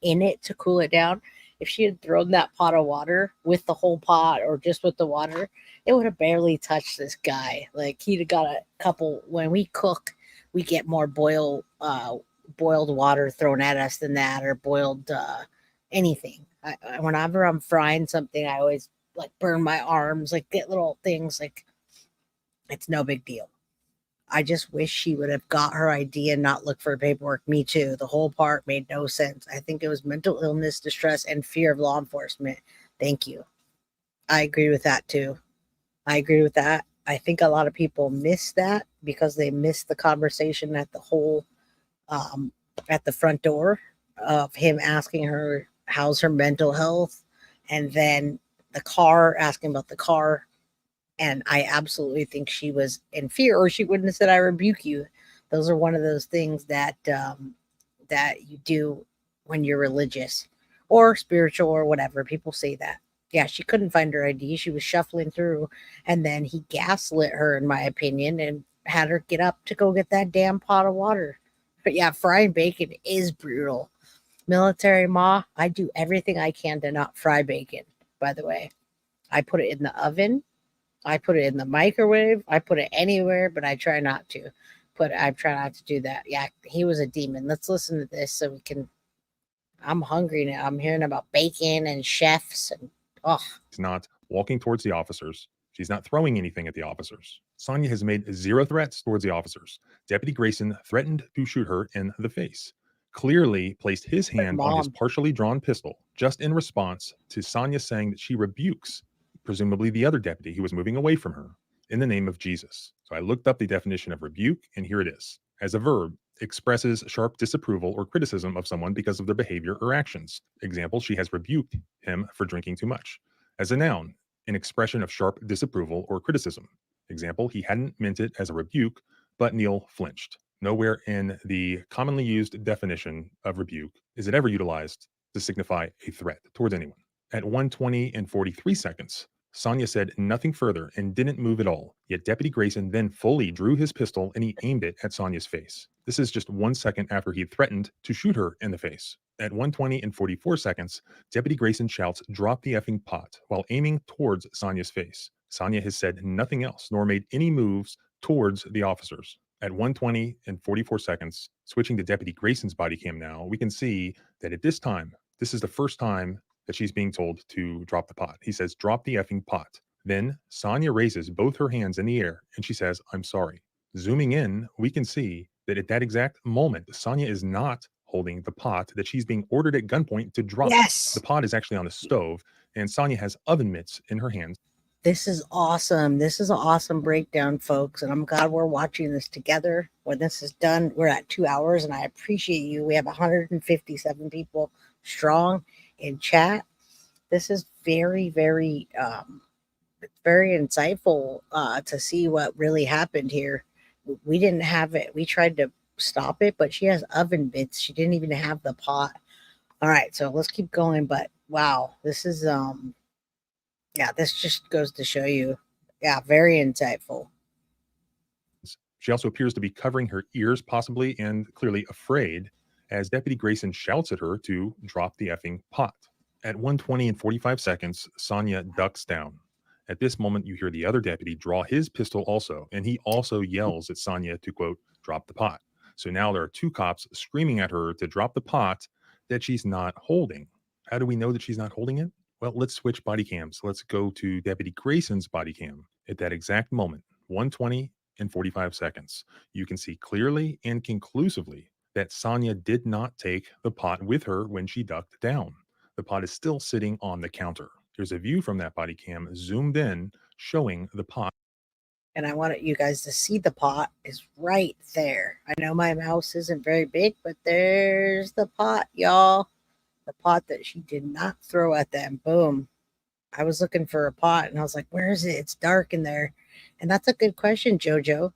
in it to cool it down. If she had thrown that pot of water with the whole pot or just with the water, it would have barely touched this guy. Like, he'd have got a couple. When we cook, we get more boiled water thrown at us than that, or boiled anything. Whenever I'm frying something, I always like burn my arms, like get little things. Like, it's no big deal. I just wish she would have got her ID and not look for paperwork. Me too. The whole part made no sense. I think it was mental illness, distress, and fear of law enforcement. Thank you. I agree with that too. I agree with that. I think a lot of people miss that because they miss the conversation at the whole, at the front door of him asking her how's her mental health, and then the car, asking about the car. And I absolutely think she was in fear, or she wouldn't have said, I rebuke you. Those are one of those things that that you do when you're religious or spiritual or whatever. People say that. Yeah, she couldn't find her ID. She was shuffling through, and then he gaslit her, in my opinion, and had her get up to go get that damn pot of water. But yeah, frying bacon is brutal. Military Ma, I do everything I can to not fry bacon, by the way. I put it in the oven. I put it in the microwave. I put it anywhere, but I try not to. I try not to do that. Yeah, he was a demon. Let's listen to this so we can. I'm hungry now. I'm hearing about bacon and chefs and She's not walking towards the officers. She's not throwing anything at the officers. Sonia has made 0 threats towards the officers. Deputy Grayson threatened to shoot her in the face. Clearly placed his hand on his partially drawn pistol, just in response to Sonia saying that she rebukes presumably the other deputy who was moving away from her, in the name of Jesus. So I looked up the definition of rebuke, and here it is. As a verb, expresses sharp disapproval or criticism of someone because of their behavior or actions. Example, she has rebuked him for drinking too much. As a noun, an expression of sharp disapproval or criticism. Example, he hadn't meant it as a rebuke, but Neil flinched. Nowhere in the commonly used definition of rebuke is it ever utilized to signify a threat towards anyone. At 1:20 and 43 seconds, Sonia said nothing further and didn't move at all. Yet Deputy Grayson then fully drew his pistol and he aimed it at Sonia's face. This is just 1 second after he threatened to shoot her in the face. At 1:20 and 44 seconds, Deputy Grayson shouts, "Drop the effing pot," while aiming towards Sonia's face. Sonia has said nothing else, nor made any moves towards the officers. At 1:20 and 44 seconds, switching to Deputy Grayson's body cam now, we can see that at this time, this is the first time that she's being told to drop the pot. He says, "Drop the effing pot." Then Sonia raises both her hands in the air and she says, "I'm sorry." Zooming in, we can see that at that exact moment, Sonia is not holding the pot that she's being ordered at gunpoint to drop. Yes. The pot is actually on the stove, and Sonia has oven mitts in her hands. This is awesome. This is an awesome breakdown, folks. And I'm glad we're watching this together. When this is done, we're at 2 hours, and I appreciate you. We have 157 people strong in chat. This is very, very, very insightful to see what really happened here. We didn't have it. We tried to stop it, but she has oven mitts. She didn't even have the pot. All right, so let's keep going. But wow, this is yeah, this just goes to show you. Yeah, very insightful. She also appears to be covering her ears, possibly, and clearly afraid, as Deputy Grayson shouts at her to drop the effing pot. At 1:20 and 45 seconds, Sonia ducks down. At this moment, you hear the other deputy draw his pistol also, and he also yells at Sonia to, quote, drop the pot. So now there are two cops screaming at her to drop the pot that she's not holding. How do we know that she's not holding it? Well, let's switch body cams. Let's go to Deputy Grayson's body cam. At that exact moment, 1:20 and 45 seconds, you can see clearly and conclusively that Sonia did not take the pot with her when she ducked down. The pot is still sitting on the counter. There's a view from that body cam zoomed in showing the pot. And I wanted you guys to see the pot is right there. I know my mouse isn't very big, but there's the pot, y'all. The pot that she did not throw at them. Boom. I was looking for a pot and I was like, where is it? It's dark in there. And that's a good question, Jojo.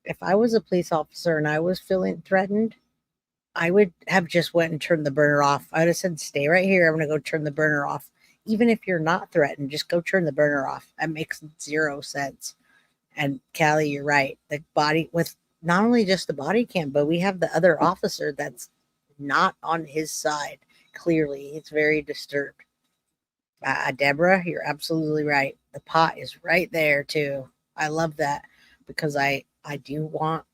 If I was a police officer and I was feeling threatened, I would have just went and turned the burner off. I would have said, stay right here. I'm going to go turn the burner off. Even if you're not threatened, just go turn the burner off. That makes zero sense. And Callie, you're right. The body, with not only just the body cam, but we have the other officer that's not on his side. Clearly, it's very disturbed. Deborah, you're absolutely right. The pot is right there too. I love that because I do want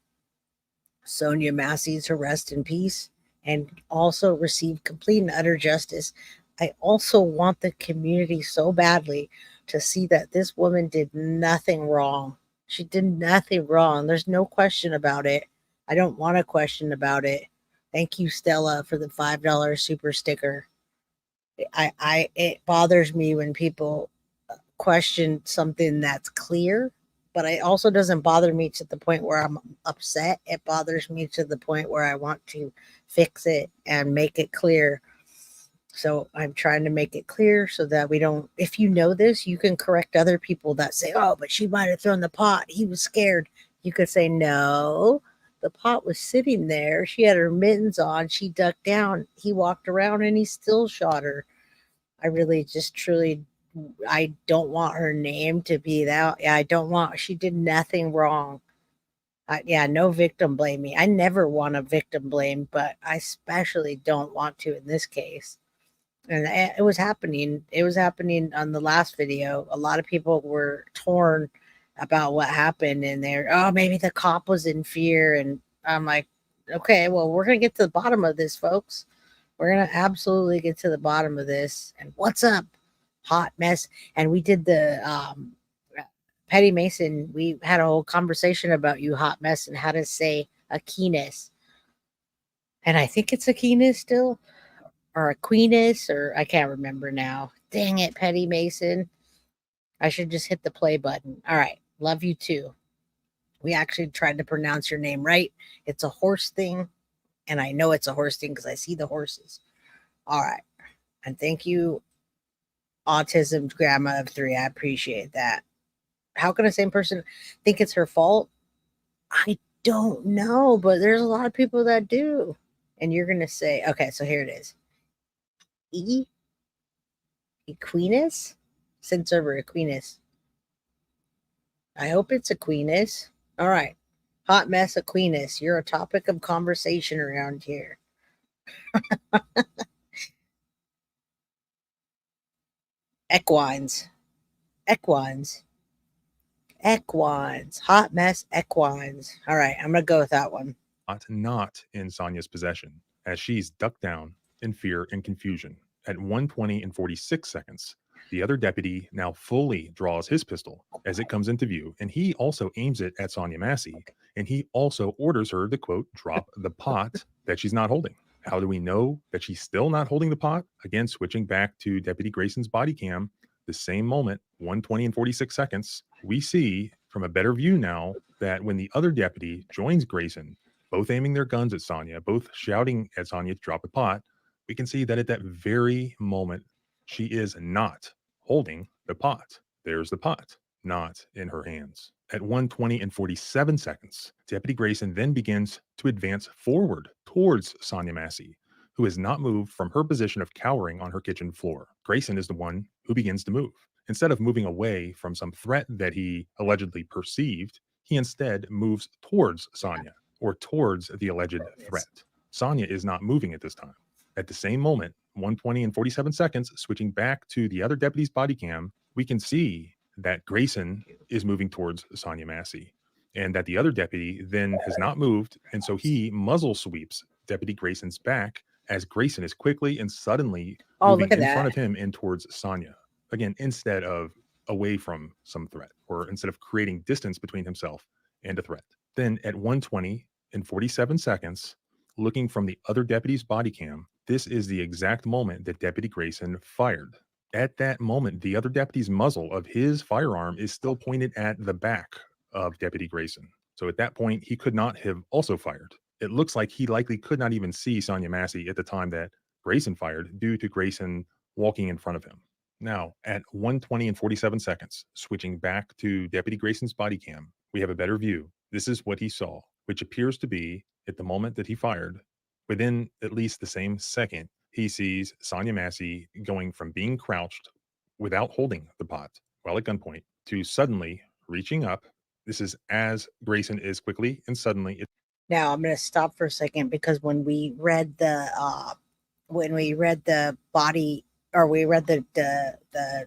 Sonya Massey to rest in peace and also receive complete and utter justice. I also want the community so badly to see that this woman did nothing wrong. She did nothing wrong. There's no question about it. I don't want a question about it. Thank you, Stella, for the $5 super sticker. It bothers me when people question something that's clear, but it also doesn't bother me to the point where I'm upset. It bothers me to the point where I want to fix it and make it clear. So I'm trying to make it clear so that we don't, if you know this, you can correct other people that say, oh, but she might have thrown the pot. He was scared. You could say, no, the pot was sitting there. She had her mittens on. She ducked down. He walked around and he still shot her. I really just truly, I don't want her name to be that. Yeah, I don't want, she did nothing wrong. No victim blaming. I never want to victim blame, but I especially don't want to in this case. And it was happening. It was happening on the last video. A lot of people were torn about what happened, and they're, oh, maybe the cop was in fear. And I'm like, okay, well, we're going to get to the bottom of this, folks. We're going to absolutely get to the bottom of this. And what's up, hot mess? And we did the Petty Mason. We had a whole conversation about you, hot mess, and how to say Aquinas. And I think it's Aquinas still. Or Aquinas, or I can't remember now. Dang it, Petty Mason. I should just hit the play button. All right. Love you too. We actually tried to pronounce your name right. It's a horse thing. And I know it's a horse thing because I see the horses. All right. And thank you, Autism Grandma of 3. I appreciate that. how can the same person think it's her fault? I don't know, but there's a lot of people that do. And you're going to say, okay, so here it is. Equinus? Send server Equinus. I hope it's Aquinas. All right. Hot mess Aquinas. You're a topic of conversation around here. Equines. Hot mess equines. All right. I'm going to go with that one. Not in Sonia's possession, as she's ducked down in fear and confusion. At 1:20 and 46 seconds, the other deputy now fully draws his pistol as it comes into view, and he also aims it at Sonya Massey, and he also orders her to, quote, drop the pot that she's not holding. How do we know that she's still not holding the pot? Again, switching back to Deputy Grayson's body cam, the same moment, 1:20 and 46 seconds, we see from a better view now that when the other deputy joins Grayson, both aiming their guns at Sonya, both shouting at Sonya to drop the pot, we can see that at that very moment, she is not holding the pot. There's the pot, not in her hands. At 1:20 and 47 seconds, Deputy Grayson then begins to advance forward towards Sonya Massey, who has not moved from her position of cowering on her kitchen floor. Grayson is the one who begins to move. Instead of moving away from some threat that he allegedly perceived, he instead moves towards Sonya, or towards the alleged threat. Sonya is not moving at this time. At the same moment, 1:20 and 47 seconds, switching back to the other deputy's body cam, we can see that Grayson is moving towards Sonya Massey, and that the other deputy then has not moved, and so he muzzle sweeps Deputy Grayson's back as Grayson is quickly and suddenly moving in front of him and towards Sonya. Again, instead of away from some threat, or instead of creating distance between himself and a threat. Then at 1:20 and 47 seconds, looking from the other deputy's body cam, this is the exact moment that Deputy Grayson fired. At that moment, the other deputy's muzzle of his firearm is still pointed at the back of Deputy Grayson. So at that point, he could not have also fired. It looks like he likely could not even see Sonya Massey at the time that Grayson fired, due to Grayson walking in front of him. Now, at 1:20 and 47 seconds, switching back to Deputy Grayson's body cam, we have a better view. This is what he saw, which appears to be, at the moment that he fired, within at least the same second, he sees Sonya Massey going from being crouched without holding the pot while at gunpoint to suddenly reaching up. This is as Grayson is quickly and suddenly. Now I'm going to stop for a second, because when we read the body, or we read the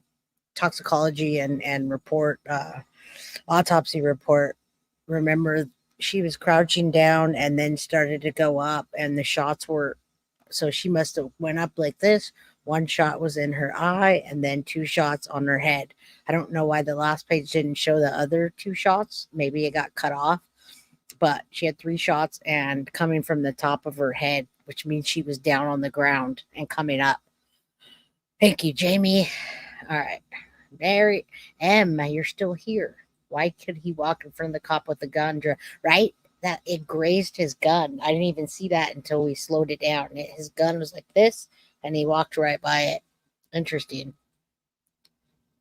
toxicology and report, autopsy report, remember she was crouching down and then started to go up, and the shots were, so she must have went up like this. One shot was in her eye, and then 2 shots on her head. I don't know why the last page didn't show the other 2 shots. Maybe it got cut off, but she had 3 shots and coming from the top of her head, which means she was down on the ground and coming up. Thank you, Jamie. All right. Mary M, you're still here. Why could he walk in front of the cop with a gun? Right? That it grazed his gun. I didn't even see that until we slowed it down. His gun was like this, and he walked right by it. Interesting.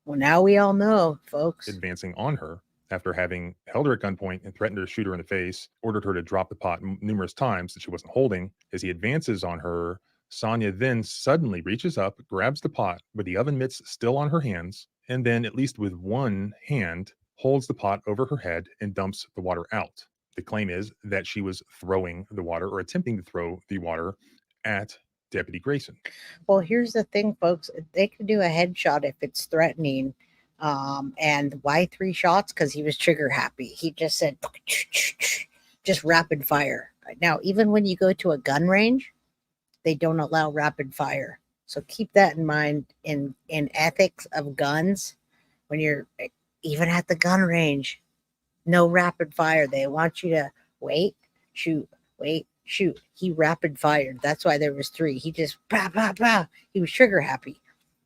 Well, now we all know, folks. Advancing on her after having held her at gunpoint and threatened to shoot her in the face, ordered her to drop the pot numerous times that she wasn't holding. As he advances on her, Sonya then suddenly reaches up, grabs the pot with the oven mitts still on her hands, and then, at least with one hand, holds the pot over her head and dumps the water out. The claim is that she was throwing the water, or attempting to throw the water, at Deputy Grayson. Well, here's the thing, folks. They can do a headshot if it's threatening. And why 3 shots? Because he was trigger happy. He just said, just rapid fire. Now, even when you go to a gun range, they don't allow rapid fire. So keep that in mind in ethics of guns. When you're even at the gun range, no rapid fire. They want you to wait, shoot, wait, shoot. He rapid fired. That's why there was 3. He just, bah, bah, bah. He was trigger happy.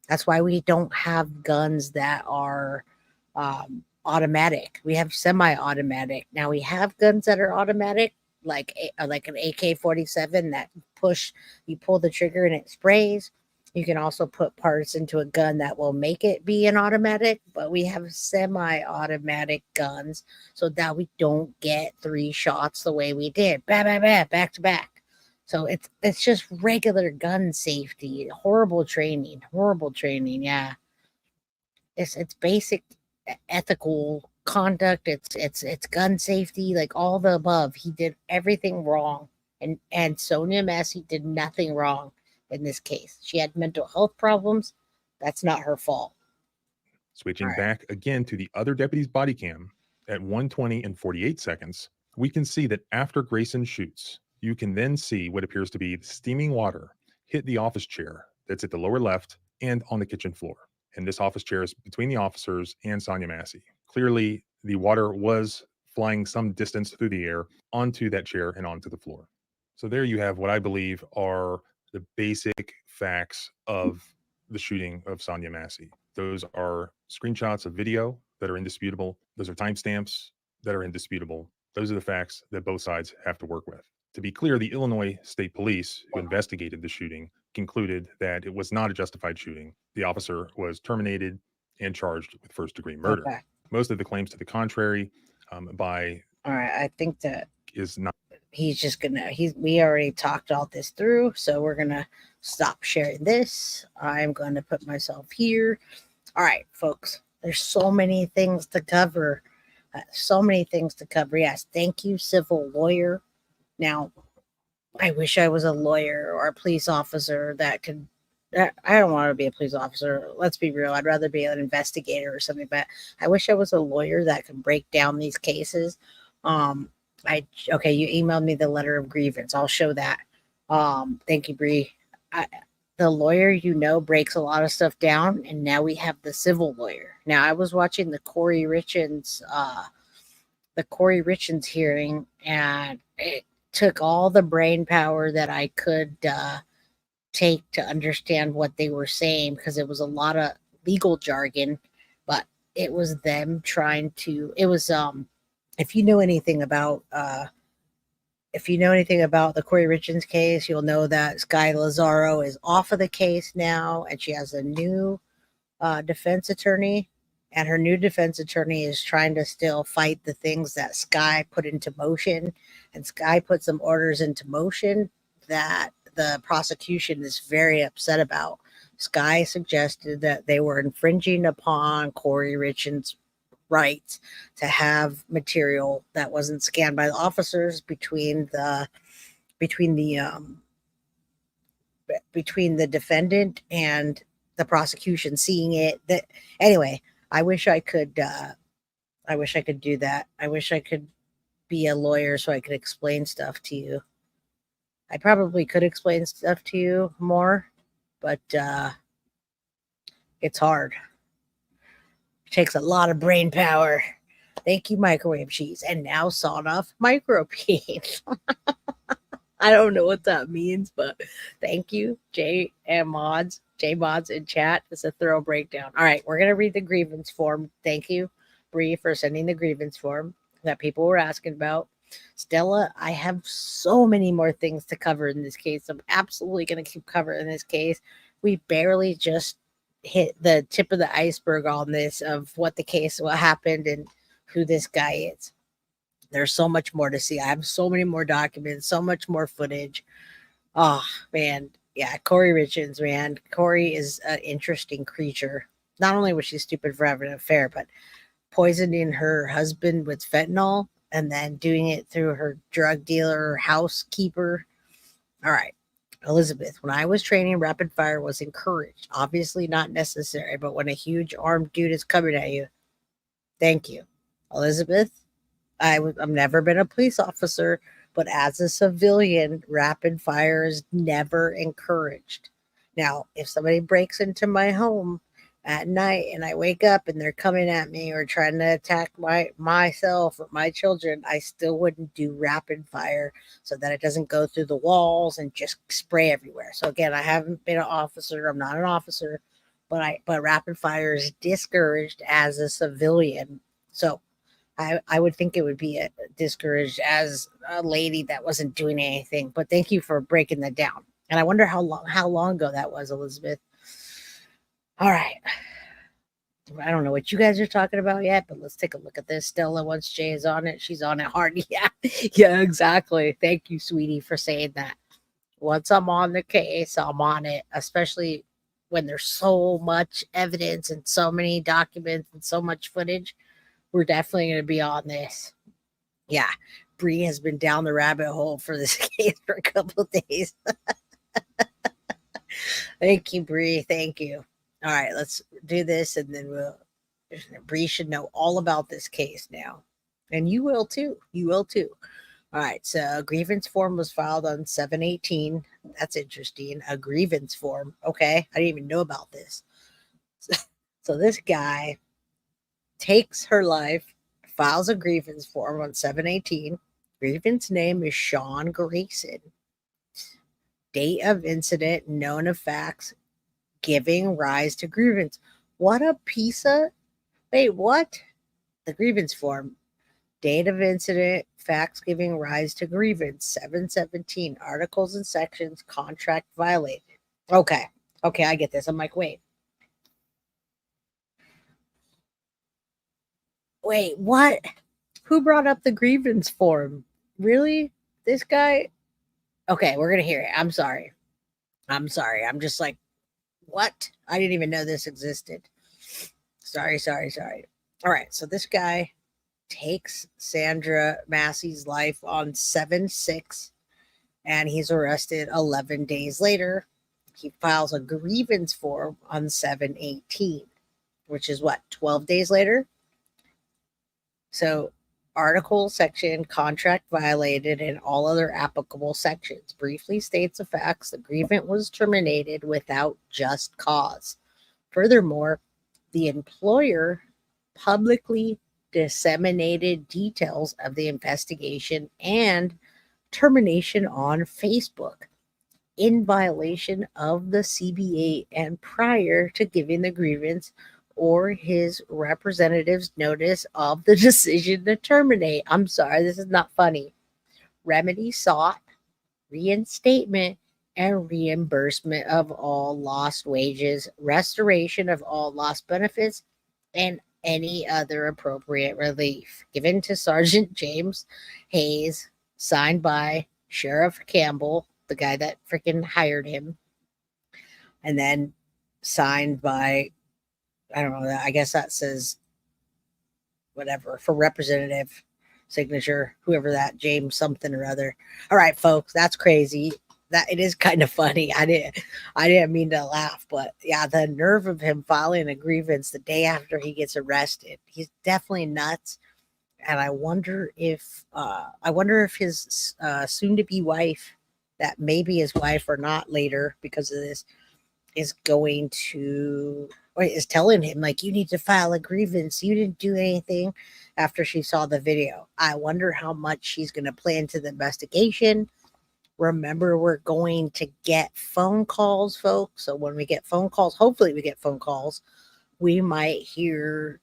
That's why we don't have guns that are automatic. We have semi-automatic. Now we have guns that are automatic, like an AK-47 that you pull the trigger and it sprays. You can also put parts into a gun that will make it be an automatic, but we have semi-automatic guns so that we don't get 3 shots the way we did. Bah, bah, bah, back to back. So it's just regular gun safety. Horrible training. Yeah. It's basic ethical conduct. It's gun safety, like all the above. He did everything wrong. And Sonya Massey did nothing wrong in this case. She had mental health problems. That's not her fault. Switching back again to the other deputy's body cam at 1:20 and 48 seconds, we can see that after Grayson shoots, you can then see what appears to be steaming water hit the office chair that's at the lower left and on the kitchen floor. And this office chair is between the officers and Sonya Massey. Clearly, the water was flying some distance through the air onto that chair and onto the floor. So there you have what I believe are the basic facts of the shooting of Sonya Massey. Those are screenshots of video that are indisputable. Those are timestamps that are indisputable. Those are the facts that both sides have to work with. To be clear, the Illinois State Police, who investigated the shooting, concluded that it was not a justified shooting. The officer was terminated and charged with first-degree murder. Okay. Most of the claims to the contrary by All right, I think that is not. He's just gonna. We already talked all this through, so we're gonna stop sharing this. I'm going to put myself here. All right, folks. There's so many things to cover. Yes, thank you, civil lawyer. Now, I wish I was a lawyer or a police officer that could. I don't want to be a police officer. Let's be real. I'd rather be an investigator or something. But I wish I was a lawyer that could break down these cases. Okay, you emailed me the letter of grievance. I'll show that. Thank you, Bree. The lawyer, breaks a lot of stuff down, and now we have the civil lawyer. Now, I was watching the Corey Richens hearing, and it took all the brain power that I could take to understand what they were saying, because it was a lot of legal jargon, but it was them trying to. It was if you know anything about the Corey Richens case, you'll know that Sky Lazaro is off of the case now, and she has a new defense attorney, and her new defense attorney is trying to still fight the things that Sky put into motion, and Sky put some orders into motion that the prosecution is very upset about. Sky suggested that they were infringing upon Corey Richens' rights to have material that wasn't scanned by the officers between the defendant and the prosecution seeing it. Anyway, I wish I could do that. I wish I could be a lawyer so I could explain stuff to you. I probably could explain stuff to you more, but it's hard. Takes a lot of brain power. Thank you, microwave cheese. And now sawed off microbeans. I don't know what that means, but thank you, J Mods in chat. It's a thorough breakdown. All right, we're gonna read the grievance form. Thank you, Bree, for sending the grievance form that people were asking about. Stella, I have so many more things to cover in this case. I'm absolutely gonna keep covering this case. We barely just hit the tip of the iceberg on this of what happened and who this guy is. There's so much more to see. I have so many more documents, so much more footage. Oh man. Yeah. Corey Richens, man. Corey is an interesting creature. Not only was she stupid for having an affair, but poisoning her husband with fentanyl and then doing it through her drug dealer, housekeeper. All right. Elizabeth, when I was training, rapid fire was encouraged. Obviously not necessary, but when a huge armed dude is coming at you, thank you. Elizabeth, I've never been a police officer, but as a civilian, rapid fire is never encouraged. Now, if somebody breaks into my home at night and I wake up and they're coming at me or trying to attack myself or my children, I still wouldn't do rapid fire so that it doesn't go through the walls and just spray everywhere. So again, I haven't been an officer. I'm not an officer, but rapid fire is discouraged as a civilian. So I would think it would be discouraged as a lady that wasn't doing anything. But thank you for breaking that down. And I wonder how long ago that was, Elizabeth. All right. I don't know what you guys are talking about yet, but let's take a look at this. Stella, once Jay is on it, she's on it hard. Yeah, yeah, exactly. Thank you, sweetie, for saying that. Once I'm on the case, I'm on it, especially when there's so much evidence and so many documents and so much footage. We're definitely going to be on this. Yeah, Bree has been down the rabbit hole for this case for a couple of days. Thank you, Bree. Thank you. All right, let's do this, and then Bree should know all about this case now. And you will too. You will too. All right, so a grievance form was filed on 7/18. That's interesting. A grievance form. Okay, I didn't even know about this. So this guy takes her life, files a grievance form on 7/18. Grievance name is Sean Grayson. Date of incident, known of facts, giving rise to grievance. What a piece of... Wait, what? The grievance form. Date of incident, facts giving rise to grievance. 7/17. Articles and sections, contract violated. Okay. Okay, I get this. I'm like, wait. Wait, what? Who brought up the grievance form? Really? This guy? Okay, we're going to hear it. I'm sorry. I'm sorry. I'm just like, what? I didn't even know this existed. Sorry. All right, so this guy takes Sonya Massey's life on 7/6, and he's arrested 11 days later. He files a grievance form on 7/18, which is what, 12 days later? So article, section, contract violated, and all other applicable sections. Briefly states the facts. The grievance was terminated without just cause. Furthermore, the employer publicly disseminated details of the investigation and termination on Facebook in violation of the CBA and prior to giving the grievance or his representative's notice of the decision to terminate. I'm sorry, this is not funny. Remedy sought, reinstatement, and reimbursement of all lost wages, restoration of all lost benefits, and any other appropriate relief given to Sergeant James Hayes, signed by Sheriff Campbell, the guy that freaking hired him, and then signed by, I don't know, I guess that says whatever for representative signature, whoever that, James something or other. All right, folks, that's crazy. That it is kind of funny. I didn't mean to laugh, but yeah, the nerve of him filing a grievance the day after he gets arrested. He's definitely nuts. And I wonder if his soon-to-be wife, that may be his wife or not later because of this, is going to, or is telling him, like, you need to file a grievance. You didn't do anything, after she saw the video. I wonder how much she's going to play into the investigation. Remember, we're going to get phone calls, folks. So when we get phone calls, hopefully we get phone calls, we might hear,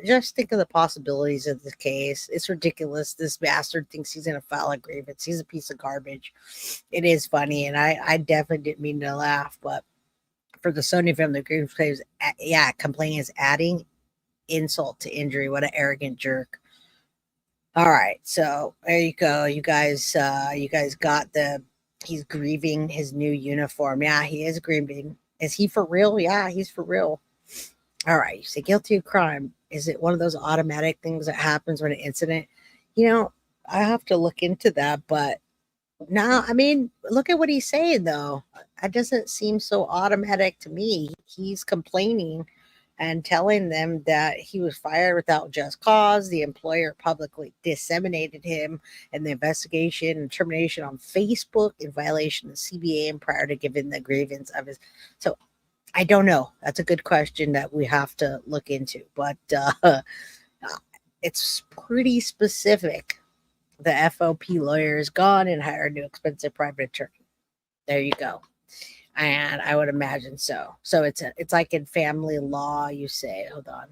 just think of the possibilities of this case. It's ridiculous. This bastard thinks he's going to file a grievance. He's a piece of garbage. It is funny, and I definitely didn't mean to laugh, but for the Sonya family, the grievance claims, yeah, complaining is adding insult to injury. What an arrogant jerk. All right, so there you go. You guys got he's grieving his new uniform. Yeah, he is grieving. Is he for real? Yeah, he's for real. All right, you say guilty of crime. Is it one of those automatic things that happens when an incident? I have to look into that, but no, I mean, look at what he's saying, though. It doesn't seem so automatic to me. He's complaining and telling them that he was fired without just cause. The employer publicly disseminated him and the investigation and termination on Facebook in violation of CBA and prior to giving the grievance of his. So I don't know. That's a good question that we have to look into, but it's pretty specific. The FOP lawyer is gone and hired a new expensive private attorney. There you go. And I would imagine so. So it's like in family law, you say, hold on.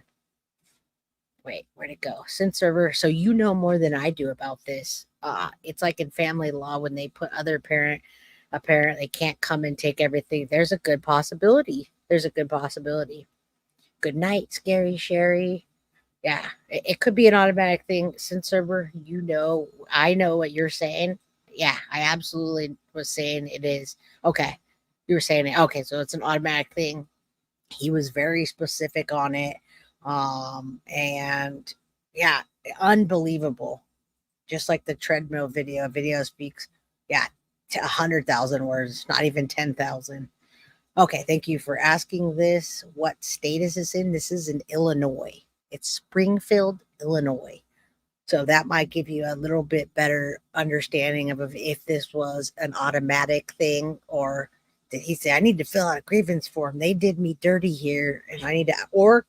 Wait, where'd it go? Since server. So you know more than I do about this. It's like in family law when they put other parent apparently can't come and take everything. There's a good possibility. Good night, Scary Sherry. Yeah, it could be an automatic thing. Sin server, I know what you're saying. Yeah, I absolutely was saying it is. Okay, you were saying it. Okay, so it's an automatic thing. He was very specific on it. And yeah, unbelievable. Just like the treadmill video speaks. Yeah, 100,000 words, not even 10,000. Okay, thank you for asking this. What state is this in? This is in Illinois. It's Springfield, Illinois. So that might give you a little bit better understanding of if this was an automatic thing, or did he say, I need to fill out a grievance form? They did me dirty here and I need to, or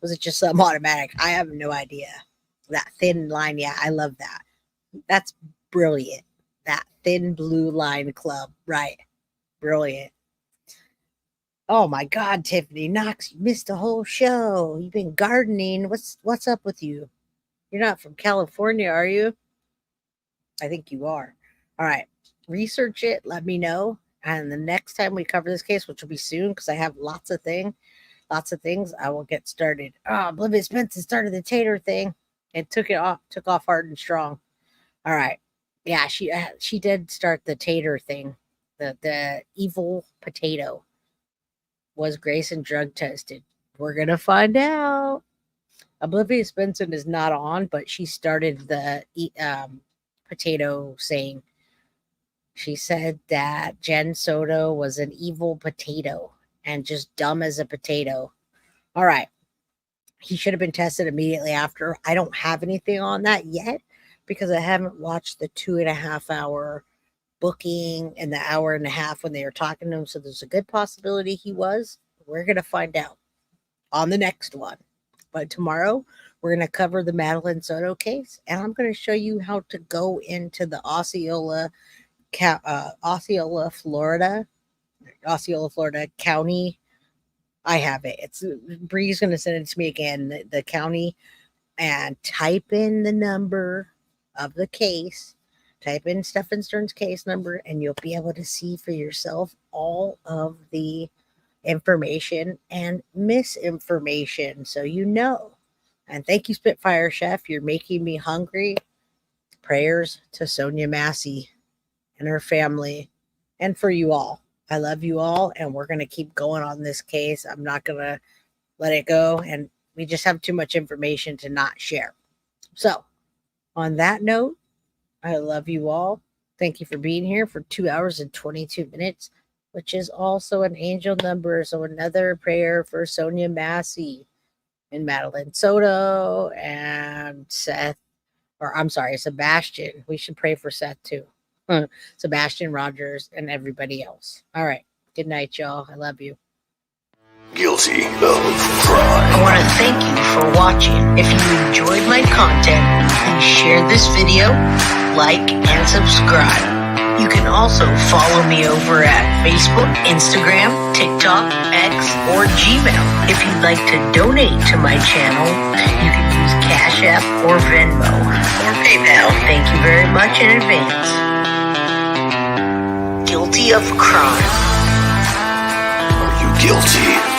was it just something automatic? I have no idea. That thin line. Yeah, I love that. That's brilliant. That thin blue line club. Right. Brilliant. Oh my God, Tiffany Knox, you missed the whole show. You've been gardening. What's up with you? You're not from California, are you? I think you are. All right. Research it. Let me know. And the next time we cover this case, which will be soon because I have lots of things, I will get started. Oblivious Benson started the tater thing and took off hard and strong. All right. Yeah, she did start the tater thing. The evil potato. Was Grayson drug tested? We're going to find out. Oblivious Benson is not on, but she started the potato saying. She said that Jen Soto was an evil potato and just dumb as a potato. All right. He should have been tested immediately after. I don't have anything on that yet because I haven't watched the 2.5 hour booking and the hour and a half when they were talking to him. So there's a good possibility he was. We're going to find out on the next one. But tomorrow we're going to cover the Madeline Soto case, and I'm going to show you how to go into the Osceola, Florida county. I have it. It's Bree's going to send it to me again, the county, and type in the number of the case. Type in Stephen Stern's case number, and you'll be able to see for yourself all of the information and misinformation, so you know. And thank you, Spitfire Chef. You're making me hungry. Prayers to Sonya Massey and her family, and for you all. I love you all, and we're going to keep going on this case. I'm not going to let it go, and we just have too much information to not share. So, on that note, I love you all. Thank you for being here for 2 hours and 22 minutes, which is also an angel number. So another prayer for Sonya Massey and Madeline Soto and Sebastian. We should pray for Seth too. Sebastian Rogers and everybody else. All right. Good night, y'all. I love you. Guilty of crime. I want to thank you for watching. If you enjoyed my content, please share this video, like, and subscribe. You can also follow me over at Facebook, Instagram, TikTok, X, or Gmail. If you'd like to donate to my channel, you can use Cash App or Venmo or PayPal. Thank you very much in advance. Guilty of crime. Are you guilty?